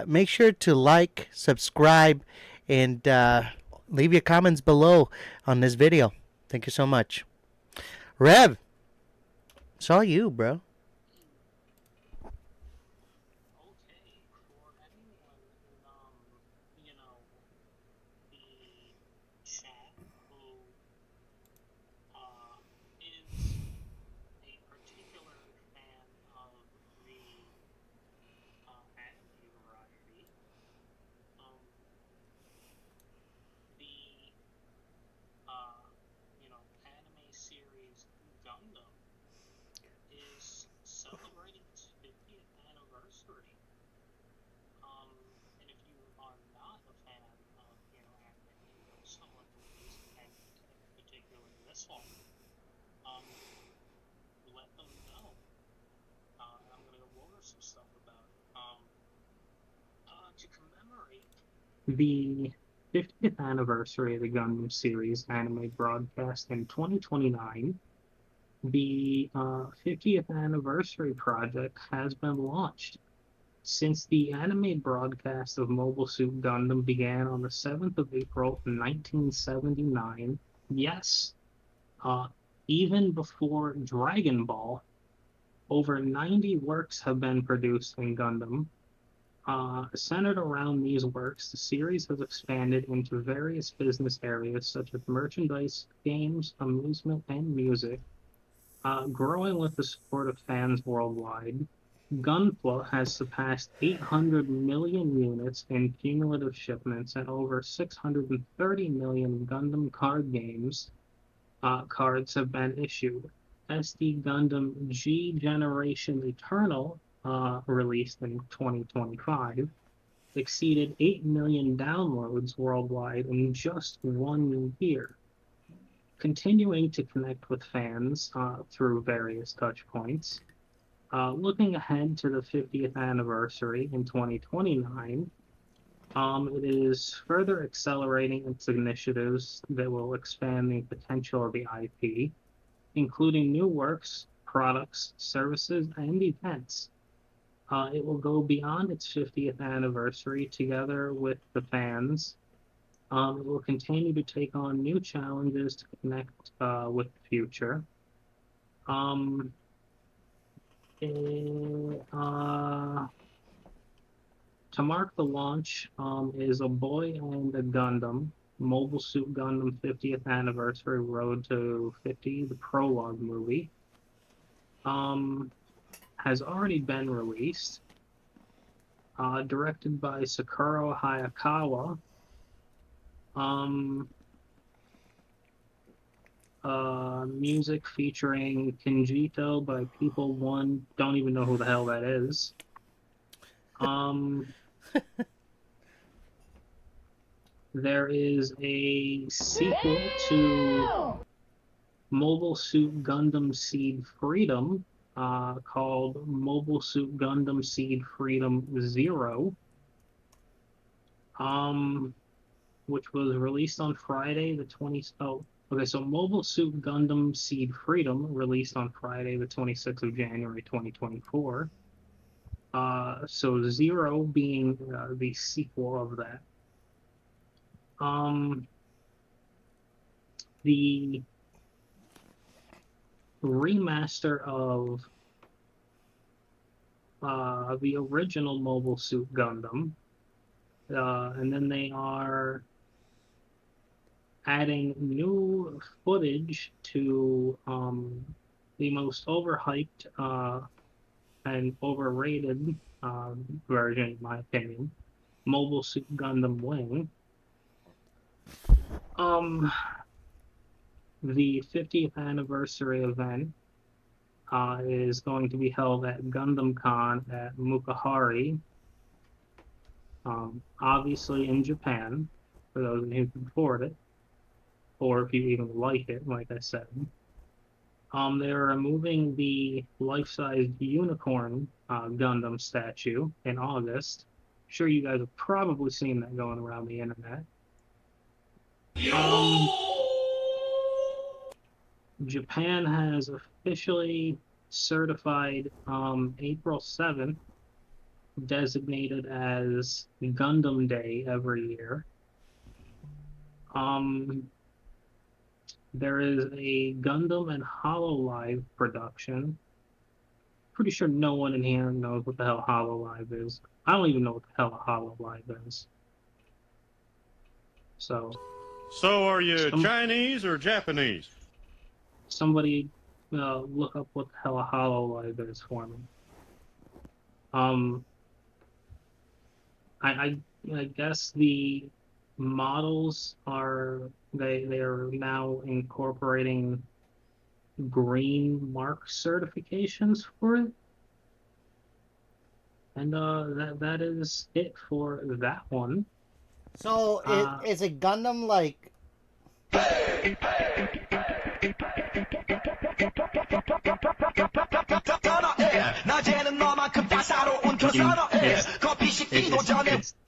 C: make sure to like, subscribe, and leave your comments below on this video. Thank you so much. Rev, it's all you, bro.
D: Okay, for anyone you know, the chat who is a particular fan of the anime variety, the anime series Gundam is celebrating its 50th anniversary. And if you are not a fan of anime, you know someone who is, and particularly this one, let them know. I'm gonna go over some stuff about it. To commemorate the 50th anniversary of the Gundam series anime broadcast in 2029, the 50th anniversary project has been launched. Since the anime broadcast of Mobile Suit Gundam began on the 7th of April 1979, yes, even before Dragon Ball, over 90 works have been produced in Gundam. Centered around these works, the series has expanded into various business areas such as merchandise, games, amusement, and music. Growing with the support of fans worldwide, Gunpla has surpassed 800 million units in cumulative shipments, and over 630 million Gundam card games cards have been issued. SD Gundam G Generation Eternal, released in 2025, exceeded 8 million downloads worldwide in just 1 year. Continuing to connect with fans through various touch points. Looking ahead to the 50th anniversary in 2029, it is further accelerating its initiatives that will expand the potential of the IP, including new works, products, services, and events. It will go beyond its 50th anniversary together with the fans. It will continue to take on new challenges to connect with the future. To mark the launch is A Boy and a Gundam, Mobile Suit Gundam 50th Anniversary Road to 50, the prologue movie. Has already been released. Directed by Sakura Hayakawa. Music featuring Kinjito by People One. Don't even know who the hell that is. There is a sequel to Mobile Suit Gundam Seed Freedom, called Mobile Suit Gundam Seed Freedom Zero, which was released on Friday the 20th. Oh, okay, so Mobile Suit Gundam Seed Freedom released on Friday the 26th of January 2024. So Zero being the sequel of that. The remaster of the original Mobile Suit Gundam, and then they are adding new footage to the most overhyped and overrated version, in my opinion, Mobile Suit Gundam Wing. The 50th anniversary event is going to be held at Gundam Con at Mukahari, obviously in Japan, for those of you who can afford it, or if you even like it, like I said. They're removing the life-size unicorn Gundam statue in August. I'm sure you guys have probably seen that going around the internet. Japan has officially certified April 7th, designated as Gundam Day every year. There is a Gundam and Hololive production. Pretty sure no one in here knows what the hell Hololive is. I don't even know what the hell a Hololive is. So
H: are you Chinese or Japanese?
D: Somebody look up what the hell a Hololive is for me. I guess the models are they are now incorporating green mark certifications for it, and that is it for that one.
C: So is it Gundam like?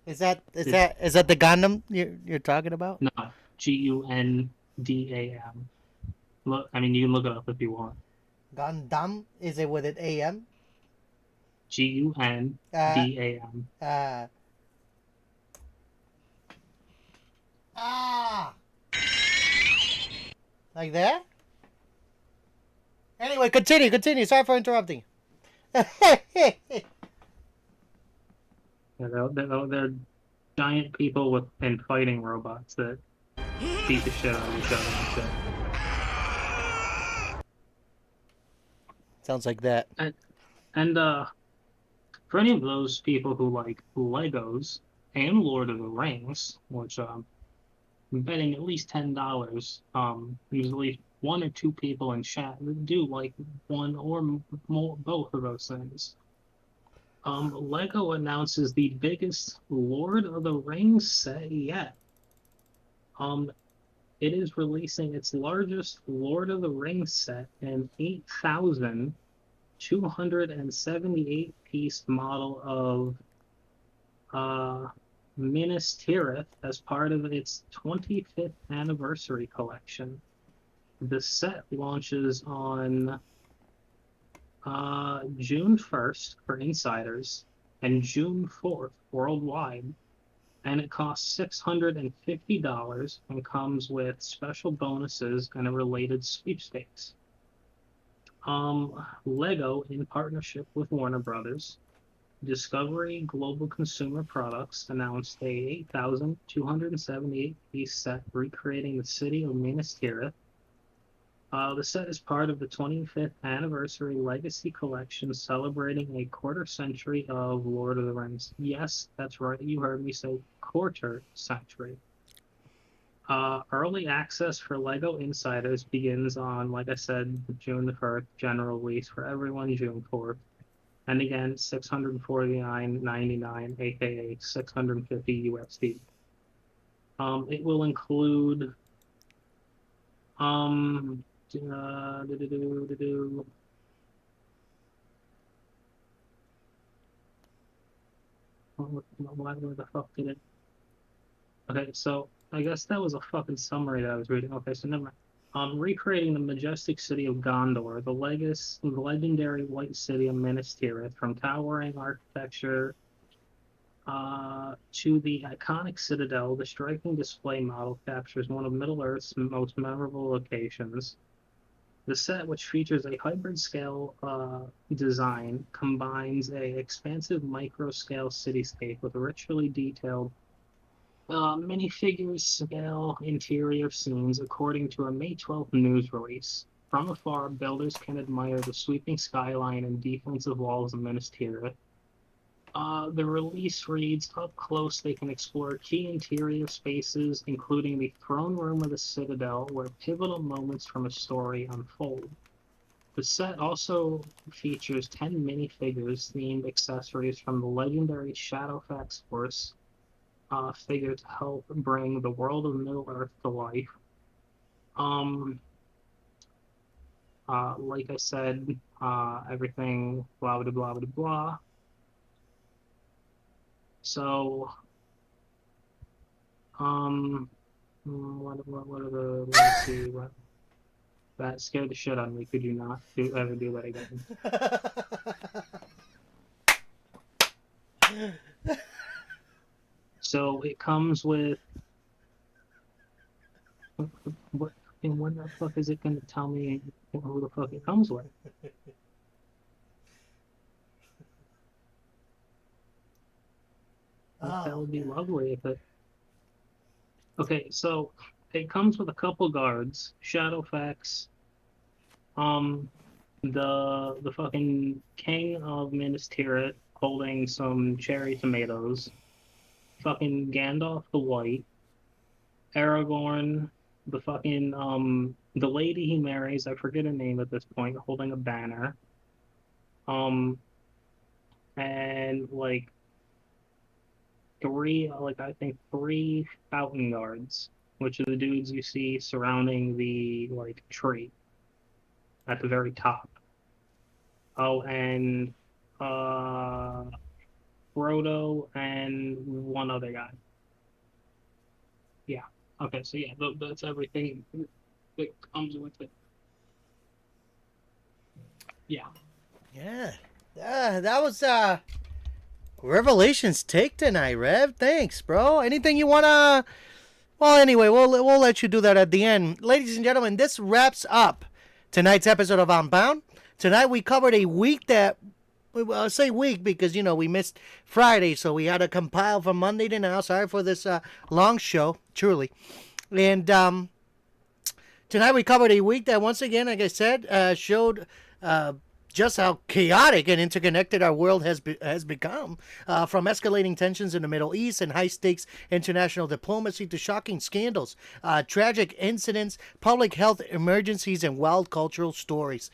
C: Is that the Gundam you're talking about?
D: No, Gundam. Look, I mean, you can look it up if you want.
C: Gundam, is it with an AM?
D: Gundam.
C: Like that? Anyway, continue. Sorry for interrupting.
D: Yeah, they're giant people and fighting robots that beat the shit out of each other and shit.
C: Sounds like that.
D: And for any of those people who like Legos and Lord of the Rings, which I'm betting at least $10, there's at least one or two people in chat that do like one or more, both of those things. Lego announces the biggest Lord of the Rings set yet. It is releasing its largest Lord of the Rings set, an 8,278-piece model of Minas Tirith as part of its 25th anniversary collection. The set launches on June 1st for insiders and June 4th worldwide, and it costs $650 and comes with special bonuses and a related sweepstakes. Lego, in partnership with Warner Brothers, Discovery Global Consumer Products announced a 8,278-piece set recreating the city of Minas Tirith. The set is part of the 25th Anniversary Legacy Collection, celebrating a quarter century of Lord of the Rings. Yes, that's right, you heard me say quarter century. Early access for LEGO Insiders begins on, like I said, June the 1st, general release for everyone June 4th. And again, $649.99, aka 650 USD. It will include why the fuck did it? Okay, so I guess that was a fucking summary that I was reading. Okay, so never mind. Recreating the majestic city of Gondor, the legendary white city of Minas Tirith, from towering architecture to the iconic citadel, the striking display model captures one of Middle-earth's most memorable locations. The set, which features a hybrid-scale design, combines an expansive micro-scale cityscape with richly detailed Minifigures scale interior scenes according to a May 12th news release. From afar, builders can admire the sweeping skyline and defensive walls of Minas Tirith. The release reads, up close they can explore key interior spaces, including the throne room of the Citadel, where pivotal moments from a story unfold. The set also features 10 minifigures themed accessories from the legendary Shadowfax Force figure to help bring the world of Middle-earth to life. Like I said, everything blah blah blah blah blah. So, what are the, let's see, what, that scared the shit out of me. Could you not ever do that again? So it comes with, what, and when the fuck is it gonna tell me who the fuck it comes with? That would be lovely if it. Okay, so it comes with a couple guards, Shadowfax, the fucking king of Minas Tirith holding some cherry tomatoes, fucking Gandalf the White, Aragorn, the fucking the lady he marries, I forget her name at this point, holding a banner, and like three fountain guards, which are the dudes you see surrounding the like tree at the very top. Oh, and Frodo and one other guy. Yeah. Okay, so yeah, that's everything that comes with it. Yeah.
C: Yeah. That was Revelations take tonight, Rev. Thanks, bro. Anything you wanna? Well, anyway, we'll let you do that at the end, ladies and gentlemen. This wraps up tonight's episode of Unbound. Tonight we covered a week that, well, I say week because we missed Friday, so we had to compile from Monday to now. Sorry for this long show, truly. And tonight we covered a week that, once again, like I said, showed just how chaotic and interconnected our world has become, from escalating tensions in the Middle East and high-stakes international diplomacy to shocking scandals, tragic incidents, public health emergencies, and wild cultural stories.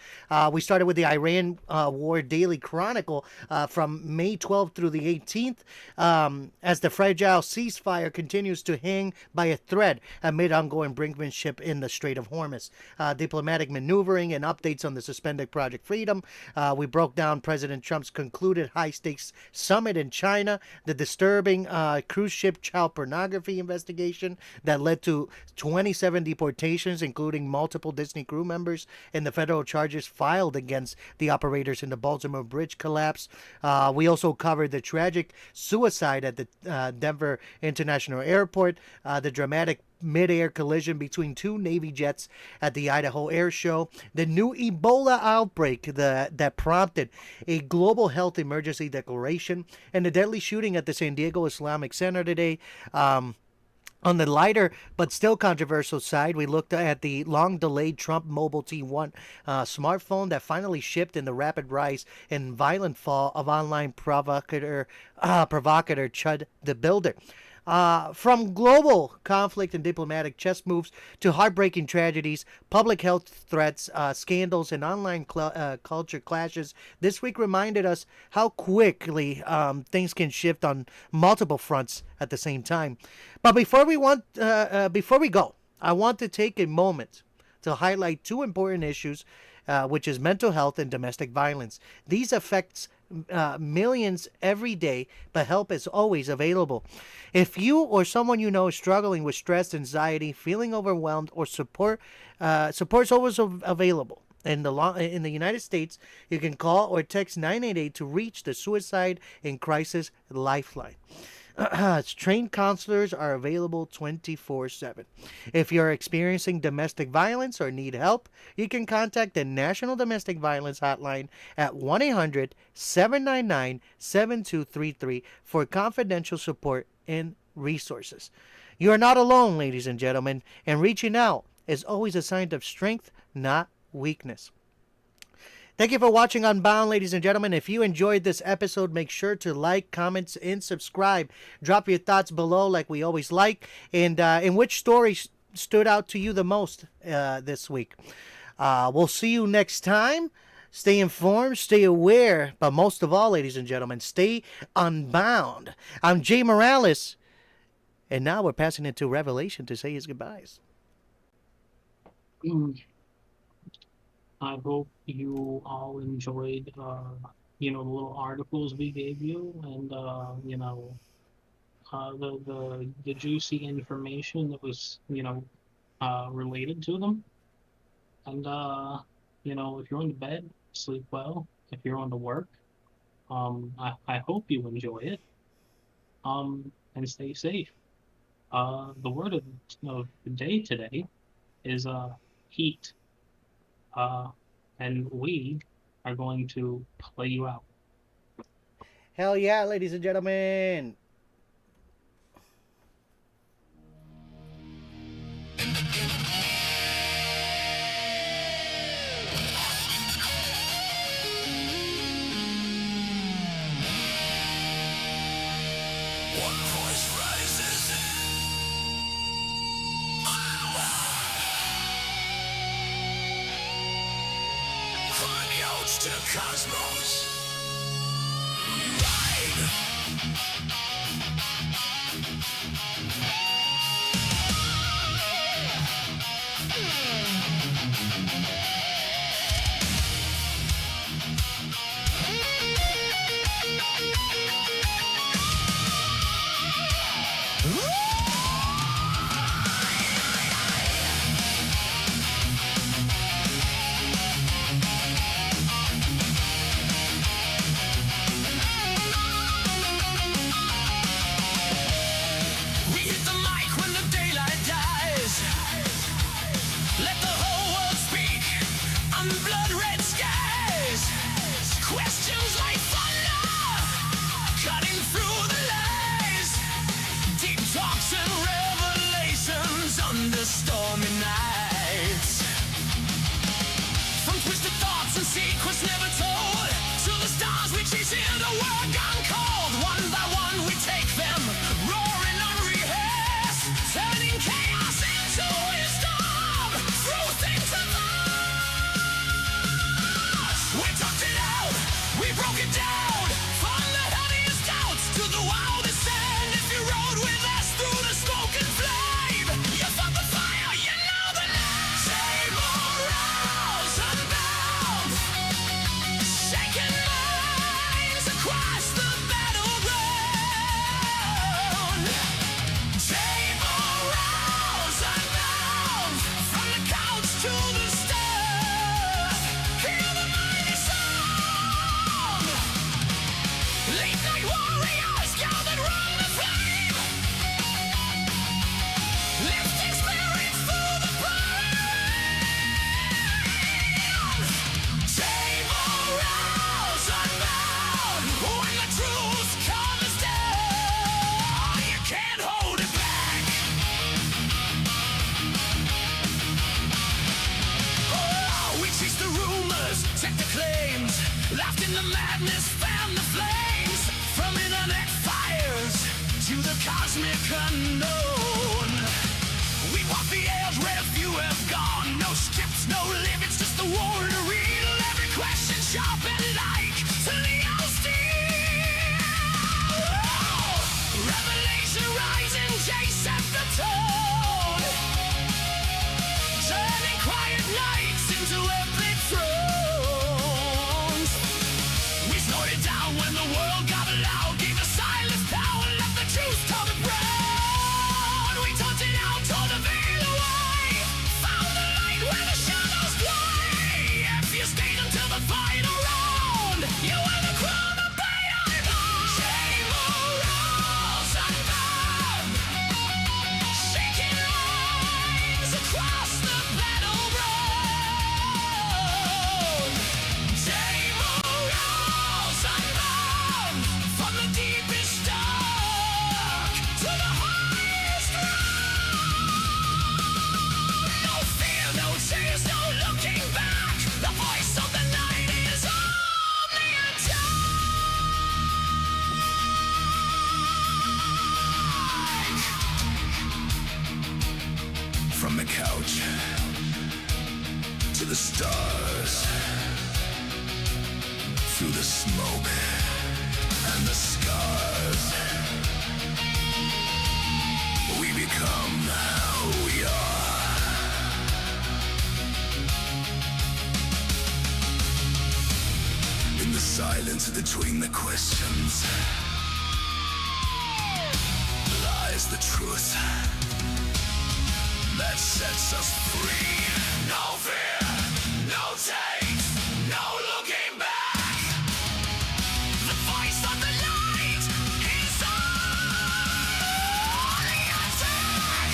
C: We started with the Iran War Daily Chronicle from May 12th through the 18th, as the fragile ceasefire continues to hang by a thread amid ongoing brinkmanship in the Strait of Hormuz, diplomatic maneuvering, and updates on the suspended Project Freedom. We broke down President Trump's concluded high-stakes summit in China, the disturbing cruise ship child pornography investigation that led to 27 deportations, including multiple Disney crew members, and the federal charges filed against the operators in the Baltimore Bridge collapse. We also covered the tragic suicide at the Denver International Airport, the dramatic mid-air collision between two Navy jets at the Idaho Air Show, the new Ebola outbreak that prompted a global health emergency declaration, and the deadly shooting at the San Diego Islamic Center today. On the lighter but still controversial side, we looked at the long-delayed Trump Mobile T1 smartphone that finally shipped in the rapid rise and violent fall of online provocateur Chud the Builder. From global conflict and diplomatic chess moves to heartbreaking tragedies, public health threats, scandals, and online culture clashes, this week reminded us how quickly things can shift on multiple fronts at the same time. But before we go, I want to take a moment to highlight two important issues, which is mental health and domestic violence. These affects millions every day, but help is always available. If you or someone you know is struggling with stress, anxiety, feeling overwhelmed, or support's always available. In the United States, you can call or text 988 to reach the Suicide in Crisis Lifeline. Trained counselors are available 24/7. If you're experiencing domestic violence or need help, you can contact the National Domestic Violence Hotline at 1-800-799-7233 for confidential support in resources. You are not alone, ladies and gentlemen, and reaching out is always a sign of strength, not weakness. Thank you for watching Unbound, ladies and gentlemen. If you enjoyed this episode, make sure to like, comment, and subscribe. Drop your thoughts below like we always like. And in which story stood out to you the most this week. We'll see you next time. Stay informed, stay aware, but most of all, ladies and gentlemen, stay unbound. I'm Jey Morales, and now we're passing it to Revelation to say his goodbyes.
D: I hope you all enjoyed, the little articles we gave you, and the juicy information that was, related to them. And if you're on the bed, sleep well. If you're on to work, I hope you enjoy it. And stay safe. The word of the day today is heat. And we are going to play you out.
C: Hell yeah, ladies and gentlemen.
A: One voice rises. From Yotes to Cosmos. Ride. We hit the mic when the daylight dies. Let the whole world speak on blood red skies. Questions like thunder, cutting through the lies. Deep talks and revelations under stormy nights. From twisted thoughts and secrets never told, to the stars we chase into work gone cold. One by one we take them, roaring unrehearsed, turning chaos into wisdom, truth into thoughts. We talked it out, we broke it down, from the heaviest doubts to the wildest end. If you rode with us through the smoke and flame, you fought the fire, you know the name. Jey Morales, Unbound, shaking minds across the battleground. Jey Morales, Unbound, from the couch to the stars, hear the mighty song. Late night warriors gathered round the flame, lifting spirits through the brain. Jey Morales, Unbound, when the truth comes down, you can't hold it back. Oh, we chased the rumors, checked the claims, laughed in the madness, fanned the flames. From internet fires to the cosmic unknown, we walk the air where few have gone. No scripts, no limits, just the war to read. Every question sharp and like to Leo Steel. Revelation rising, Jey set the tone, turning quiet nights into epic thrones. We slowed it down when the world got loud, gave the silence power, let the truth come and brown. We talked it out, tore the veil away, found the light where the shadows play. If you stayed until the final round, you were the crown of Beijing. Jey Morales, Unbound, shaking minds across the battleground. No looking back, the voice of the night is on the attack. From the couch to the stars, through the smoke and the scars, we become who we are. In the silence between the questions lies the truth that sets us free. No fear, no takes, no looking back. The voice of the light is on the attack.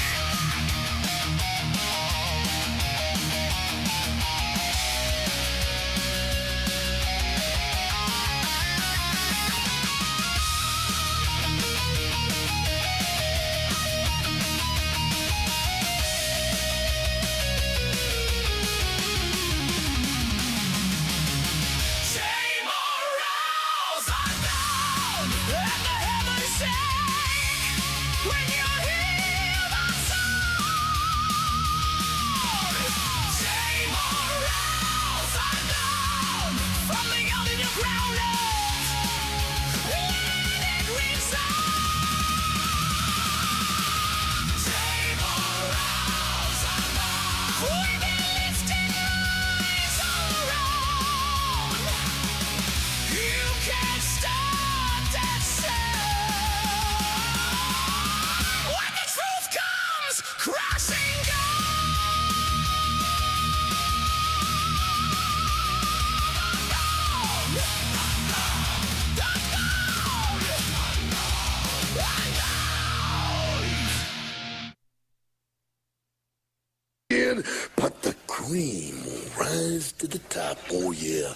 A: Jey Morales, unbound, and the heavens shake when you hear the sound. Jey Morales, unbound, from the underground earth, let it resound. Jey Morales, unbound, we've been lifting eyes around. You can't stop that sound. When the truth comes crashing
I: But the cream will rise to the top, oh yeah.